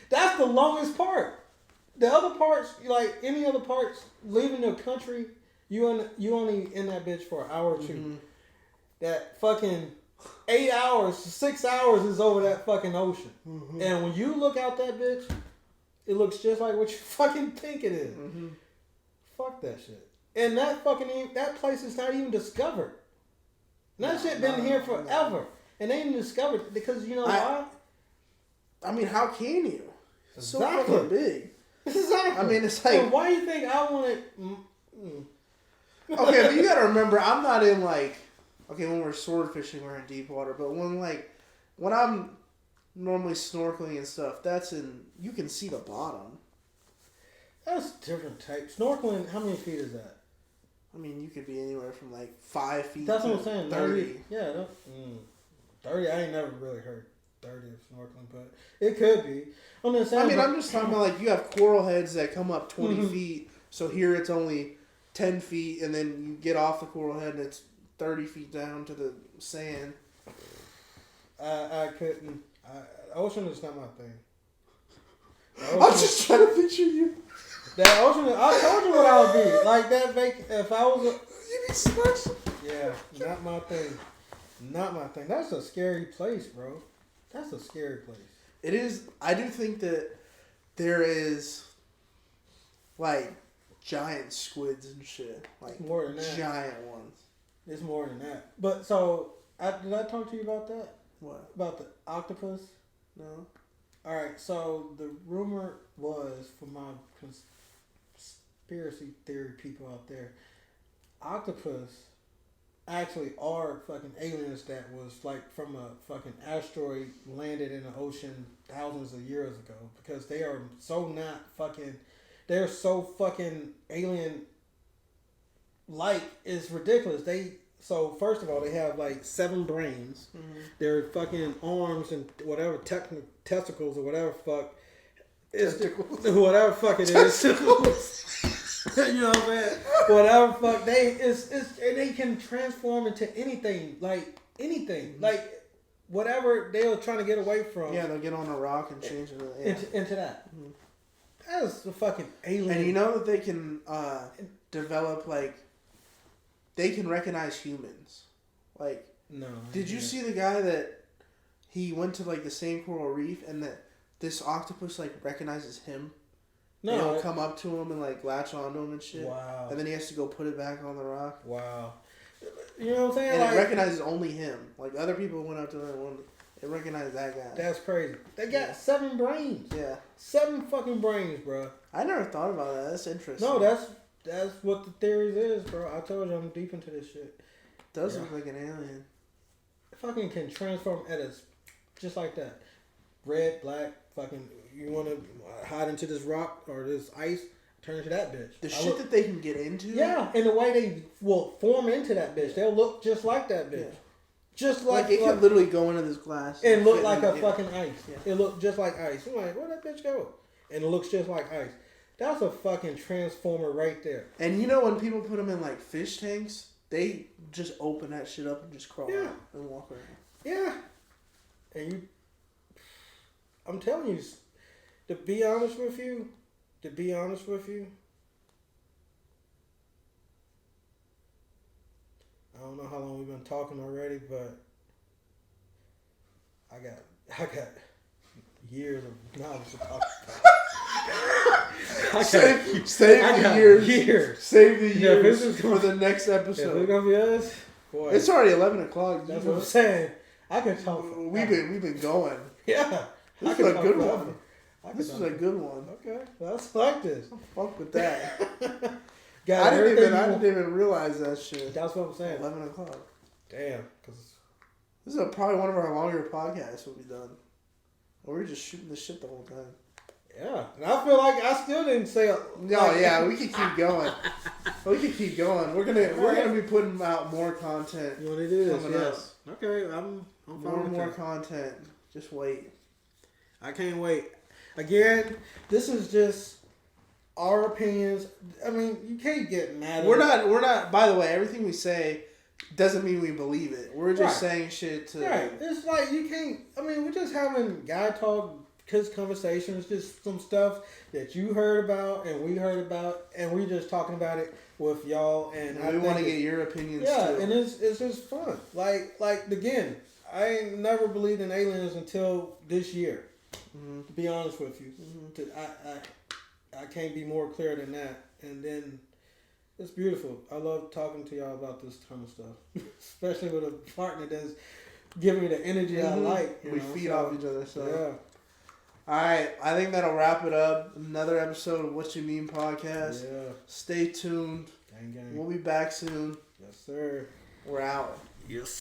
that's the longest part. The other parts, like any other parts, leaving the country, you only in that bitch for an hour or two. Mm-hmm. That fucking 8 hours, 6 hours is over that fucking ocean. Mm-hmm. And when you look out that bitch, it looks just like what you fucking think it is. Mm-hmm. Fuck that shit. And that place is not even discovered. And that shit been here forever. And they ain't discovered it because you know why? I
mean, how can you? It's so fucking big.
Exactly.
I mean, it's like...
So why do you think I want it...
Okay, but you gotta remember, I'm not in like... Okay, when we're sword fishing, we're in deep water. But when I'm normally snorkeling and stuff, that's in... You can see the bottom.
That's different type. Snorkeling, how many feet is that?
I mean, you could be anywhere from like 5 feet
that's what I'm saying.
30.
Yeah, 30, I ain't never really heard 30 of snorkeling, but it could be. I'm just saying.
I mean, I'm just talking about like you have coral heads that come up 20
mm-hmm.
feet. So here it's only 10 feet, and then you get off the coral head and it's 30 feet down to the sand.
I couldn't. Ocean is not my thing.
I'm just trying to picture you.
That ocean, I told you what I would be. Like that if I was
you'd be smushed.
Yeah, not my thing. Not my thing. That's a scary place, bro. That's a scary place.
It is. I do think that there is like giant squids and shit. Like
more than that.
Giant ones.
It's more than that. But so, did I talk to you about that?
What?
About the octopus?
No.
All right. So the rumor was, for my conspiracy theory people out there, octopus actually are fucking aliens that was like from a fucking asteroid landed in the ocean thousands of years ago, because they are so not fucking, they're so fucking alien like, it's ridiculous. So first of all, they have like 7 brains. Mm-hmm. Their fucking arms and whatever testicles or whatever fuck whatever fuck it is. You know what I'm saying? Whatever fuck they can transform into anything, like anything, mm-hmm. like whatever they were trying to get away from.
Yeah, they'll get on a rock and change it
into that. Mm-hmm. That is the fucking alien.
And you know that they can develop like they can recognize humans. Like,
no.
Did you see the guy that he went to like the same coral reef and that this octopus like recognizes him? No, they'll come up to him and like latch onto him and shit.
Wow.
And then he has to go put it back on the rock.
Wow. You know what I'm saying?
And it recognizes only him. Like other people went up to him and it recognized that guy.
That's crazy. They got 7 brains.
Yeah.
7 fucking brains, bro.
I never thought about that. That's interesting.
No, that's what the theories is, bro. I told you I'm deep into this shit.
Does look like an alien.
Fucking can transform at us just like that. Red, black, fucking. You want to hide into this rock or this ice? Turn into that bitch.
The shit that they can get into.
Yeah, and the way they will form into that bitch, they'll look just like that bitch. Yeah. Just like
it could literally go into this glass
and look like a fucking ice. Yeah. It looked just like ice. I'm like, where'd that bitch go? And it looks just like ice. That's a fucking transformer right there.
And you know when people put them in like fish tanks, they just open that shit up and just crawl out and walk around.
Yeah. And I'm telling you, to be honest with you, I don't know how long we've been talking already, but I got years of knowledge to talk about.
Save
I
the
got
years.
years.
Save the
Yeah,
years
this is
for the next
If it's
episode.
gonna be us, boy,
It's already 11 o'clock.
that's what I'm saying. I can talk.
We've been going.
Yeah,
This
I
is
can
a
talk
good
forever.
one.
I
This
can
is
talk
a good one.
Okay, that's like this.
Fuck with that.
Got
I didn't
everything.
even realize that shit.
That's what I'm saying.
11 o'clock.
Damn, because
This is probably one of our longer podcasts we've done. We're just shooting the shit the whole time.
yeah, and I feel like I still didn't say.
No, yeah, we can keep going. We can keep going. We're gonna be putting out more content.
You want to do this?
Coming
Yes. Okay, I'm fine
More
with
and more
that.
content. Just wait.
I can't wait. Again, this is just our opinions. I mean, you can't get mad.
We're not. By the way, everything we say doesn't mean we believe it. We're just
Right.
saying shit to.
Right. It's like you can't. I mean, we're just having guy talk, kids conversations, just some stuff that you heard about and we heard about, and we just talking about it with y'all. And
We want to get your opinions
yeah,
too.
and it's just fun. Like again, I ain't never believed in aliens until this year.
Mm-hmm.
To be honest with you, I can't be more clear than that. And then it's beautiful. I love talking to y'all about this kind of stuff, especially with a partner that's giving me the energy I like.
We feed off each other. So
yeah,
all right, I think that'll wrap it up. Another episode of What You Mean podcast.
yeah.
Stay tuned.
Gang, gang.
We'll be back soon.
Yes, sir.
We're out.
Yes.